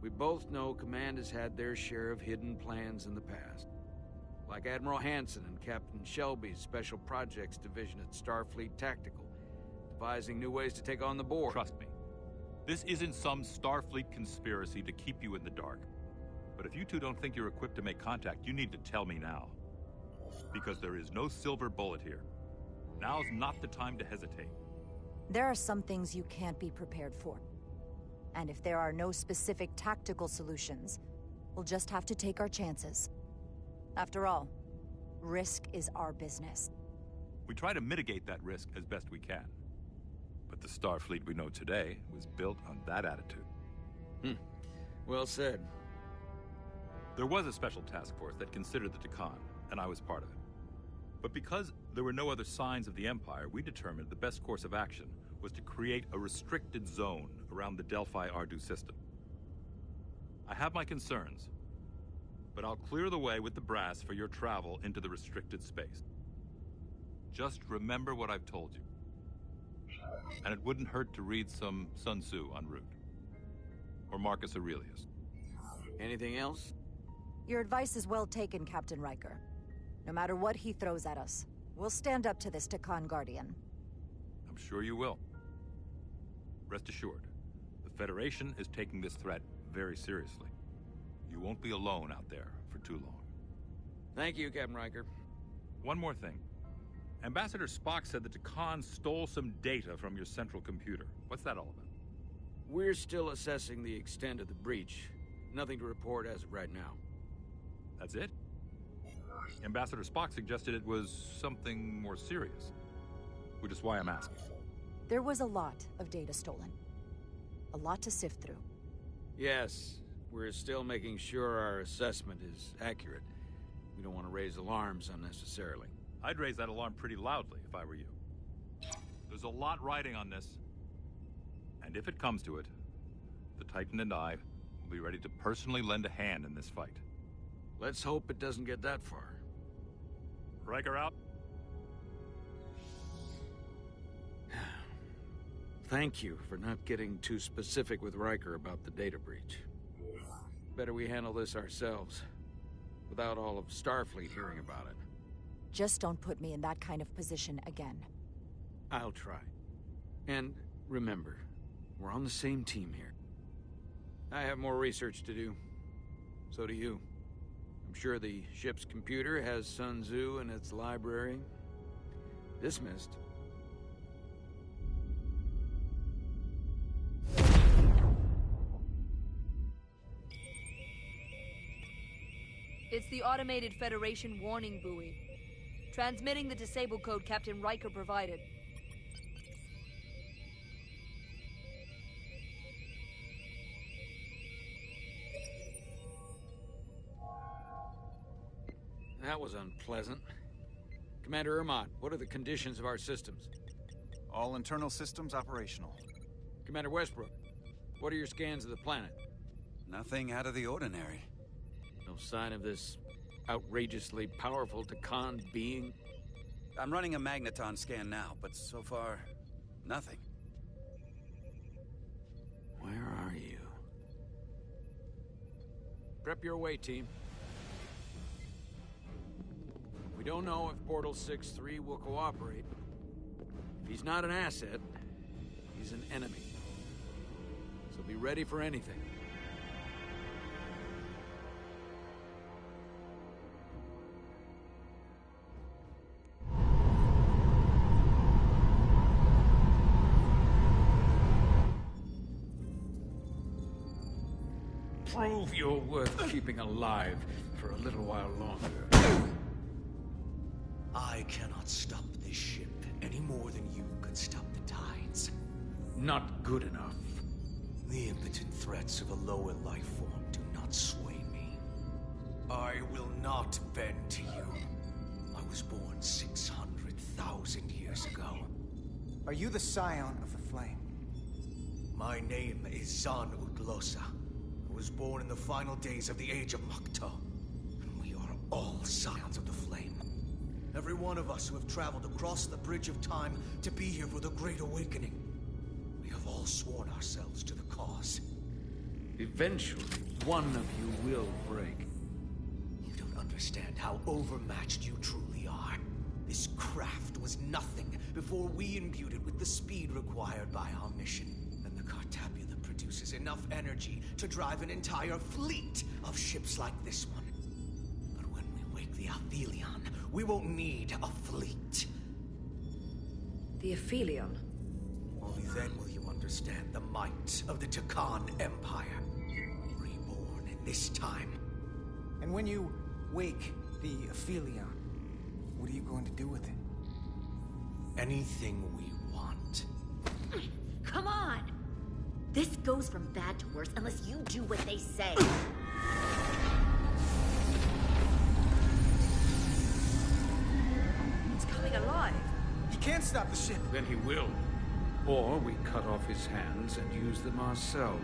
We both know Command has had their share of hidden plans in the past. Like Admiral Hansen and Captain Shelby's Special Projects Division at Starfleet Tactical, devising new ways to take on the Borg. Trust me, this isn't some Starfleet conspiracy to keep you in the dark. But if you two don't think you're equipped to make contact, you need to tell me now. Because there is no silver bullet here. Now's not the time to hesitate. There are some things you can't be prepared for. And if there are no specific tactical solutions, we'll just have to take our chances. After all, risk is our business. We try to mitigate that risk as best we can. But the Starfleet we know today was built on that attitude. Well said. There was a special task force that considered the Takan, and I was part of it. But because there were no other signs of the Empire, we determined the best course of action was to create a restricted zone around the Delphi-Ardu system. I have my concerns, but I'll clear the way with the brass for your travel into the restricted space. Just remember what I've told you. And it wouldn't hurt to read some Sun Tzu en route. Or Marcus Aurelius. Anything else? Your advice is well taken, Captain Riker. No matter what he throws at us, we'll stand up to this Takan Guardian. I'm sure you will. Rest assured, the Federation is taking this threat very seriously. You won't be alone out there for too long. Thank you, Captain Riker. One more thing. Ambassador Spock said that Takan stole some data from your central computer. What's that all about? We're still assessing the extent of the breach. Nothing to report as of right now. That's it? Ambassador Spock suggested it was something more serious. Which is why I'm asking. There was a lot of data stolen. A lot to sift through. Yes, we're still making sure our assessment is accurate. We don't want to raise alarms unnecessarily. I'd raise that alarm pretty loudly if I were you. There's a lot riding on this. And if it comes to it, the Titan and I will be ready to personally lend a hand in this fight. Let's hope it doesn't get that far. Riker out. Thank you for not getting too specific with Riker about the data breach. Better we handle this ourselves, without all of Starfleet hearing about it. Just don't put me in that kind of position again. I'll try. And remember, we're on the same team here. I have more research to do. So do you. I'm sure the ship's computer has Sun Tzu in its library. Dismissed. It's the automated Federation warning buoy. Transmitting the disable code Captain Riker provided. That was unpleasant. Commander Ermont, what are the conditions of our systems? All internal systems operational. Commander Westbrook, what are your scans of the planet? Nothing out of the ordinary. No sign of this outrageously powerful Takan being? I'm running a magneton scan now, but so far, nothing. Where are you? Prep your way, team. We don't know if Portal 6-3 will cooperate. If he's not an asset, he's an enemy. So be ready for anything. Prove you're worth keeping alive for a little while longer. I cannot stop this ship any more than you could stop the tides. Not good enough. The impotent threats of a lower life form do not sway me. I will not bend to you. I was born 600,000 years ago. Are you the scion of the Flame? My name is Zan Utlosa. I was born in the final days of the Age of Makto. And we are all scions of the Flame. Ever every one of us who have traveled across the Bridge of Time to be here for the Great Awakening. We have all sworn ourselves to the cause. Eventually, one of you will break. You don't understand how overmatched you truly are. This craft was nothing before we imbued it with the speed required by our mission. And the Cartabula produces enough energy to drive an entire fleet of ships like this one. But when we wake the Aphelion, we won't need a fleet. The Aphelion? Only then will you understand the might of the Takan Empire. Reborn in this time. And when you wake the Aphelion, what are you going to do with it? Anything we want. Come on! This goes from bad to worse unless you do what they say. It's coming alive. He can't stop the ship. Then he will. Or we cut off his hands and use them ourselves.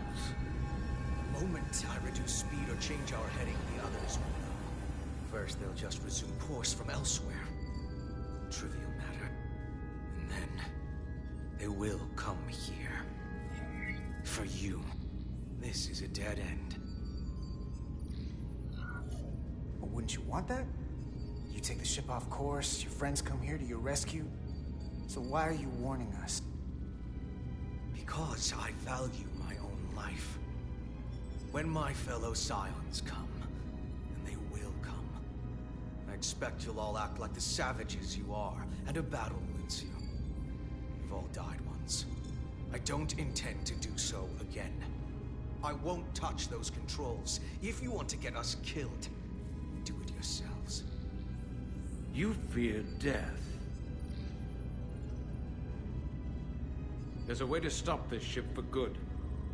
The moment I reduce speed or change our heading, the others will know. First, they'll just resume course from elsewhere. Trivial matter. And then, they will come here. For you, this is a dead end. But wouldn't you want that? You take the ship off course, your friends come here to your rescue. So why are you warning us? Because I value my own life. When my fellow Scions come, and they will come, I expect you'll all act like the savages you are, and a battle wins you. You've all died once. I don't intend to do so again. I won't touch those controls. If you want to get us killed, do it yourselves. You fear death. There's a way to stop this ship for good,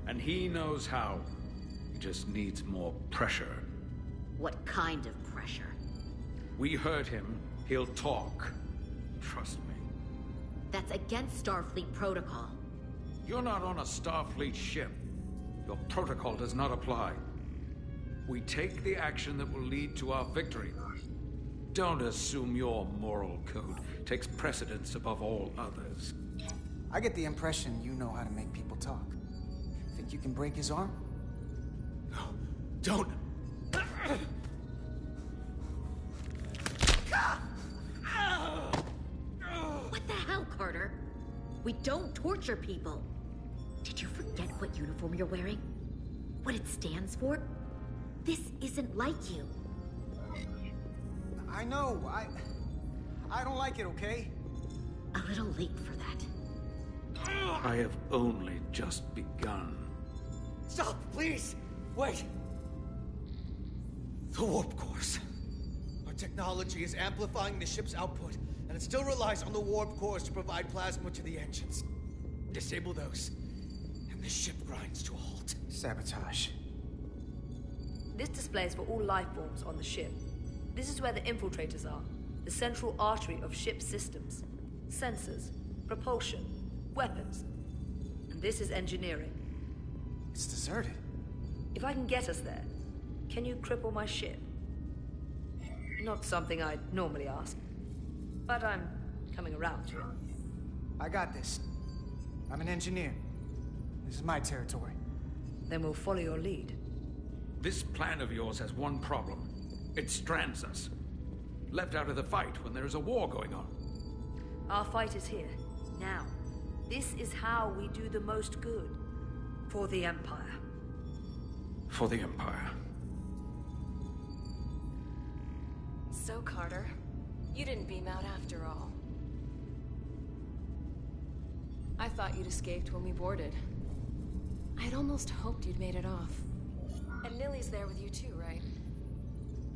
and he knows how. He just needs more pressure. What kind of pressure? We heard him. He'll talk. Trust me. That's against Starfleet protocol. You're not on a Starfleet ship. Your protocol does not apply. We take the action that will lead to our victory. Don't assume your moral code takes precedence above all others. I get the impression you know how to make people talk. Think you can break his arm? No, don't! What the hell, Carter? We don't torture people. Did you forget what uniform you're wearing? What it stands for? This isn't like you. I know, I don't like it, okay? A little late for that. I have only just begun. Stop, please! Wait! The warp cores. Our technology is amplifying the ship's output, and it still relies on the warp cores to provide plasma to the engines. Disable those, and the ship grinds to a halt. Sabotage. This displays for all life forms on the ship. This is where the infiltrators are, the central artery of ship systems. Sensors, propulsion, weapons. And this is engineering. It's deserted. If I can get us there, can you cripple my ship? Not something I'd normally ask, but I'm coming around to it. I got this. I'm an engineer. This is my territory. Then we'll follow your lead. This plan of yours has one problem. It strands us. Left out of the fight when there is a war going on. Our fight is here, now. This is how we do the most good. For the Empire. For the Empire. So, Carter, you didn't beam out after all. I thought you'd escaped when we boarded. I had almost hoped you'd made it off. And Lily's there with you too, right?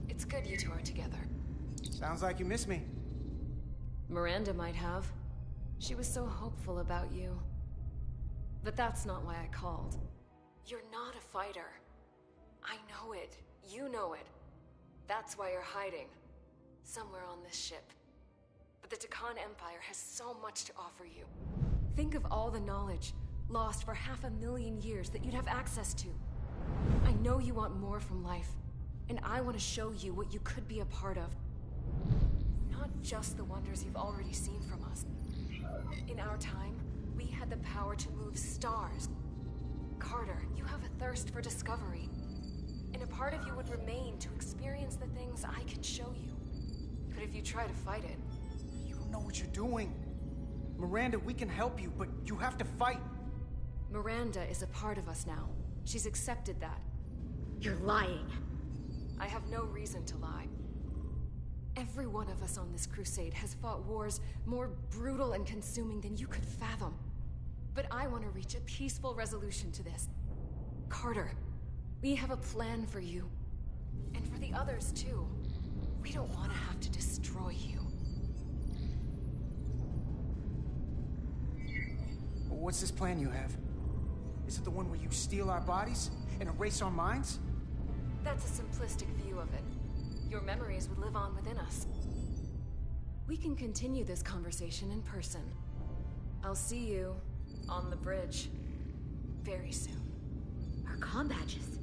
It's good you two are together. Sounds like you miss me. Miranda might have. She was so hopeful about you. But that's not why I called. You're not a fighter. I know it. You know it. That's why you're hiding. Somewhere on this ship. But the Takan Empire has so much to offer you. Think of all the knowledge lost for 500,000 years that you'd have access to. I know you want more from life, and I want to show you what you could be a part of. Not not just the wonders you've already seen from us. In our time, we had the power to move stars. Carter, you have a thirst for discovery. And a part of you would remain to experience the things I can show you. But if you try to fight it... You don't know what you're doing. Miranda, we can help you, but you have to fight. Miranda is a part of us now. She's accepted that. You're lying. I have no reason to lie. Every one of us on this crusade has fought wars more brutal and consuming than you could fathom. But I want to reach a peaceful resolution to this. Carter, we have a plan for you. And for the others, too. We don't want to have to destroy you. What's this plan you have? Is it the one where you steal our bodies and erase our minds? That's a simplistic view of it. Your memories would live on within us. We can continue this conversation in person. I'll see you on the bridge very soon. Our comm badges.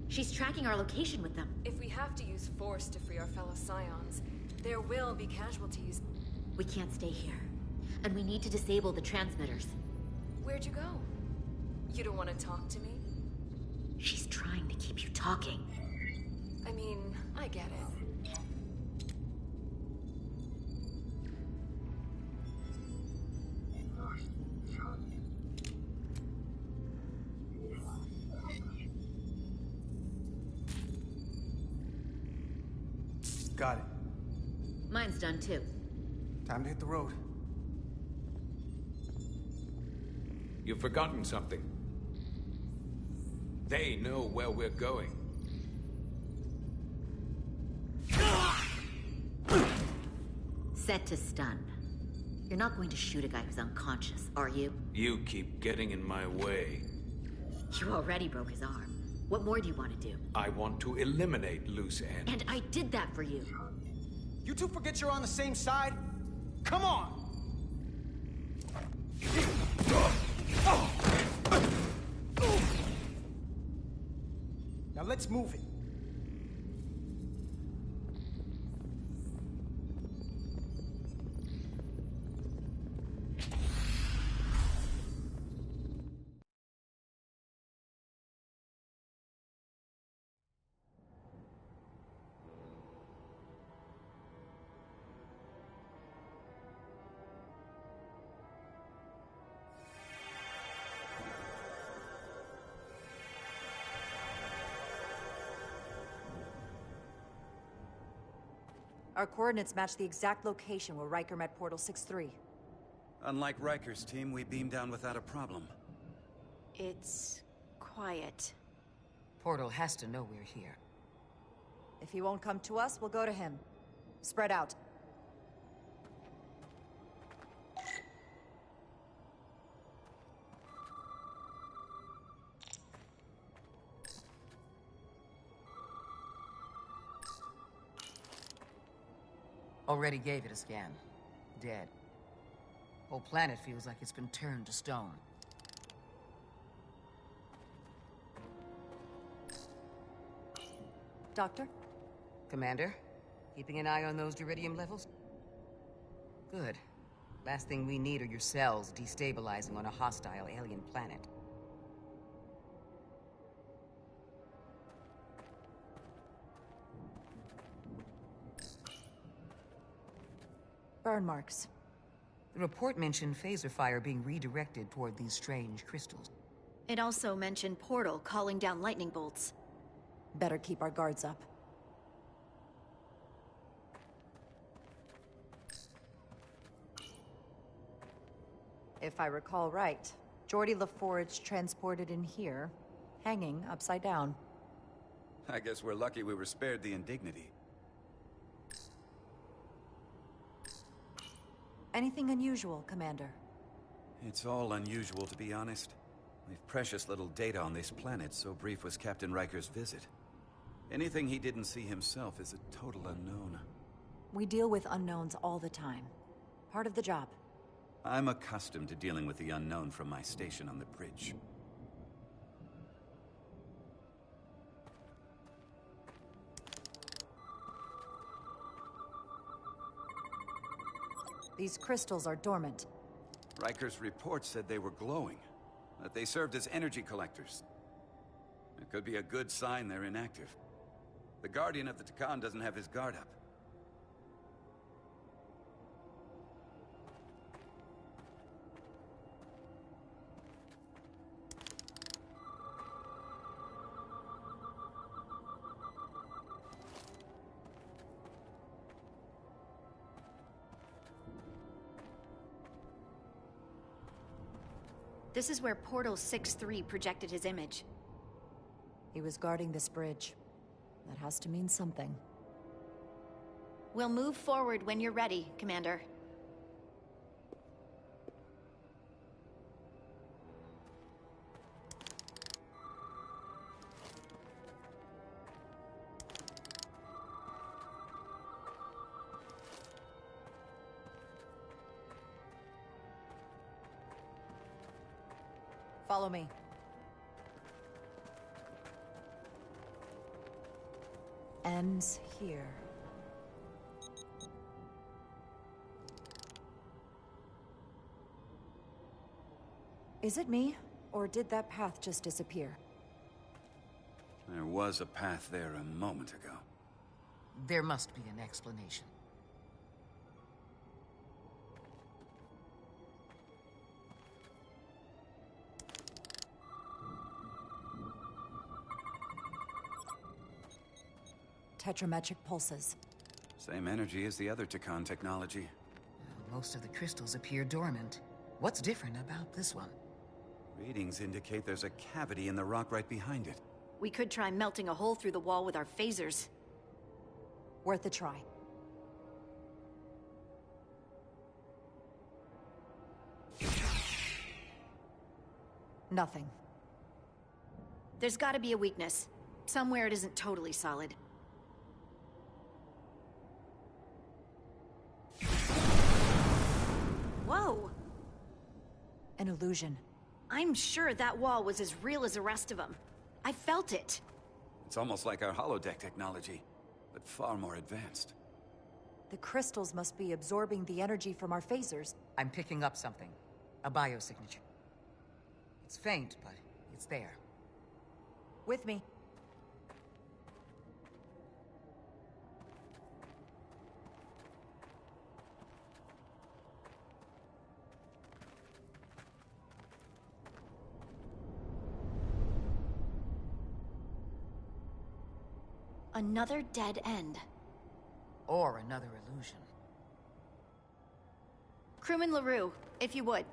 She's tracking our location with them. If we have to use force to free our fellow Scions, there will be casualties. We can't stay here. And we need to disable the transmitters. Where'd you go? You don't want to talk to me? She's trying to keep you talking. I mean, I get it. Got it. Mine's done too. Time to hit the road. You've forgotten something. They know where we're going. Set to stun. You're not going to shoot a guy who's unconscious, are you? You keep getting in my way. You already broke his arm. What more do you want to do? I want to eliminate loose ends. And I did that for you. You two forget you're on the same side? Come on! Now let's move it. Our coordinates match the exact location where Riker met Portal 6-3. Unlike Riker's team, we beamed down without a problem. It's quiet. Portal has to know we're here. If he won't come to us, we'll go to him. Spread out. Already gave it a scan. Dead. Whole planet feels like it's been turned to stone. Doctor? Commander, keeping an eye on those iridium levels? Good. Last thing we need are your cells destabilizing on a hostile alien planet. Burn marks. The report mentioned phaser fire being redirected toward these strange crystals. It also mentioned Portal calling down lightning bolts. Better keep our guards up. If I recall right, Geordi LaForge transported in here, hanging upside down. I guess we're lucky we were spared the indignity. Anything unusual, Commander? It's all unusual, to be honest. We've precious little data on this planet, so brief was Captain Riker's visit. Anything he didn't see himself is a total unknown. We deal with unknowns all the time. Part of the job. I'm accustomed to dealing with the unknown from my station on the bridge. These crystals are dormant. Riker's report said they were glowing, that they served as energy collectors. It could be a good sign they're inactive. The Guardian of the Takan doesn't have his guard up. This is where Portal 6-3 projected his image. He was guarding this bridge. That has to mean something. We'll move forward when you're ready, Commander. Follow me. Ends here. Is it me, or did that path just disappear? There was a path there a moment ago. There must be an explanation. Tetrametric pulses. Same energy as the other Takan technology. Most of the crystals appear dormant. What's different about this one? Readings indicate there's a cavity in the rock right behind it. We could try melting a hole through the wall with our phasers. Worth a try. Nothing. There's gotta be a weakness. Somewhere it isn't totally solid. Whoa! An illusion. I'm sure that wall was as real as the rest of them. I felt it. It's almost like our holodeck technology, but far more advanced. The crystals must be absorbing the energy from our phasers. I'm picking up something. A biosignature. It's faint, but it's there. With me. Another dead end. Or another illusion. Crewman LaRue, if you would.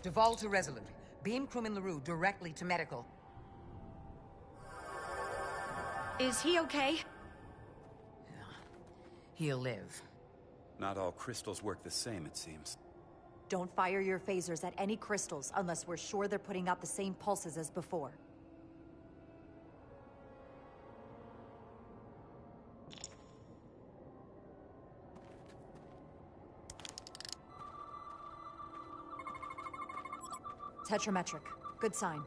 Devolve to Resolute. Beam Crewman LaRue directly to medical. Is he okay? He'll live. Not all crystals work the same, it seems. Don't fire your phasers at any crystals unless we're sure they're putting out the same pulses as before. Tetrametric. Good sign.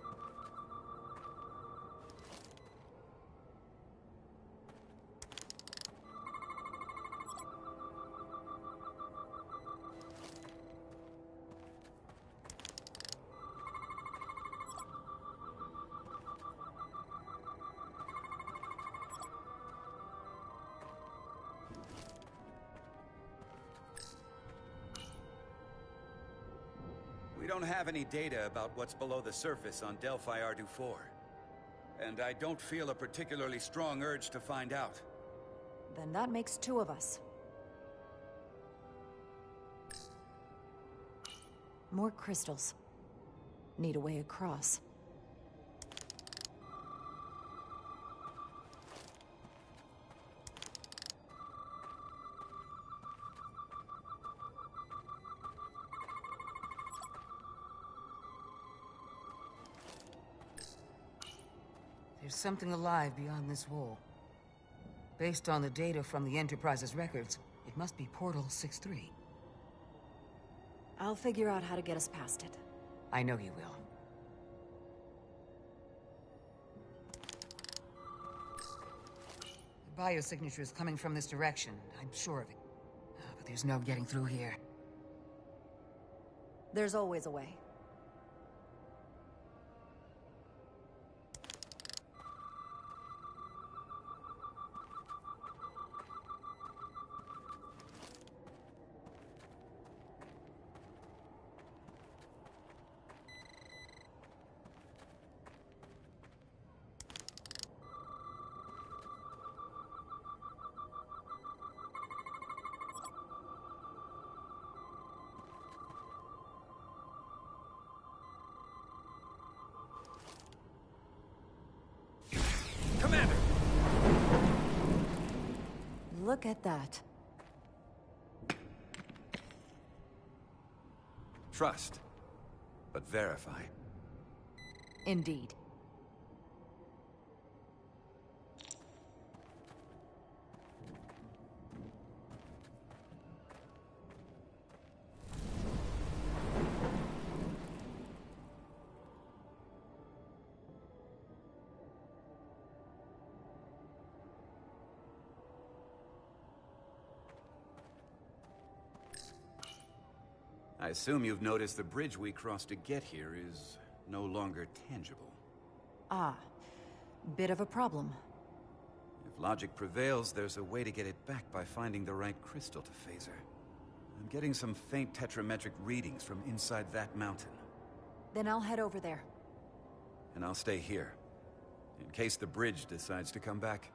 We don't have any data about what's below the surface on Delphi Ardu 4. And I don't feel a particularly strong urge to find out. Then that makes two of us. More crystals. Need a way across. There's something alive beyond this wall. Based on the data from the Enterprise's records, it must be Portal 6-3. I'll figure out how to get us past it. I know you will. Biosignature is coming from this direction. I'm sure of it. But there's no getting through here. There's always a way. Commander! Look at that. Trust, but verify. Indeed. I assume you've noticed the bridge we crossed to get here is no longer tangible. Ah. Bit of a problem. If logic prevails, there's a way to get it back by finding the right crystal to phaser. I'm getting some faint tetrametric readings from inside that mountain. Then I'll head over there. And I'll stay here, in case the bridge decides to come back.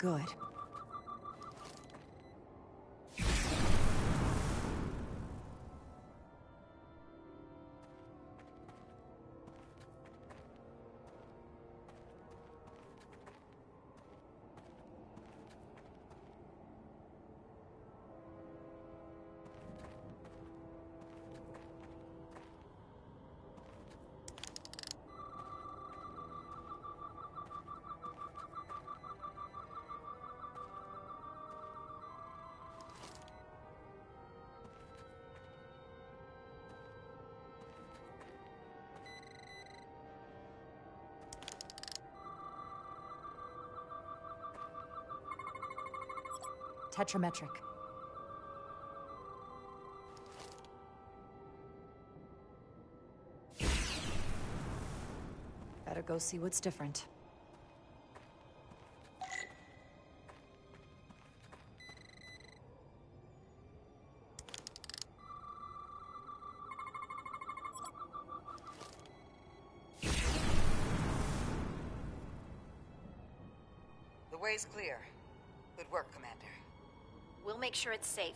Good. Tetrametric. Better go see what's different. The way's clear. Good work, Commander. We'll make sure it's safe.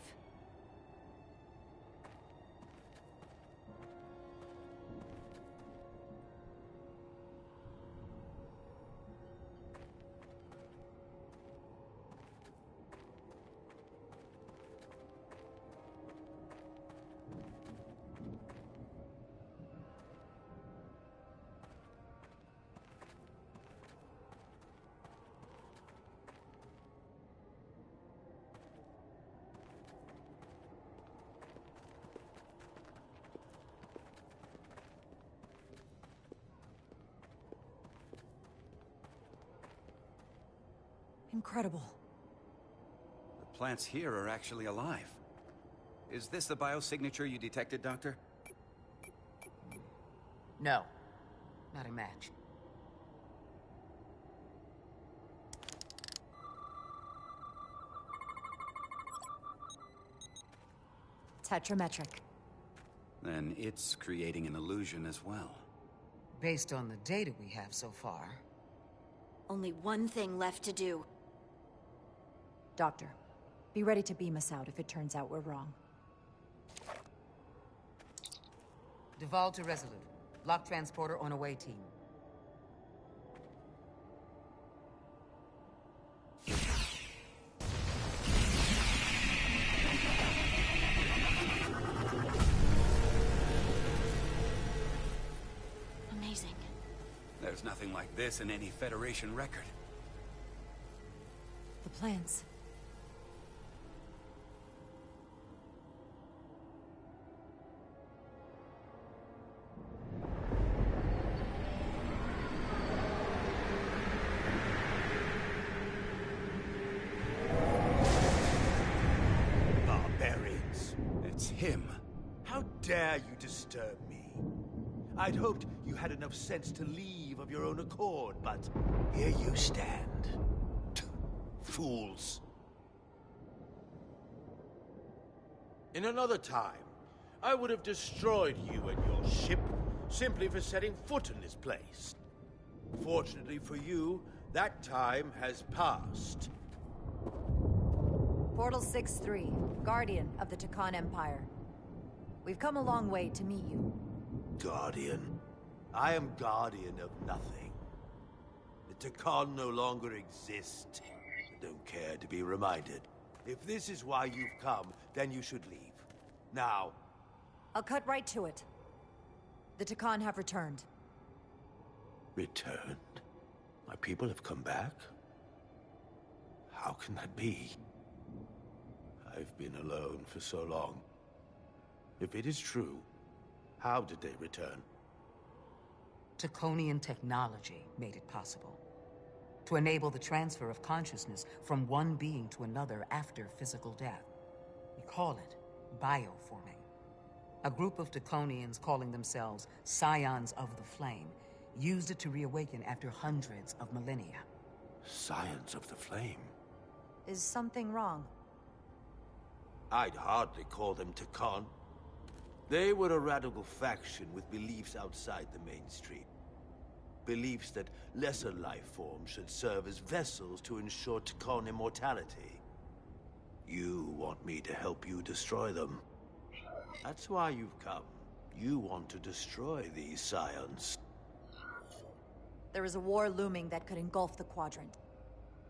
Incredible. The plants here are actually alive. Is this the biosignature you detected, Doctor? No. Not a match. Tetrametric. Then it's creating an illusion as well. Based on the data we have so far. Only one thing left to do. Doctor, be ready to beam us out if it turns out we're wrong. Duval to Resolute. Lock transporter on away team. Amazing. There's nothing like this in any Federation record. The plans. Barbarians. It's him. How dare you disturb me? I'd hoped you had enough sense to leave of your own accord, but here you stand. Fools. In another time, I would have destroyed you and your ship simply for setting foot in this place. Fortunately for you, that time has passed. Portal 6-3, Guardian of the Takan Empire. We've come a long way to meet you. Guardian? I am guardian of nothing. The Takan no longer exist. I don't care to be reminded. If this is why you've come, then you should leave. Now. I'll cut right to it. The Takan have returned. Returned? My people have come back? How can that be? I've been alone for so long. If it is true, how did they return? Taconian technology made it possible. To enable the transfer of consciousness from one being to another after physical death. We call it bioforming. A group of Taconians calling themselves Scions of the Flame used it to reawaken after hundreds of millennia. Scions of the Flame? Is something wrong? I'd hardly call them Takan. They were a radical faction with beliefs outside the mainstream. Beliefs that lesser life forms should serve as vessels to ensure Takan immortality. You want me to help you destroy them. That's why you've come. You want to destroy these Scions. There is a war looming that could engulf the Quadrant.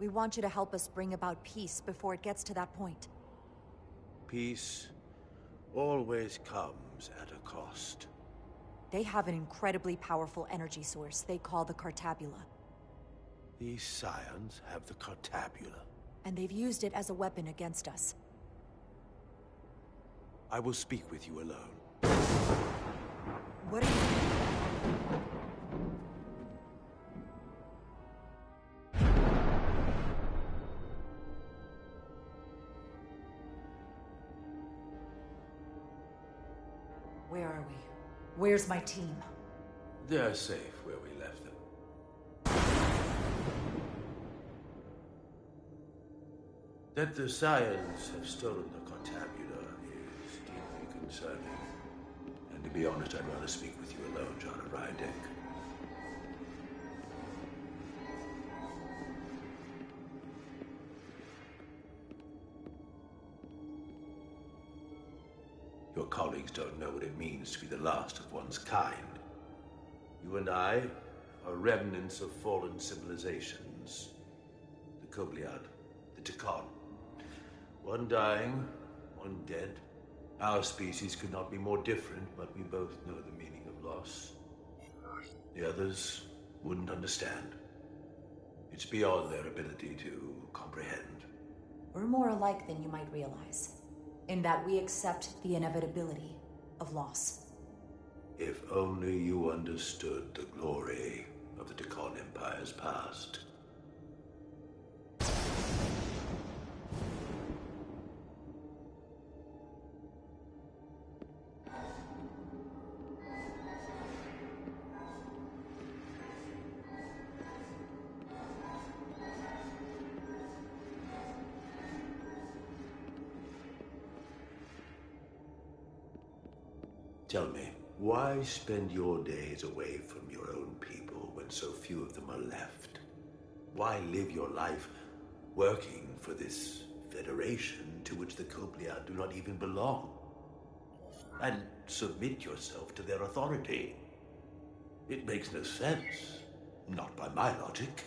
We want you to help us bring about peace before it gets to that point. Peace always comes at a cost. They have an incredibly powerful energy source they call the Cartabula. These Scions have the Cartabula. And they've used it as a weapon against us. I will speak with you alone. What are you... Where's my team? They're safe where we left them. That the Scions have stolen the Cartabula is deeply concerning. And to be honest, I'd rather speak with you alone, John of Rydek. Your colleagues don't know what it means to be the last of one's kind. You and I are remnants of fallen civilizations. The Kobliad, the Tekon. One dying, one dead. Our species could not be more different, but we both know the meaning of loss. The others wouldn't understand. It's beyond their ability to comprehend. We're more alike than you might realize, in that we accept the inevitability of loss. If only you understood the glory of the Tekon Empire's past. Tell me, why spend your days away from your own people when so few of them are left? Why live your life working for this federation to which the Kobliad do not even belong? And submit yourself to their authority? It makes no sense. Not by my logic.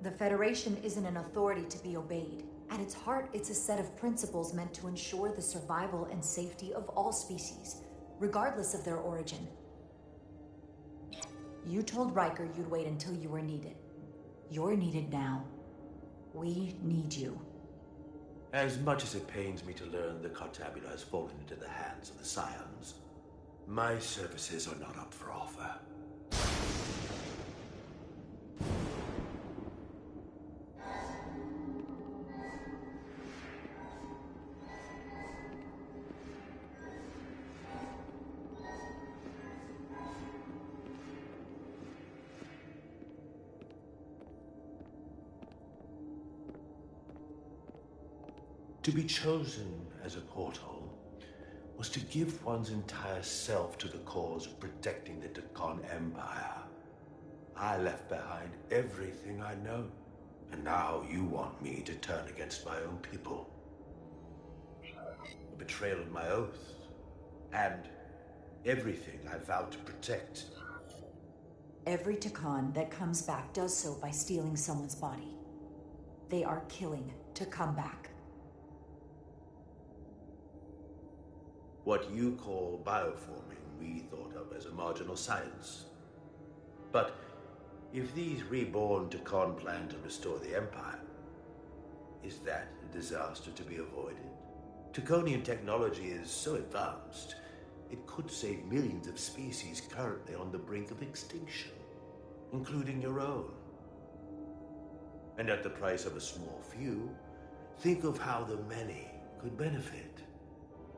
The Federation isn't an authority to be obeyed. At its heart, it's a set of principles meant to ensure the survival and safety of all species, regardless of their origin. You told Riker you'd wait until you were needed. You're needed now. We need you. As much as it pains me to learn the Cartabula has fallen into the hands of the Scions, my services are not up for offer. To be chosen as a portal was to give one's entire self to the cause of protecting the Tekon Empire. I left behind everything I know, and now you want me to turn against my own people. A betrayal of my oath, and everything I vowed to protect. Every Tekon that comes back does so by stealing someone's body. They are killing to come back. What you call bioforming, we thought of as a marginal science. But if these reborn Tekon plan to restore the Empire, is that a disaster to be avoided? Tekonian technology is so advanced, it could save millions of species currently on the brink of extinction, including your own. And at the price of a small few, think of how the many could benefit.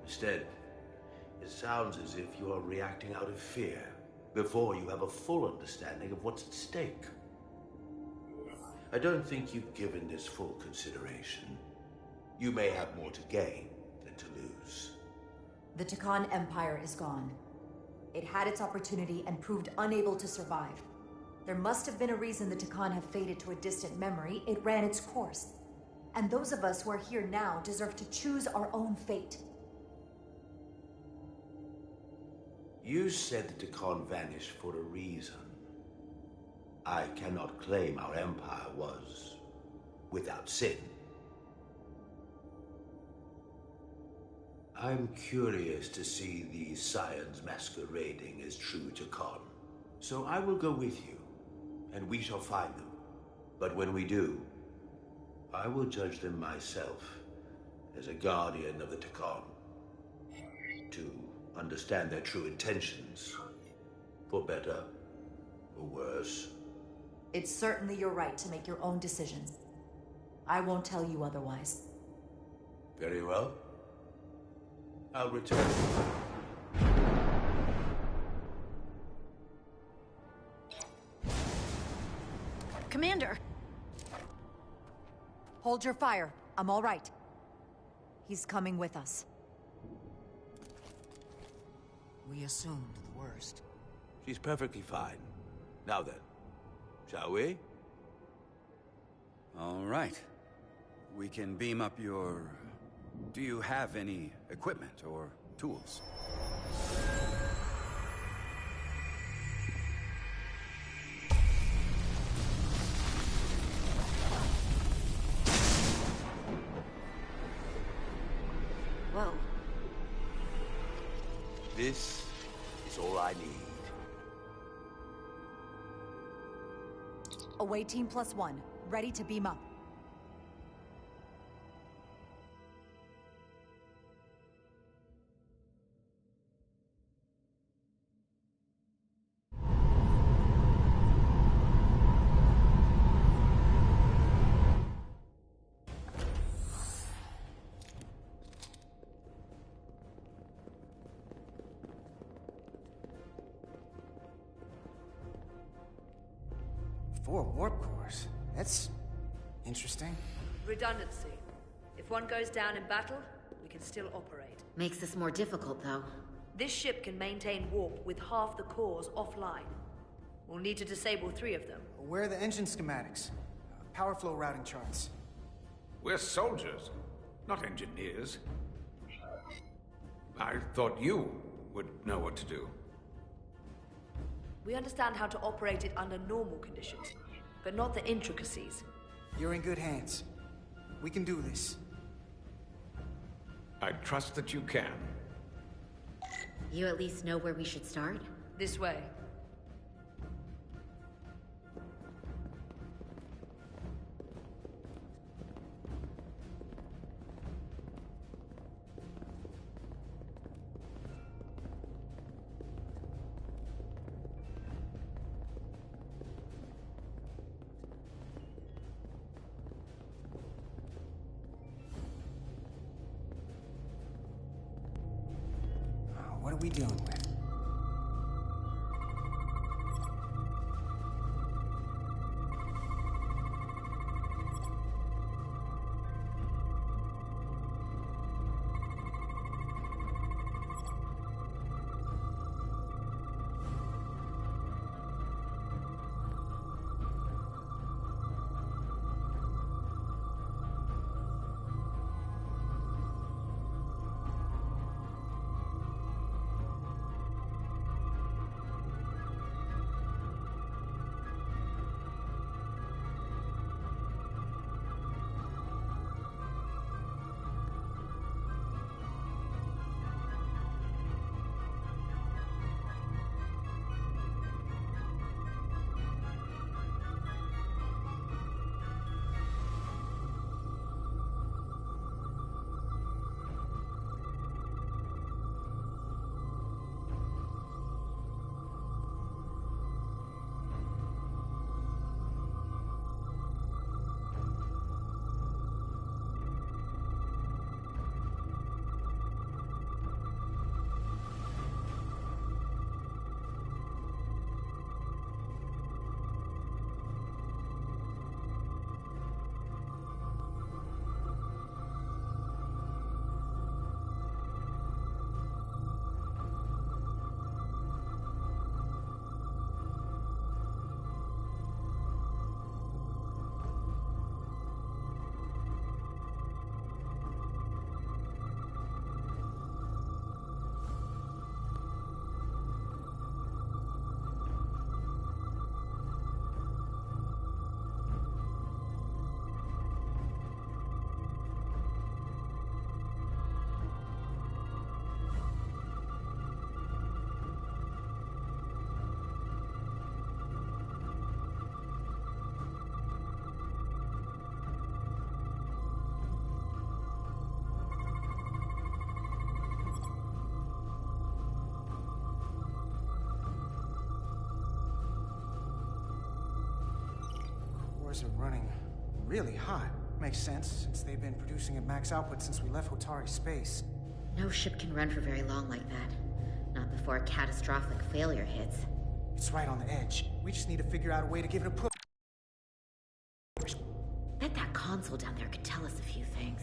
Instead, it sounds as if you are reacting out of fear before you have a full understanding of what's at stake. I don't think you've given this full consideration. You may have more to gain than to lose. The Tekon Empire is gone. It had its opportunity and proved unable to survive. There must have been a reason the Tekon have faded to a distant memory. It ran its course. And those of us who are here now deserve to choose our own fate. You said the Tekon vanished for a reason. I cannot claim our empire was without sin. I'm curious to see these Scions masquerading as true Tekon. So I will go with you, and we shall find them. But when we do, I will judge them myself as a guardian of the Tekon. To understand their true intentions. For better, or worse. It's certainly your right to make your own decisions. I won't tell you otherwise. Very well. I'll return. Commander! Hold your fire. I'm all right. He's coming with us. We assumed the worst. She's perfectly fine. Now then, shall we? All right. We can beam up your... Do you have any equipment or tools? Whoa. This is all I need. Away team +1, ready to beam up. Four warp cores. That's interesting. Redundancy. If one goes down in battle, we can still operate. Makes this more difficult, though. This ship can maintain warp with half the cores offline. We'll need to disable 3 of them. Where are the engine schematics? Power flow routing charts. We're soldiers, not engineers. I thought you would know what to do. We understand how to operate it under normal conditions, but not the intricacies. You're in good hands. We can do this. I trust that you can. You at least know where we should start? This way. What are we dealing with? Cores are running really hot. Makes sense, since they've been producing at max output since we left Hotari space. No ship can run for very long like that. Not before a catastrophic failure hits. It's right on the edge. We just need to figure out a way to give it a push. Bet that console down there could tell us a few things.